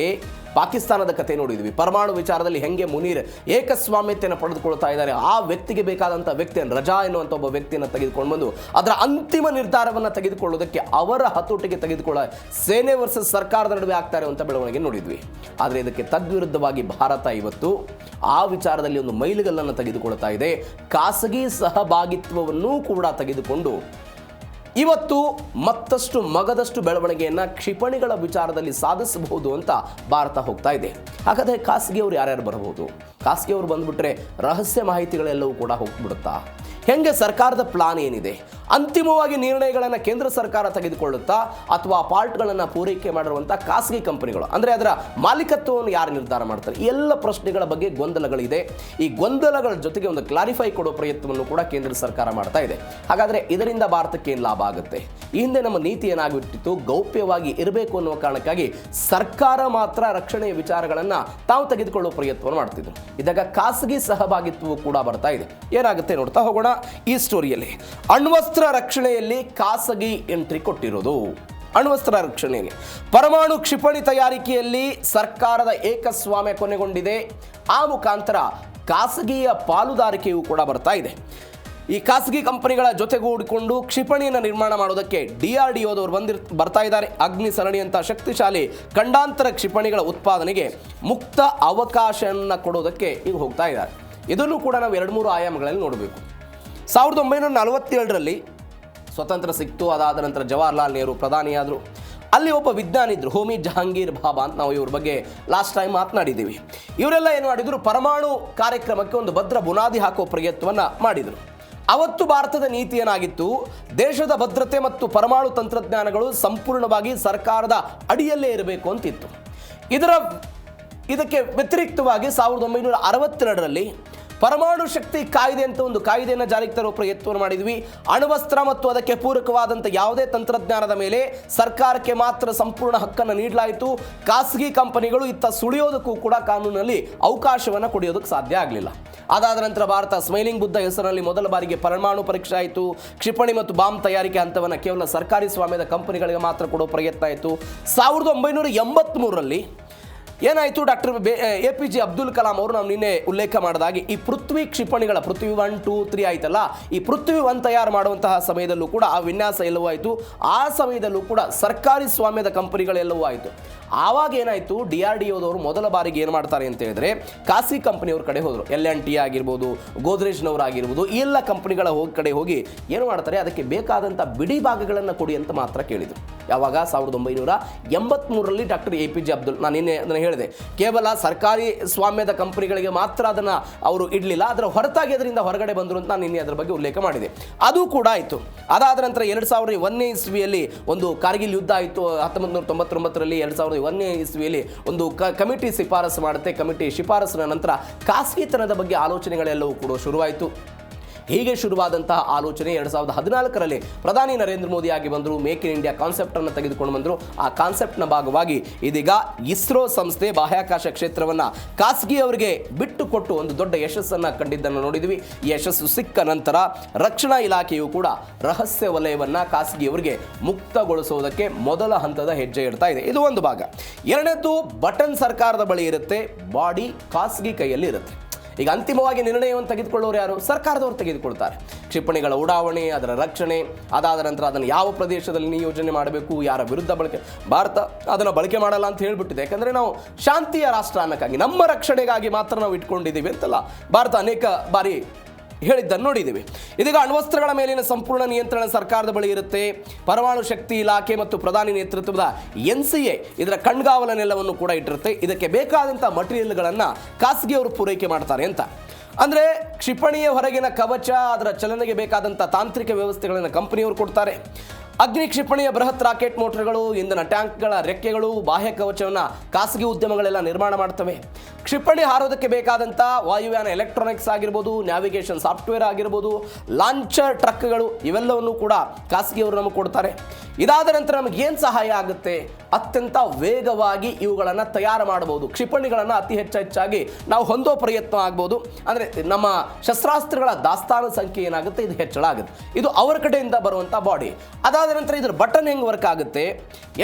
ಪಾಕಿಸ್ತಾನದ ಕಥೆ ನೋಡಿದ್ವಿ. ಪರಮಾಣು ವಿಚಾರದಲ್ಲಿ ಹೆಂಗೆ ಮುನೀರ್ ಏಕಸ್ವಾಮ್ಯತೆಯನ್ನು ಪಡೆದುಕೊಳ್ತಾ ಇದ್ದಾರೆ. ಆ ವ್ಯಕ್ತಿಗೆ ಬೇಕಾದಂಥ ವ್ಯಕ್ತಿಯನ್ನು ರಜಾ ಎನ್ನುವಂಥ ಒಬ್ಬ ವ್ಯಕ್ತಿಯನ್ನು ತೆಗೆದುಕೊಂಡು ಬಂದು ಅದರ ಅಂತಿಮ ನಿರ್ಧಾರವನ್ನು ತೆಗೆದುಕೊಳ್ಳೋದಕ್ಕೆ ಅವರ ಹತೋಟಿಗೆ ತೆಗೆದುಕೊಳ್ಳ ಸೇನೆ ವರ್ಸಸ್ ಸರ್ಕಾರದ ನಡುವೆ ಆಗ್ತಾ ಇರುವಂಥ ಬೆಳವಣಿಗೆ ನೋಡಿದ್ವಿ. ಆದರೆ ಇದಕ್ಕೆ ತದ್ವಿರುದ್ಧವಾಗಿ ಭಾರತ ಇವತ್ತು ಆ ವಿಚಾರದಲ್ಲಿ ಒಂದು ಮೈಲಿಗಲ್ಲನ್ನು ತೆಗೆದುಕೊಳ್ತಾ ಇದೆ. ಖಾಸಗಿ ಸಹಭಾಗಿತ್ವವನ್ನೂ ಕೂಡ ತೆಗೆದುಕೊಂಡು ಇವತ್ತು ಮತ್ತಷ್ಟು ಮಗದಷ್ಟು ಬೆಳವಣಿಗೆಯನ್ನು ಕ್ಷಿಪಣಿಗಳ ವಿಚಾರದಲ್ಲಿ ಸಾಧಿಸಬಹುದು ಅಂತ ಭಾರತ ಹೋಗ್ತಾ ಇದೆ. ಹಾಗಾದರೆ ಖಾಸಗಿಯವರು ಯಾರ್ಯಾರು ಬರಬಹುದು? ಖಾಸಗಿಯವರು ಬಂದುಬಿಟ್ರೆ ರಹಸ್ಯ ಮಾಹಿತಿಗಳೆಲ್ಲವೂ ಕೂಡ ಹೋಗ್ಬಿಡುತ್ತಾ? ಹೆಂಗೆ ಸರ್ಕಾರದ ಪ್ಲಾನ್ ಏನಿದೆ? ಅಂತಿಮವಾಗಿ ನಿರ್ಣಯಗಳನ್ನು ಕೇಂದ್ರ ಸರ್ಕಾರ ತೆಗೆದುಕೊಳ್ಳುತ್ತಾ ಅಥವಾ ಪಾರ್ಟ್ಗಳನ್ನು ಪೂರೈಕೆ ಮಾಡಿರುವಂಥ ಖಾಸಗಿ ಕಂಪನಿಗಳು, ಅಂದರೆ ಅದರ ಮಾಲೀಕತ್ವವನ್ನು ಯಾರು ನಿರ್ಧಾರ ಮಾಡ್ತಾರೆ? ಈ ಎಲ್ಲ ಪ್ರಶ್ನೆಗಳ ಬಗ್ಗೆ ಗೊಂದಲಗಳಿದೆ. ಈ ಗೊಂದಲಗಳ ಜೊತೆಗೆ ಒಂದು ಕ್ಲಾರಿಫೈ ಕೊಡೋ ಪ್ರಯತ್ನವನ್ನು ಕೂಡ ಕೇಂದ್ರ ಸರ್ಕಾರ ಮಾಡ್ತಾ ಇದೆ. ಹಾಗಾದರೆ ಇದರಿಂದ ಭಾರತಕ್ಕೆ ಏನು ಲಾಭ ಆಗುತ್ತೆ? ಈ ಹಿಂದೆ ನಮ್ಮ ನೀತಿ ಏನಾಗಿಬಿಟ್ಟಿತ್ತು? ಗೌಪ್ಯವಾಗಿ ಇರಬೇಕು ಅನ್ನುವ ಕಾರಣಕ್ಕಾಗಿ ಸರ್ಕಾರ ಮಾತ್ರ ರಕ್ಷಣೆಯ ವಿಚಾರಗಳನ್ನು ತಾವು ತೆಗೆದುಕೊಳ್ಳುವ ಪ್ರಯತ್ನವನ್ನು ಮಾಡ್ತಿದ್ರು. ಇದಾಗ ಖಾಸಗಿ ಸಹಭಾಗಿತ್ವವು ಕೂಡ ಬರ್ತಾ ಇದೆ. ಏನಾಗುತ್ತೆ ನೋಡ್ತಾ ಹೋಗೋಣ ಈ ಸ್ಟೋರಿಯಲ್ಲಿ. ಅಣ್ವಸ್ತ್ರ ರಕ್ಷಣೆಯಲ್ಲಿ ಖಾಸಗಿ ಎಂಟ್ರಿ ಕೊಟ್ಟಿರೋದು. ಅಣ್ವಸ್ತ್ರ ರಕ್ಷಣೆಯಲ್ಲಿ ಪರಮಾಣು ಕ್ಷಿಪಣಿ ತಯಾರಿಕೆಯಲ್ಲಿ ಸರ್ಕಾರದ ಏಕಸ್ವಾಮ್ಯ ಕೊನೆಗೊಂಡಿದೆ. ಆ ಮುಖಾಂತರ ಖಾಸಗಿಯ ಪಾಲುದಾರಿಕೆಯೂ ಕೂಡ ಬರ್ತಾ ಇದೆ. ಈ ಖಾಸಗಿ ಕಂಪನಿಗಳ ಜೊತೆಗೂಡಿಕೊಂಡು ಕ್ಷಿಪಣಿಯನ್ನು ನಿರ್ಮಾಣ ಮಾಡೋದಕ್ಕೆ DRDOದವರು ಬರ್ತಾ ಇದ್ದಾರೆ. ಅಗ್ನಿ ಸರಣಿ ಅಂತ ಶಕ್ತಿಶಾಲಿ ಖಂಡಾಂತರ ಕ್ಷಿಪಣಿಗಳ ಉತ್ಪಾದನೆಗೆ ಮುಕ್ತ ಅವಕಾಶವನ್ನು ಕೊಡೋದಕ್ಕೆ ಈಗ ಹೋಗ್ತಾ ಇದ್ದಾರೆ. ಇದನ್ನು ಕೂಡ ನಾವು 2-3 ಆಯಾಮಗಳಲ್ಲಿ ನೋಡಬೇಕು. 1947ರಲ್ಲಿ ಸ್ವತಂತ್ರ ಸಿಕ್ತು. ಅದಾದ ನಂತರ ಜವಾಹರ್ಲಾಲ್ ನೆಹರು ಪ್ರಧಾನಿಯಾದರು. ಅಲ್ಲಿ ಒಬ್ಬ ವಿಜ್ಞಾನಿ ಇದ್ರು, ಹೋಮಿ ಜಹಾಂಗೀರ್ ಬಾಬಾ ಅಂತ. ನಾವು ಇವ್ರ ಬಗ್ಗೆ ಲಾಸ್ಟ್ ಟೈಮ್ ಮಾತನಾಡಿದ್ದೀವಿ. ಇವರೆಲ್ಲ ಏನು ಮಾಡಿದ್ರು? ಪರಮಾಣು ಕಾರ್ಯಕ್ರಮಕ್ಕೆ ಒಂದು ಭದ್ರ ಬುನಾದಿ ಹಾಕೋ ಪ್ರಯತ್ನವನ್ನು ಮಾಡಿದರು. ಅವತ್ತು ಭಾರತದ ನೀತಿ ಏನಾಗಿತ್ತು? ದೇಶದ ಭದ್ರತೆ ಮತ್ತು ಪರಮಾಣು ತಂತ್ರಜ್ಞಾನಗಳು ಸಂಪೂರ್ಣವಾಗಿ ಸರ್ಕಾರದ ಅಡಿಯಲ್ಲೇ ಇರಬೇಕು ಅಂತಿತ್ತು. ಇದಕ್ಕೆ ವ್ಯತಿರಿಕ್ತವಾಗಿ 1962ರಲ್ಲಿ ಪರಮಾಣು ಶಕ್ತಿ ಕಾಯ್ದೆ ಅಂತ ಒಂದು ಕಾಯ್ದೆಯನ್ನು ಜಾರಿಗೆ ತರುವ ಪ್ರಯತ್ನವನ್ನು ಮಾಡಿದ್ವಿ. ಅಣ್ವಸ್ತ್ರ ಮತ್ತು ಅದಕ್ಕೆ ಪೂರಕವಾದಂಥ ಯಾವುದೇ ತಂತ್ರಜ್ಞಾನದ ಮೇಲೆ ಸರ್ಕಾರಕ್ಕೆ ಮಾತ್ರ ಸಂಪೂರ್ಣ ಹಕ್ಕನ್ನು ನೀಡಲಾಯಿತು. ಖಾಸಗಿ ಕಂಪನಿಗಳು ಇತ್ತ ಸುಳಿಯೋದಕ್ಕೂ ಕೂಡ ಕಾನೂನಲ್ಲಿ ಅವಕಾಶವನ್ನು ಕೊಡೋದಕ್ಕೆ ಸಾಧ್ಯ ಆಗಲಿಲ್ಲ. ಅದಾದ ನಂತರ ಭಾರತ ಸ್ಮೈಲಿಂಗ್ ಬುದ್ಧ ಹೆಸರಿನಲ್ಲಿ ಮೊದಲ ಬಾರಿಗೆ ಪರಮಾಣು ಪರೀಕ್ಷೆ ಆಯಿತು. ಕ್ಷಿಪಣಿ ಮತ್ತು ಬಾಂಬ್ ತಯಾರಿಕೆ ಹಂತವನ್ನು ಕೇವಲ ಸರ್ಕಾರಿ ಸ್ವಾಮ್ಯದ ಕಂಪನಿಗಳಿಗೆ ಮಾತ್ರ ಕೊಡೋ ಪ್ರಯತ್ನ ಆಯಿತು. 1983ರಲ್ಲಿ ಏನಾಯಿತು, ಡಾಕ್ಟರ್ APJ ಅಬ್ದುಲ್ ಕಲಾಂ ಅವರು ನಾವು ನಿನ್ನೆ ಉಲ್ಲೇಖ ಮಾಡಿದಾಗೆ ಈ ಪೃಥ್ವಿ ಕ್ಷಿಪಣಿಗಳ ಪೃಥ್ವಿ 1, 2, 3 ಆಯ್ತಲ್ಲ, ಈ ಪೃಥ್ವಿ 1 ತಯಾರು ಮಾಡುವಂತಹ ಸಮಯದಲ್ಲೂ ಕೂಡ ಆ ವಿನ್ಯಾಸ ಎಲ್ಲವೂ ಆಯಿತು. ಆ ಸಮಯದಲ್ಲೂ ಕೂಡ ಸರ್ಕಾರಿ ಸ್ವಾಮ್ಯದ ಕಂಪನಿಗಳೆಲ್ಲವೂ ಆಯಿತು. ಆವಾಗ ಏನಾಯಿತು, DRDOದವರು ಮೊದಲ ಬಾರಿಗೆ ಏನು ಮಾಡ್ತಾರೆ ಅಂತ ಹೇಳಿದ್ರೆ ಖಾಸಗಿ ಕಂಪನಿಯವ್ರ ಕಡೆ ಹೋದರು. L&T ಆಗಿರ್ಬೋದು, ಗೋದ್ರೇಜ್ನವರಾಗಿರ್ಬೋದು, ಈ ಎಲ್ಲ ಕಂಪನಿಗಳ ಕಡೆ ಹೋಗಿ ಏನು ಮಾಡ್ತಾರೆ, ಅದಕ್ಕೆ ಬೇಕಾದಂಥ ಬಿಡಿ ಭಾಗಗಳನ್ನು ಕೊಡಿ ಅಂತ ಮಾತ್ರ ಕೇಳಿದರು. ಯಾವಾಗ 1983ರಲ್ಲಿ ಡಾಕ್ಟರ್ APJ ಅಬ್ದುಲ್, ನಾನು ನಿನ್ನೆ ಅದನ್ನು ಹೇಳಿದೆ, ಕೇವಲ ಸರ್ಕಾರಿ ಸ್ವಾಮ್ಯದ ಕಂಪನಿಗಳಿಗೆ ಮಾತ್ರ ಅದನ್ನು ಅವರು ಇಡಲಿಲ್ಲ, ಅದರ ಹೊರತಾಗಿ ಅದರಿಂದ ಹೊರಗಡೆ ಬಂದರು ಅಂತ ನಾನು ನಿನ್ನೆ ಅದರ ಬಗ್ಗೆ ಉಲ್ಲೇಖ ಮಾಡಿದೆ. ಅದು ಕೂಡ ಆಯಿತು. ಅದಾದ ನಂತರ 2001ನೇ ಇಸ್ವಿಯಲ್ಲಿ ಒಂದು ಕಾರ್ಗಿಲ್ ಯುದ್ಧ ಆಯಿತು. 1999ರಲ್ಲಿ 2001ನೇ ಇಸ್ವಿಯಲ್ಲಿ ಒಂದು ಕಮಿಟಿ ಶಿಫಾರಸು ಮಾಡುತ್ತೆ. ಕಮಿಟಿ ಶಿಫಾರಸಿನ ನಂತರ ಖಾಸಗಿತನದ ಬಗ್ಗೆ ಆಲೋಚನೆಗಳೆಲ್ಲವೂ ಕೂಡ ಶುರುವಾಯಿತು. ಹೀಗೆ ಶುರುವಾದಂತಹ ಆಲೋಚನೆ 2014ರಲ್ಲಿ ಪ್ರಧಾನಿ ನರೇಂದ್ರ ಮೋದಿ ಆಗಿ ಬಂದರು. ಮೇಕ್ ಇನ್ ಇಂಡಿಯಾ ಕಾನ್ಸೆಪ್ಟನ್ನು ತೆಗೆದುಕೊಂಡು ಬಂದರು. ಆ ಕಾನ್ಸೆಪ್ಟ್ನ ಭಾಗವಾಗಿ ಇದೀಗ ಇಸ್ರೋ ಸಂಸ್ಥೆ ಬಾಹ್ಯಾಕಾಶ ಕ್ಷೇತ್ರವನ್ನು ಖಾಸಗಿಯವರಿಗೆ ಬಿಟ್ಟುಕೊಟ್ಟು ಒಂದು ದೊಡ್ಡ ಯಶಸ್ಸನ್ನು ಕಂಡಿದ್ದನ್ನು ನೋಡಿದ್ವಿ. ಈ ಯಶಸ್ಸು ಸಿಕ್ಕ ನಂತರ ರಕ್ಷಣಾ ಇಲಾಖೆಯು ಕೂಡ ರಹಸ್ಯ ವಲಯವನ್ನು ಖಾಸಗಿಯವರಿಗೆ ಮುಕ್ತಗೊಳಿಸುವುದಕ್ಕೆ ಮೊದಲ ಹಂತದ ಹೆಜ್ಜೆ ಇಡ್ತಾ ಇದೆ. ಇದು ಒಂದು ಭಾಗ. ಎರಡನೇದು, ಬಟನ್ ಸರ್ಕಾರದ ಬಳಿ ಇರುತ್ತೆ, ಬಾಡಿ ಖಾಸಗಿ ಕೈಯಲ್ಲಿ ಇರುತ್ತೆ. ಈಗ ಅಂತಿಮವಾಗಿ ನಿರ್ಣಯವನ್ನು ತೆಗೆದುಕೊಳ್ಳೋರು ಯಾರು? ಸರ್ಕಾರದವರು ತೆಗೆದುಕೊಳ್ತಾರೆ. ಕ್ಷಿಪಣಿಗಳ ಉಡಾವಣೆ, ಅದರ ರಕ್ಷಣೆ, ಅದಾದ ನಂತರ ಅದನ್ನು ಯಾವ ಪ್ರದೇಶದಲ್ಲಿ ನಿಯೋಜನೆ ಮಾಡಬೇಕು, ಯಾರ ವಿರುದ್ಧ ಬಳಕೆ. ಭಾರತ ಅದನ್ನು ಬಳಕೆ ಮಾಡಲ್ಲ ಅಂತ ಹೇಳಿಬಿಟ್ಟಿದೆ. ಯಾಕಂದರೆ ನಾವು ಶಾಂತಿಯ ರಾಷ್ಟ್ರ ಅನ್ನಕ್ಕಾಗಿ, ನಮ್ಮ ರಕ್ಷಣೆಗಾಗಿ ಮಾತ್ರ ನಾವು ಇಟ್ಕೊಂಡಿದ್ದೀವಿ ಅಂತಲ್ಲ ಭಾರತ ಅನೇಕ ಬಾರಿ ಹೇಳಿದ್ದನ್ನು ನೋಡಿದ್ದೀವಿ. ಇದೀಗ ಅಣ್ವಸ್ತ್ರಗಳ ಮೇಲಿನ ಸಂಪೂರ್ಣ ನಿಯಂತ್ರಣ ಸರ್ಕಾರದ ಬಳಿ ಇರುತ್ತೆ. ಪರಮಾಣು ಶಕ್ತಿ ಇಲಾಖೆ ಮತ್ತು ಪ್ರಧಾನಿ ನೇತೃತ್ವದ NCA ಇದರ ಕಣ್ಗಾವಲನ್ನೆಲ್ಲವನ್ನು ಕೂಡ ಇಟ್ಟಿರುತ್ತೆ. ಇದಕ್ಕೆ ಬೇಕಾದಂಥ ಮಟೀರಿಯಲ್ಗಳನ್ನು ಖಾಸಗಿಯವರು ಪೂರೈಕೆ ಮಾಡ್ತಾರೆ ಅಂತ. ಅಂದರೆ ಕ್ಷಿಪಣಿಯ ಹೊರಗಿನ ಕವಚ, ಅದರ ಚಲನೆಗೆ ಬೇಕಾದಂಥ ತಾಂತ್ರಿಕ ವ್ಯವಸ್ಥೆಗಳನ್ನು ಕಂಪನಿಯವರು ಕೊಡ್ತಾರೆ. ಅಗ್ನಿ ಕ್ಷಿಪಣಿಯ ಬೃಹತ್ ರಾಕೆಟ್ ಮೋಟರ್ಗಳು, ಇಂಧನ ಟ್ಯಾಂಕ್ಗಳ ರೆಕ್ಕೆಗಳು, ಬಾಹ್ಯ ಕವಚವನ್ನು ಖಾಸಗಿ ಉದ್ಯಮಗಳೆಲ್ಲ ನಿರ್ಮಾಣ ಮಾಡ್ತವೆ. ಕ್ಷಿಪಣಿ ಹಾರೋದಕ್ಕೆ ಬೇಕಾದಂಥ ವಾಯುಯಾನ ಎಲೆಕ್ಟ್ರಾನಿಕ್ಸ್ ಆಗಿರ್ಬೋದು, ನ್ಯಾವಿಗೇಷನ್ ಸಾಫ್ಟ್ವೇರ್ ಆಗಿರ್ಬೋದು, ಲಾಂಚರ್ ಟ್ರಕ್ಗಳು, ಇವೆಲ್ಲವನ್ನು ಕೂಡ ಖಾಸಗಿಯವರು ನಮಗೆ ಕೊಡ್ತಾರೆ. ಇದಾದ ನಂತರ ನಮಗೆ ಏನು ಸಹಾಯ ಆಗುತ್ತೆ? ಅತ್ಯಂತ ವೇಗವಾಗಿ ಇವುಗಳನ್ನು ತಯಾರು ಮಾಡಬಹುದು. ಕ್ಷಿಪಣಿಗಳನ್ನು ಅತಿ ಹೆಚ್ಚಾಗಿ ನಾವು ಹೊಂದೋ ಪ್ರಯತ್ನ ಆಗ್ಬೋದು. ಅಂದರೆ ನಮ್ಮ ಶಸ್ತ್ರಾಸ್ತ್ರಗಳ ದಾಸ್ತಾನು ಸಂಖ್ಯೆ ಏನಾಗುತ್ತೆ, ಇದು ಹೆಚ್ಚಳ ಆಗುತ್ತೆ. ಇದು ಅವರ ಕಡೆಯಿಂದ ಬರುವಂಥ ಬಾಡಿ. ಅದಾದ ನಂತರ ಇದರ ಬಟನ್ ಹೆಂಗೆ ವರ್ಕ್ ಆಗುತ್ತೆ?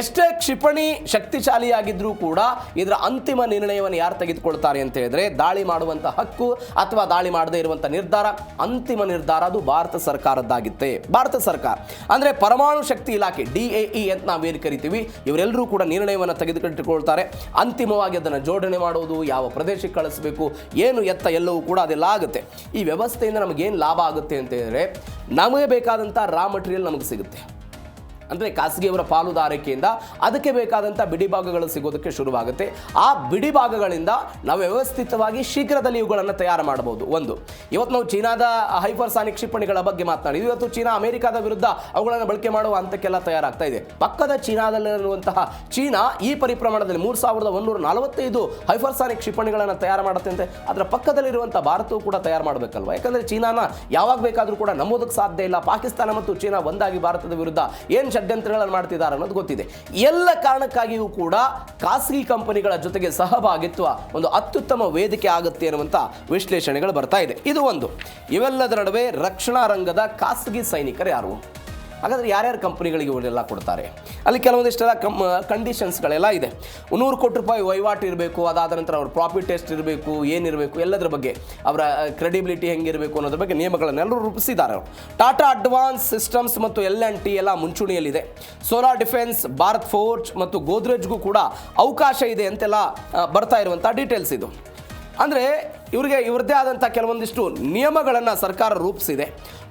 ಎಷ್ಟೇ ಕ್ಷಿಪಣಿ ಶಕ್ತಿಶಾಲಿಯಾಗಿದ್ರೂ ಕೂಡ ಇದರ ಅಂತಿಮ ನಿರ್ಣಯವನ್ನು ಯಾರು ತೆಗೆದುಕೊಳ್ತಾರೆ ಅಂತ ಹೇಳಿದ್ರೆ, ದಾಳಿ ಮಾಡುವಂಥ ಹಕ್ಕು ಅಥವಾ ದಾಳಿ ಮಾಡದೇ ಇರುವಂಥ ನಿರ್ಧಾರ, ಅಂತಿಮ ನಿರ್ಧಾರ ಅದು ಭಾರತ ಸರ್ಕಾರದ್ದಾಗಿತ್ತೆ. ಭಾರತ ಸರ್ಕಾರ ಅಂದರೆ ಪರಮಾಣು ಶಕ್ತಿ ಇಲಾಖೆ, DAE ಅಂತ ನಾವೇನು ಕರಿತೀವಿ, ಇವರೆಲ್ಲರೂ ಕೂಡ ನಿರ್ಣಯವನ್ನು ತೆಗೆದುಕೊಳ್ತಾರೆ. ಅಂತಿಮವಾಗಿ ಅದನ್ನು ಜೋಡಣೆ ಮಾಡೋದು, ಯಾವ ಪ್ರದೇಶಕ್ಕೆ ಕಳಿಸಬೇಕು, ಏನು ಎತ್ತ, ಎಲ್ಲವೂ ಕೂಡ ಅದೆಲ್ಲ ಆಗುತ್ತೆ. ಈ ವ್ಯವಸ್ಥೆಯಿಂದ ನಮಗೇನು ಲಾಭ ಆಗುತ್ತೆ ಅಂತ ಹೇಳಿದ್ರೆ, ನಮಗೆ ಬೇಕಾದಂಥ ರಾ ಮಟೀರಿಯಲ್ ನಮಗೆ ಸಿಗುತ್ತೆ. ಅಂದರೆ ಖಾಸಗಿಯವರ ಪಾಲುದಾರಿಕೆಯಿಂದ ಅದಕ್ಕೆ ಬೇಕಾದಂಥ ಬಿಡಿ ಭಾಗಗಳು ಸಿಗೋದಕ್ಕೆ ಶುರುವಾಗುತ್ತೆ. ಆ ಬಿಡಿ ಭಾಗಗಳಿಂದ ನಾವು ವ್ಯವಸ್ಥಿತವಾಗಿ ಶೀಘ್ರದಲ್ಲಿ ಇವುಗಳನ್ನು ತಯಾರು ಮಾಡಬಹುದು. ಒಂದು, ಇವತ್ತು ನಾವು ಚೀನಾದ ಹೈಪರ್ಸಾನಿಕ್ ಕ್ಷಿಪಣಿಗಳ ಬಗ್ಗೆ ಮಾತನಾಡಿದ್ವಿ. ಇವತ್ತು ಚೀನಾ ಅಮೆರಿಕಾದ ವಿರುದ್ಧ ಅವುಗಳನ್ನು ಬಳಕೆ ಮಾಡುವ ಹಂತಕ್ಕೆಲ್ಲ ತಯಾರಾಗ್ತಾ ಇದೆ. ಪಕ್ಕದ ಚೀನಾದಲ್ಲಿರುವಂತಹ ಚೀನಾ ಈ ಪರಿಪ್ರಮಾಣದಲ್ಲಿ 3145 ಹೈಪರ್ಸಾನಿಕ್ ಕ್ಷಿಪಣಿಗಳನ್ನು ತಯಾರು ಮಾಡುತ್ತಂತೆ. ಅದರ ಪಕ್ಕದಲ್ಲಿರುವಂಥ ಭಾರತವು ಕೂಡ ತಯಾರು ಮಾಡಬೇಕಲ್ವ? ಯಾಕಂದರೆ ಚೀನಾನ ಯಾವಾಗ ಬೇಕಾದರೂ ಕೂಡ ನಂಬೋದಕ್ಕೆ ಸಾಧ್ಯ ಇಲ್ಲ. ಪಾಕಿಸ್ತಾನ ಮತ್ತು ಚೀನಾ ಒಂದಾಗಿ ಭಾರತದ ವಿರುದ್ಧ ಏನು ಷಡ್ಯಂತ್ರಗಳನ್ನು ಮಾಡ್ತಿದ್ದಾರೆ ಅನ್ನೋದು ಗೊತ್ತಿದೆ. ಎಲ್ಲ ಕಾರಣಕ್ಕಾಗಿಯೂ ಕೂಡ ಖಾಸಗಿ ಕಂಪನಿಗಳ ಜೊತೆಗೆ ಸಹಭಾಗಿತ್ವ ಒಂದು ಅತ್ಯುತ್ತಮ ವೇದಿಕೆ ಆಗುತ್ತೆ ಅನ್ನುವಂಥ ವಿಶ್ಲೇಷಣೆಗಳು ಬರ್ತಾ ಇದೆ. ಇದು ಒಂದು. ಇವೆಲ್ಲದರ ನಡುವೆ ರಕ್ಷಣಾ ರಂಗದ ಖಾಸಗಿ ಸೈನಿಕರು ಯಾರು? ಹಾಗಾದರೆ ಯಾರ್ಯಾರು ಕಂಪನಿಗಳಿಗೆ ಇವರೆಲ್ಲ ಕೊಡ್ತಾರೆ? ಅಲ್ಲಿ ಕೆಲವೊಂದಿಷ್ಟೆಲ್ಲ ಕಂಡೀಷನ್ಸ್ಗಳೆಲ್ಲ ಇದೆ. 100 ಕೋಟಿ ರೂಪಾಯಿ ವಹಿವಾಟು ಇರಬೇಕು. ಅದಾದ ನಂತರ ಅವ್ರ ಪ್ರಾಫಿಟ್ ಎಷ್ಟು ಇರಬೇಕು, ಏನಿರಬೇಕು, ಎಲ್ಲದರ ಬಗ್ಗೆ ಅವರ ಕ್ರೆಡಿಬಿಲಿಟಿ ಹೆಂಗಿರಬೇಕು ಅನ್ನೋದ್ರ ಬಗ್ಗೆ ನಿಯಮಗಳನ್ನೆಲ್ಲರೂ ರೂಪಿಸಿದ್ದಾರೆ. ಟಾಟಾ ಅಡ್ವಾನ್ಸ್ ಸಿಸ್ಟಮ್ಸ್ ಮತ್ತು L&T ಎಲ್ಲ ಮುಂಚೂಣಿಯಲ್ಲಿದೆ. ಸೋಲಾರ್ ಡಿಫೆನ್ಸ್, ಭಾರತ್ ಫೋರ್ಜ್ ಮತ್ತು ಗೋದ್ರೇಜ್ಗೂ ಕೂಡ ಅವಕಾಶ ಇದೆ ಅಂತೆಲ್ಲ ಬರ್ತಾ ಇರುವಂಥ ಡೀಟೇಲ್ಸ್ ಇದು. ಅಂದರೆ ಇವರಿಗೆ ಇವರದ್ದೇ ಆದಂಥ ಕೆಲವೊಂದಿಷ್ಟು ನಿಯಮಗಳನ್ನು ಸರ್ಕಾರ ರೂಪಿಸಿದೆ.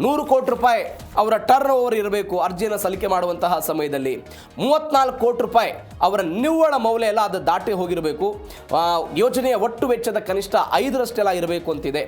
100 ಕೋಟಿ ರೂಪಾಯಿ ಅವರ ಟರ್ನ್ ಓವರ್ ಇರಬೇಕು ಅರ್ಜಿಯನ್ನು ಸಲ್ಲಿಕೆ ಮಾಡುವಂತಹ ಸಮಯದಲ್ಲಿ. 34 ಕೋಟಿ ರೂಪಾಯಿ ಅವರ ನಿವ್ವಳ ಮೌಲ್ಯ ಎಲ್ಲ ಅದು ದಾಟಿ ಹೋಗಿರಬೇಕು. ಯೋಜನೆಯ ಒಟ್ಟು ವೆಚ್ಚದ ಕನಿಷ್ಠ 5ರಷ್ಟೆಲ್ಲ ಇರಬೇಕು ಅಂತಿದೆ.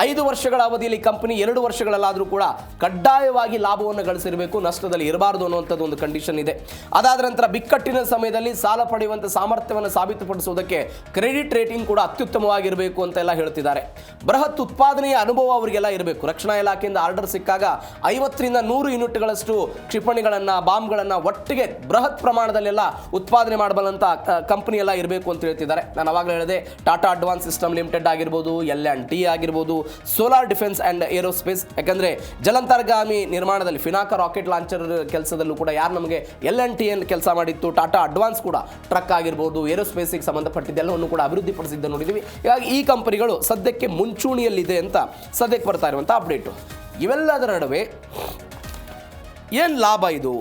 5 ವರ್ಷಗಳ ಅವಧಿಯಲ್ಲಿ ಕಂಪನಿ 2 ವರ್ಷಗಳಲ್ಲಾದರೂ ಕೂಡ ಕಡ್ಡಾಯವಾಗಿ ಲಾಭವನ್ನು ಗಳಿಸಿರಬೇಕು, ನಷ್ಟದಲ್ಲಿ ಇರಬಾರ್ದು ಅನ್ನುವಂಥದ್ದು ಒಂದು ಕಂಡೀಷನ್ ಇದೆ. ಅದಾದ ನಂತರ ಬಿಕ್ಕಟ್ಟಿನ ಸಮಯದಲ್ಲಿ ಸಾಲ ಪಡೆಯುವಂಥ ಸಾಮರ್ಥ್ಯವನ್ನು ಸಾಬೀತುಪಡಿಸುವುದಕ್ಕೆ ಕ್ರೆಡಿಟ್ ರೇಟಿಂಗ್ ಕೂಡ ಅತ್ಯುತ್ತಮವಾಗಿರಬೇಕು ಅಂತೆಲ್ಲ ಹೇಳ್ತಿದ್ದಾರೆ. ಹೇಳ್ತಿದ್ದಾರೆ. ಬೃಹತ್ ಉತ್ಪಾದನೆಯ ಅನುಭವ ಅವರಿಗೆಲ್ಲ ಇರಬೇಕು. ರಕ್ಷಣಾ ಇಲಾಖೆಯಿಂದ ಆರ್ಡರ್ ಸಿಕ್ಕಾಗ 50ರಿಂದ 100 ಯೂನಿಟ್ಗಳಷ್ಟು ಕ್ಷಿಪಣಿಗಳನ್ನು, ಬಾಂಬ್ಗಳನ್ನು ಒಟ್ಟಿಗೆ ಬೃಹತ್ ಪ್ರಮಾಣದಲ್ಲೆಲ್ಲ ಉತ್ಪಾದನೆ ಮಾಡಬಲ್ಲಂಥ ಕಂಪನಿ ಎಲ್ಲ ಇರಬೇಕು ಅಂತ ಹೇಳ್ತಿದ್ದಾರೆ. ನಾನು ಅವಾಗಲೇ ಹೇಳಿದೆ, ಟಾಟಾ ಅಡ್ವಾನ್ಸ್ ಸಿಸ್ಟಮ್ ಲಿಮಿಟೆಡ್ ಆಗಿರ್ಬೋದು, L&T ಆಗಿರ್ಬೋದು, ಸೋಲಾರ್ ಡಿಫೆನ್ಸ್ ಆ್ಯಂಡ್ ಏರೋಸ್ಪೇಸ್. ಯಾಕಂದರೆ ಜಲಾಂತರ್ಗಾಮಿ ನಿರ್ಮಾಣದಲ್ಲಿ ಫಿನಾಕ ರಾಕೆಟ್ ಲಾಂಚರ್ ಕೆಲಸದಲ್ಲೂ ಕೂಡ ಯಾರು ನಮಗೆ L&T ಕೆಲಸ ಮಾಡಿತ್ತು, ಟಾಟಾ ಅಡ್ವಾನ್ಸ್ ಕೂಡ ಟ್ರಕ್ ಆಗಿರ್ಬೋದು, ಏರೋಸ್ಪೇಸಿಗೆ ಸಂಬಂಧಪಟ್ಟಿದ್ದೆಲ್ಲವನ್ನು ಕೂಡ ಅಭಿವೃದ್ಧಿಪಡಿಸಿದ್ದ ನೋಡಿದ್ದೀವಿ. ಹೀಗಾಗಿ ಈ ಕಂಪನಿಗಳು ಸದ್ಯಕ್ಕೆ ಮುಂಚೂಣಿಯಲ್ಲಿದೆ ಅಂತ ಸದ್ಯಕ್ಕೆ ಬರ್ತಾ ಇರುವಂಥ ಅಪ್ಡೇಟು. ಇವೆಲ್ಲದರ ನಡುವೆ ಏನು ಲಾಭ ಇದು?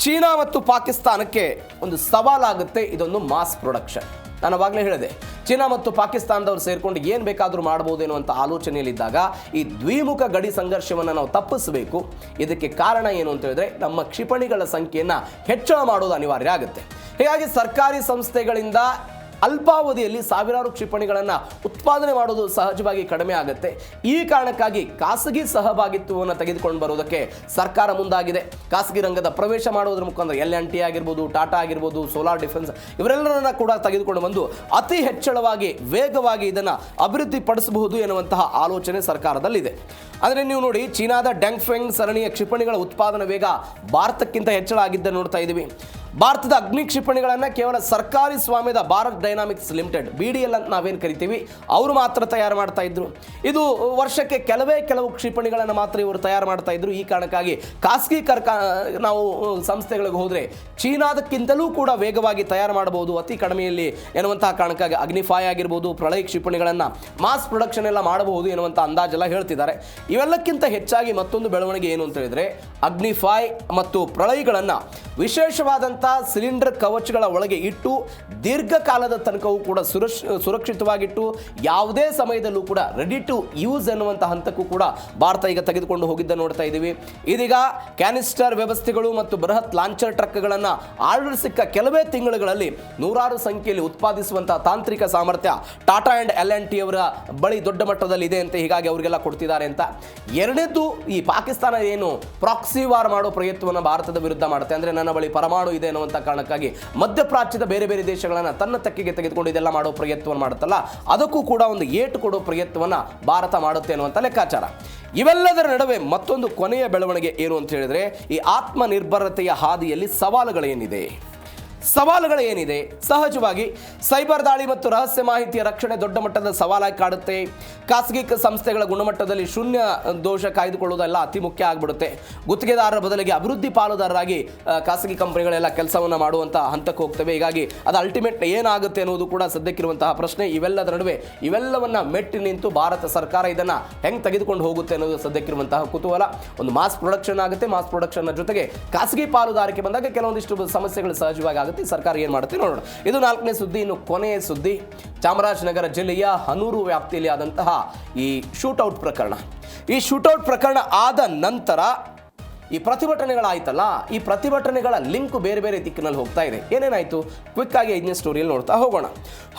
ಚೀನಾ ಮತ್ತು ಪಾಕಿಸ್ತಾನಕ್ಕೆ ಒಂದು ಸವಾಲಾಗುತ್ತೆ ಇದೊಂದು ಮಾಸ್ ಪ್ರೊಡಕ್ಷನ್. ನಾನು ಅವಾಗಲೇ ಹೇಳಿದೆ, ಚೀನಾ ಮತ್ತು ಪಾಕಿಸ್ತಾನದವ್ರು ಸೇರಿಕೊಂಡು ಏನು ಬೇಕಾದರೂ ಮಾಡ್ಬೋದು ಎನ್ನುವಂಥ ಆಲೋಚನೆಯಲ್ಲಿದ್ದಾಗ ಈ ದ್ವಿಮುಖ ಗಡಿ ಸಂಘರ್ಷವನ್ನು ನಾವು ತಪ್ಪಿಸಬೇಕು. ಇದಕ್ಕೆ ಕಾರಣ ಏನು ಅಂತ ಹೇಳಿದ್ರೆ, ನಮ್ಮ ಕ್ಷಿಪಣಿಗಳ ಸಂಖ್ಯೆಯನ್ನು ಹೆಚ್ಚಳ ಮಾಡೋದು ಅನಿವಾರ್ಯ ಆಗುತ್ತೆ. ಹೀಗಾಗಿ ಸರ್ಕಾರಿ ಸಂಸ್ಥೆಗಳಿಂದ ಅಲ್ಪಾವಧಿಯಲ್ಲಿ ಸಾವಿರಾರು ಕ್ಷಿಪಣಿಗಳನ್ನು ಉತ್ಪಾದನೆ ಮಾಡೋದು ಸಹಜವಾಗಿ ಕಡಿಮೆ ಆಗುತ್ತೆ. ಈ ಕಾರಣಕ್ಕಾಗಿ ಖಾಸಗಿ ಸಹಭಾಗಿತ್ವವನ್ನು ತೆಗೆದುಕೊಂಡು ಬರೋದಕ್ಕೆ ಸರ್ಕಾರ ಮುಂದಾಗಿದೆ. ಖಾಸಗಿ ರಂಗದ ಪ್ರವೇಶ ಮಾಡೋದ್ರ ಮುಖಾಂತರ L&T ಆಗಿರ್ಬೋದು, ಟಾಟಾ ಆಗಿರ್ಬೋದು, ಸೋಲಾರ್ ಡಿಫೆನ್ಸ್ ಇವರೆಲ್ಲರನ್ನ ಕೂಡ ತೆಗೆದುಕೊಂಡು ಬಂದು ಅತಿ ಹೆಚ್ಚಳವಾಗಿ ವೇಗವಾಗಿ ಇದನ್ನು ಅಭಿವೃದ್ಧಿಪಡಿಸಬಹುದು ಎನ್ನುವಂತಹ ಆಲೋಚನೆ ಸರ್ಕಾರದಲ್ಲಿದೆ. ಆದರೆ ನೀವು ನೋಡಿ, ಚೀನಾದ ಡ್ಯಾಂಗ್ಫೆಂಗ್ ಸರಣಿಯ ಕ್ಷಿಪಣಿಗಳ ಉತ್ಪಾದನಾ ವೇಗ ಭಾರತಕ್ಕಿಂತ ಹೆಚ್ಚಳ ಆಗಿದ್ದ ನೋಡ್ತಾ ಇದ್ದೀವಿ. ಭಾರತದ ಅಗ್ನಿ ಕ್ಷಿಪಣಿಗಳನ್ನು ಕೇವಲ ಸರ್ಕಾರಿ ಸ್ವಾಮ್ಯದ ಭಾರತ್ ಡೈನಾಮಿಕ್ಸ್ ಲಿಮಿಟೆಡ್, BDL ಅಂತ ನಾವೇನು ಕರಿತೀವಿ, ಅವರು ಮಾತ್ರ ತಯಾರು ಮಾಡ್ತಾ ಇದ್ರು. ಇದು ವರ್ಷಕ್ಕೆ ಕೆಲವು ಕ್ಷಿಪಣಿಗಳನ್ನು ಮಾತ್ರ ಇವರು ತಯಾರು ಮಾಡ್ತಾ ಇದ್ರು. ಈ ಕಾರಣಕ್ಕಾಗಿ ಖಾಸಗಿ ನಾವು ಸಂಸ್ಥೆಗಳಿಗೆ ಹೋದರೆ ಚೀನಾದಕ್ಕಿಂತಲೂ ಕೂಡ ವೇಗವಾಗಿ ತಯಾರು ಮಾಡಬಹುದು ಅತಿ ಕಡಿಮೆಯಲ್ಲಿ ಎನ್ನುವಂತಹ ಕಾರಣಕ್ಕಾಗಿ ಅಗ್ನಿ-5 ಆಗಿರ್ಬೋದು, ಪ್ರಳಯ ಕ್ಷಿಪಣಿಗಳನ್ನು ಮಾಸ್ ಪ್ರೊಡಕ್ಷನ್ ಎಲ್ಲ ಮಾಡಬಹುದು ಎನ್ನುವಂಥ ಅಂದಾಜೆಲ್ಲ ಹೇಳ್ತಿದ್ದಾರೆ. ಇವೆಲ್ಲಕ್ಕಿಂತ ಹೆಚ್ಚಾಗಿ ಮತ್ತೊಂದು ಬೆಳವಣಿಗೆ ಏನು ಅಂತ ಹೇಳಿದ್ರೆ, ಅಗ್ನಿ-5 ಮತ್ತು ಪ್ರಳಯಗಳನ್ನು ವಿಶೇಷವಾದಂಥ ಸಿಲಿಂಡರ್ ಕವಚಗಳ ಒಳಗೆ ಇಟ್ಟು ದೀರ್ಘಕಾಲದ ತನಕವೂ ಕೂಡ ಸುರಕ್ಷಿತವಾಗಿಟ್ಟು ಯಾವುದೇ ಸಮಯದಲ್ಲೂ ಕೂಡ ರೆಡಿ ಟು ಯೂಸ್ ಎನ್ನುವಂಥ ಹಂತಕ್ಕೂ ಕೂಡ ಭಾರತ ಈಗ ತೆಗೆದುಕೊಂಡು ಹೋಗಿದ್ದ ನೋಡ್ತಾ ಇದ್ದೀವಿ. ಇದೀಗ ಕ್ಯಾನಿಸ್ಟರ್ ವ್ಯವಸ್ಥೆಗಳು ಮತ್ತು ಬೃಹತ್ ಲಾಂಚರ್ ಟ್ರಕ್ಗಳನ್ನು ಆರ್ಡರ್ ಸಿಕ್ಕ ಕೆಲವೇ ತಿಂಗಳುಗಳಲ್ಲಿ ನೂರಾರು ಸಂಖ್ಯೆಯಲ್ಲಿ ಉತ್ಪಾದಿಸುವಂತಹ ತಾಂತ್ರಿಕ ಸಾಮರ್ಥ್ಯ ಟಾಟಾ ಆ್ಯಂಡ್ L&T ಅವರ ಬಳಿ ದೊಡ್ಡ ಮಟ್ಟದಲ್ಲಿ ಇದೆ ಅಂತ ಹೀಗಾಗಿ ಅವರಿಗೆಲ್ಲ ಕೊಡ್ತಿದ್ದಾರೆ ಅಂತ. ಎರಡನೇದು, ಈ ಪಾಕಿಸ್ತಾನ ಏನು ಪ್ರಾಕ್ಸಿ ವಾರ್ ಮಾಡೋ ಪ್ರಯತ್ನವನ್ನು ಭಾರತದ ವಿರುದ್ಧ ಮಾಡುತ್ತೆ. ಅಂದರೆ ನನ್ನ ಬಳಿ ಪರಮಾಣು ಇದೆ ಅನ್ನುವಂಥ ಕಾರಣಕ್ಕಾಗಿ ಮಧ್ಯಪ್ರಾಚ್ಯದ ಬೇರೆ ಬೇರೆ ದೇಶಗಳನ್ನು ತನ್ನ ತೆಕ್ಕೆಗೆ ತೆಗೆದುಕೊಂಡು ಇದೆಲ್ಲ ಮಾಡೋ ಪ್ರಯತ್ನವನ್ನು ಮಾಡುತ್ತಲ್ಲ, ಅದಕ್ಕೂ ಕೂಡ ಒಂದು ಏಟು ಕೊಡೋ ಪ್ರಯತ್ನವನ್ನು ಭಾರತ ಮಾಡುತ್ತೆ ಅನ್ನುವಂಥ ಲೆಕ್ಕಾಚಾರ. ಇವೆಲ್ಲದರ ನಡುವೆ ಮತ್ತೊಂದು ಕೊನೆಯ ಬೆಳವಣಿಗೆ ಏನು ಅಂತ ಹೇಳಿದ್ರೆ, ಈ ಆತ್ಮನಿರ್ಭರತೆಯ ಹಾದಿಯಲ್ಲಿ ಸವಾಲುಗಳು ಏನಿದೆ? ಸಹಜವಾಗಿ ಸೈಬರ್ ದಾಳಿ ಮತ್ತು ರಹಸ್ಯ ಮಾಹಿತಿಯ ರಕ್ಷಣೆ ದೊಡ್ಡ ಮಟ್ಟದ ಸವಾಲಾಗಿ ಕಾಡುತ್ತೆ. ಖಾಸಗಿ ಸಂಸ್ಥೆಗಳ ಗುಣಮಟ್ಟದಲ್ಲಿ ಶೂನ್ಯ ದೋಷ ಕಾಯ್ದುಕೊಳ್ಳುವುದೆಲ್ಲ ಅತಿ ಮುಖ್ಯ ಆಗಿಬಿಡುತ್ತೆ. ಗುತ್ತಿಗೆದಾರರ ಬದಲಿಗೆ ಅಭಿವೃದ್ಧಿ ಪಾಲುದಾರರಾಗಿ ಖಾಸಗಿ ಕಂಪನಿಗಳೆಲ್ಲ ಕೆಲಸವನ್ನು ಮಾಡುವಂಥ ಹಂತಕ್ಕೆ ಹೋಗ್ತವೆ. ಹೀಗಾಗಿ ಅದು ಅಲ್ಟಿಮೇಟ್ ಏನಾಗುತ್ತೆ ಅನ್ನೋದು ಕೂಡ ಸದ್ಯಕ್ಕಿರುವಂತಹ ಪ್ರಶ್ನೆ. ಇವೆಲ್ಲದರ ನಡುವೆ ಇವೆಲ್ಲವನ್ನ ಮೆಟ್ಟಿ ನಿಂತು ಭಾರತ ಸರ್ಕಾರ ಇದನ್ನು ಹೆಂಗೆ ತೆಗೆದುಕೊಂಡು ಹೋಗುತ್ತೆ ಅನ್ನೋದು ಸದ್ಯಕ್ಕಿರುವಂತಹ ಕುತೂಹಲ. ಒಂದು ಮಾಸ್ ಪ್ರೊಡಕ್ಷನ್ ಆಗುತ್ತೆ. ಮಾಸ್ ಪ್ರೊಡಕ್ಷನ್ನ ಜೊತೆಗೆ ಖಾಸಗಿ ಪಾಲುದಾರಿಕೆ ಬಂದಾಗ ಕೆಲವೊಂದಿಷ್ಟು ಸಮಸ್ಯೆಗಳು ಸಹಜವಾಗಿ ಆಗುತ್ತೆ. ಸರ್ಕಾರ ಏನು ಮಾಡುತ್ತೆ ನೋಡೋಣ. ಇದು 4ನೇ ಸುದ್ದಿ. ಇನ್ನು ಕೊನೆಯ ಸುದ್ದಿ, ಚಾಮರಾಜನಗರ ಜಿಲ್ಲೆಯ ಹನೂರು ವ್ಯಾಪ್ತಿಯಲ್ಲಿ ಆದಂತಹ ಈ ಶೂಟೌಟ್ ಪ್ರಕರಣ. ಈ ಶೂಟೌಟ್ ಪ್ರಕರಣ ಆದ ನಂತರ ಈ ಪ್ರತಿಭಟನೆಗಳಾಯ್ತಲ್ಲ, ಈ ಪ್ರತಿಭಟನೆಗಳ ಲಿಂಕ್ ಬೇರೆ ಬೇರೆ ದಿಕ್ಕಿನಲ್ಲಿ ಹೋಗ್ತಾ ಇದೆ. ಏನೇನಾಯಿತು ಕ್ವಿಕ್ ಆಗಿ 5ನೇ ಸ್ಟೋರಿಯಲ್ಲಿ ನೋಡ್ತಾ ಹೋಗೋಣ.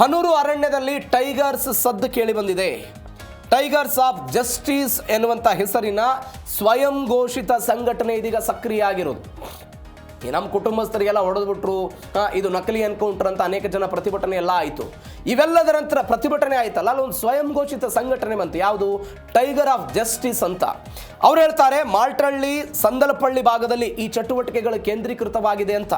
ಹನೂರು ಅರಣ್ಯದಲ್ಲಿ ಟೈಗರ್ಸ್ ಸದ್ದು ಕೇಳಿ ಬಂದಿದೆ. ಟೈಗರ್ಸ್ ಆಫ್ ಜಸ್ಟಿಸ್ ಎನ್ನುವಂಥ ಹೆಸರಿನ ಸ್ವಯಂ ಘೋಷಿತ ಸಂಘಟನೆ ಇದೀಗ ಸಕ್ರಿಯ ಆಗಿರೋದು. ನಮ್ಮ ಕುಟುಂಬಸ್ಥರಿಗೆಲ್ಲ ಹೊಡೆದ್ಬಿಟ್ರು, ಇದು ನಕಲಿ ಎನ್ಕೌಂಟರ್ ಅಂತ ಅನೇಕ ಜನ ಪ್ರತಿಭಟನೆ ಎಲ್ಲ ಆಯಿತು. ಇವೆಲ್ಲದರ ನಂತರ ಪ್ರತಿಭಟನೆ ಆಯ್ತಲ್ಲ, ಅಲ್ಲೊಂದು ಸ್ವಯಂ ಘೋಷಿತ ಸಂಘಟನೆ ಬಂತು. ಯಾವುದು? ಟೈಗರ್ ಆಫ್ ಜಸ್ಟಿಸ್ ಅಂತ. ಅವ್ರು ಹೇಳ್ತಾರೆ, ಮಾಲ್ಟಳ್ಳಿ, ಸಂದಲಪಳ್ಳಿ ಭಾಗದಲ್ಲಿ ಈ ಚಟುವಟಿಕೆಗಳು ಕೇಂದ್ರೀಕೃತವಾಗಿದೆ ಅಂತ.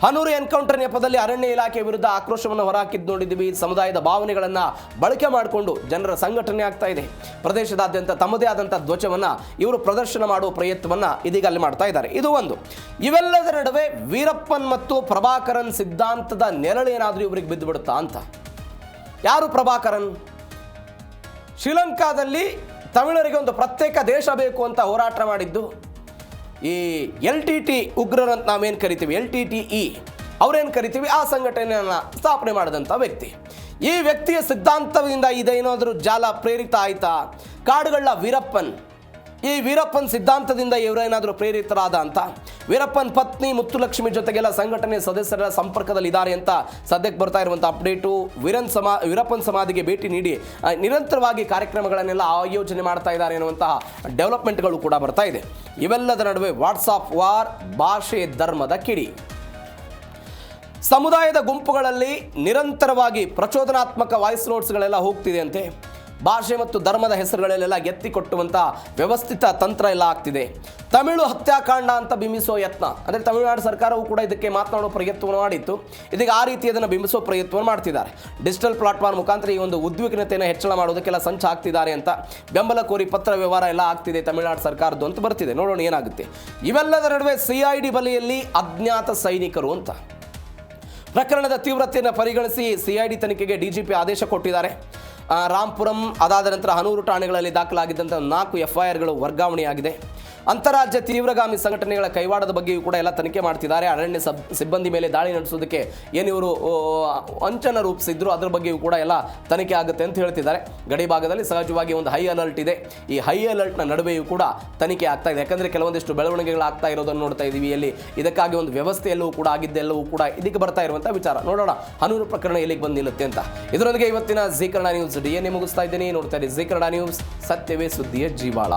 ಹನೂರು ಎನ್ಕೌಂಟರ್ ನೆಪದಲ್ಲಿ ಅರಣ್ಯ ಇಲಾಖೆ ವಿರುದ್ಧ ಆಕ್ರೋಶವನ್ನು ಹೊರಹಾಕಿದ್ದು ನೋಡಿದ್ದೀವಿ. ಸಮುದಾಯದ ಭಾವನೆಗಳನ್ನು ಬಳಕೆ ಮಾಡಿಕೊಂಡು ಜನರ ಸಂಘಟನೆ ಆಗ್ತಾ ಇದೆ. ಪ್ರದೇಶದಾದ್ಯಂತ ತಮ್ಮದೇ ಆದಂಥ ಧ್ವಜವನ್ನು ಇವರು ಪ್ರದರ್ಶನ ಮಾಡುವ ಪ್ರಯತ್ನವನ್ನು ಇದೀಗ ಅಲ್ಲಿ ಮಾಡ್ತಾ ಇದ್ದಾರೆ. ಇದು ಒಂದು. ಇವೆಲ್ಲದರ ನಡುವೆ ವೀರಪ್ಪನ್ ಮತ್ತು ಪ್ರಭಾಕರನ್ ಸಿದ್ಧಾಂತದ ನೆರಳೇನಾದರೂ ಇವರಿಗೆ ಬಿದ್ದು ಬಿಡುತ್ತಾ ಅಂತ. ಯಾರು ಪ್ರಭಾಕರನ್? ಶ್ರೀಲಂಕಾದಲ್ಲಿ ತಮಿಳರಿಗೆ ಒಂದು ಪ್ರತ್ಯೇಕ ದೇಶ ಬೇಕು ಅಂತ ಹೋರಾಟ ಮಾಡಿದ್ದು ಈ LTT ಉಗ್ರರಂತ ನಾವೇನು ಕರಿತೀವಿ, LTTE ಅವರೇನು ಕರಿತೀವಿ, ಆ ಸಂಘಟನೆಯನ್ನು ಸ್ಥಾಪನೆ ಮಾಡಿದಂಥ ವ್ಯಕ್ತಿ. ಈ ವ್ಯಕ್ತಿಯ ಸಿದ್ಧಾಂತದಿಂದ ಇದೇನಾದರೂ ಜಾಲ ಪ್ರೇರಿತ ಆಯ್ತಾ? ಕಾಡುಗಳ ವೀರಪ್ಪನ್, ಈ ವೀರಪ್ಪನ್ ಸಿದ್ಧಾಂತದಿಂದ ಇವರೇನಾದರೂ ಪ್ರೇರಿತರಾದ ಅಂತ. ವೀರಪ್ಪನ್ ಪತ್ನಿ ಮುತ್ತುಲಕ್ಷ್ಮಿ ಜೊತೆಗೆಲ್ಲ ಸಂಘಟನೆ ಸದಸ್ಯರ ಸಂಪರ್ಕದಲ್ಲಿ ಇದ್ದಾರೆ ಅಂತ ಸದ್ಯಕ್ಕೆ ಬರ್ತಾ ಇರುವಂಥ ಅಪ್ಡೇಟು. ವೀರಪ್ಪನ್ ಸಮಾಧಿಗೆ ಭೇಟಿ ನೀಡಿ ನಿರಂತರವಾಗಿ ಕಾರ್ಯಕ್ರಮಗಳನ್ನೆಲ್ಲ ಆಯೋಜನೆ ಮಾಡ್ತಾ ಇದ್ದಾರೆ ಎನ್ನುವಂತಹ ಡೆವಲಪ್ಮೆಂಟ್ಗಳು ಕೂಡ ಬರ್ತಾ ಇದೆ. ಇವೆಲ್ಲದರ ನಡುವೆ ವಾಟ್ಸಾಪ್ ವಾರ್, ಭಾಷೆ ಧರ್ಮದ ಕಿಡಿ. ಸಮುದಾಯದ ಗುಂಪುಗಳಲ್ಲಿ ನಿರಂತರವಾಗಿ ಪ್ರಚೋದನಾತ್ಮಕ ವಾಯ್ಸ್ ನೋಟ್ಸ್ಗಳೆಲ್ಲ ಹೋಗ್ತಿದೆ ಅಂತೆ. ಭಾಷೆ ಮತ್ತು ಧರ್ಮದ ಹೆಸರುಗಳಲ್ಲೆಲ್ಲ ಎತ್ತಿಕೊಟ್ಟುವಂಥ ವ್ಯವಸ್ಥಿತ ತಂತ್ರ ಎಲ್ಲ ಆಗ್ತಿದೆ. ತಮಿಳು ಹತ್ಯಾಕಾಂಡ ಅಂತ ಬಿಂಬಿಸೋ ಯತ್ನ, ಅಂದರೆ ತಮಿಳುನಾಡು ಸರ್ಕಾರವು ಕೂಡ ಇದಕ್ಕೆ ಮಾತನಾಡೋ ಪ್ರಯತ್ನವನ್ನು ಮಾಡಿತ್ತು. ಇದೀಗ ಆ ರೀತಿ ಅದನ್ನು ಬಿಂಬಿಸೋ ಪ್ರಯತ್ನವನ್ನು ಮಾಡ್ತಿದ್ದಾರೆ. ಡಿಜಿಟಲ್ ಪ್ಲಾಟ್ಫಾರ್ಮ್ ಮುಖಾಂತರ ಈ ಒಂದು ಉದ್ವಿಗ್ನತೆಯನ್ನು ಹೆಚ್ಚಳ ಮಾಡೋದಕ್ಕೆಲ್ಲ ಸಂಚು ಹಾಕ್ತಿದ್ದಾರೆ ಅಂತ ಬೆಂಬಲ ಕೋರಿ ಪತ್ರ ವ್ಯವಹಾರ ಎಲ್ಲ ಆಗ್ತಿದೆ ತಮಿಳುನಾಡು ಸರ್ಕಾರದ್ದು ಅಂತ ಬರ್ತಿದೆ. ನೋಡೋಣ ಏನಾಗುತ್ತೆ. ಇವೆಲ್ಲದರ ನಡುವೆ CID ಬಲೆಯಲ್ಲಿ ಅಜ್ಞಾತ ಸೈನಿಕರು ಅಂತ ಪ್ರಕರಣದ ತೀವ್ರತೆಯನ್ನು ಪರಿಗಣಿಸಿ CID ತನಿಖೆಗೆ DGP ಆದೇಶ ಕೊಟ್ಟಿದ್ದಾರೆ. ರಾಂಪುರಂ ಅದಾದ ನಂತರ ಹನೂರು ಠಾಣೆಗಳಲ್ಲಿ ದಾಖಲಾಗಿದ್ದಂಥ 4 FIRಗಳು ವರ್ಗಾವಣೆಯಾಗಿದೆ. ಅಂತಾರಾಜ್ಯ ತೀವ್ರಗಾಮಿ ಸಂಘಟನೆಗಳ ಕೈವಾಡದ ಬಗ್ಗೆಯೂ ಕೂಡ ಎಲ್ಲ ತನಿಖೆ ಮಾಡ್ತಿದ್ದಾರೆ. ಅರಣ್ಯ ಸಿಬ್ಬಂದಿ ಮೇಲೆ ದಾಳಿ ನಡೆಸೋದಕ್ಕೆ ಏನಿವರು ಅಂಚನ ರೂಪಿಸಿದ್ರು ಅದರ ಬಗ್ಗೆಯೂ ಕೂಡ ಎಲ್ಲ ತನಿಖೆ ಆಗುತ್ತೆ ಅಂತ ಹೇಳ್ತಿದ್ದಾರೆ. ಗಡಿ ಭಾಗದಲ್ಲಿ ಸಹಜವಾಗಿ ಒಂದು ಹೈ ಅಲರ್ಟ್ ಇದೆ. ಈ ಹೈ ಅಲರ್ಟ್ನ ನಡುವೆಯೂ ಕೂಡ ತನಿಖೆ ಆಗ್ತಾ ಇದೆ. ಯಾಕಂದರೆ ಕೆಲವೊಂದಿಷ್ಟು ಬೆಳವಣಿಗೆಗಳಾಗ್ತಾ ಇರೋದನ್ನು ನೋಡ್ತಾ ಇದ್ದೀವಿ. ಇಲ್ಲಿ ಇದಕ್ಕಾಗಿ ಒಂದು ವ್ಯವಸ್ಥೆಯಲ್ಲೂ ಕೂಡ ಆಗಿದ್ದೆಲ್ಲವೂ ಕೂಡ ಇದಕ್ಕೆ ಬರ್ತಾ ಇರುವಂಥ ವಿಚಾರ. ನೋಡೋಣ ಹನೂರು ಪ್ರಕರಣ ಎಲ್ಲಿಗೆ ಬಂದು ನಿಲ್ಲುತ್ತೆ ಅಂತ. ಇದರೊಂದಿಗೆ ಇವತ್ತಿನ ಜೀ ಕನ್ನಡ ನ್ಯೂಸ್ DNA ಮುಗಿಸ್ತಾ ಇದ್ದೀನಿ. ನೋಡ್ತಾ ಇದ್ದೀವಿ ಜೀ ಕನ್ನಡ ನ್ಯೂಸ್, ಸತ್ಯವೇ ಸುದ್ದಿಯ ಜೀವಾಳ.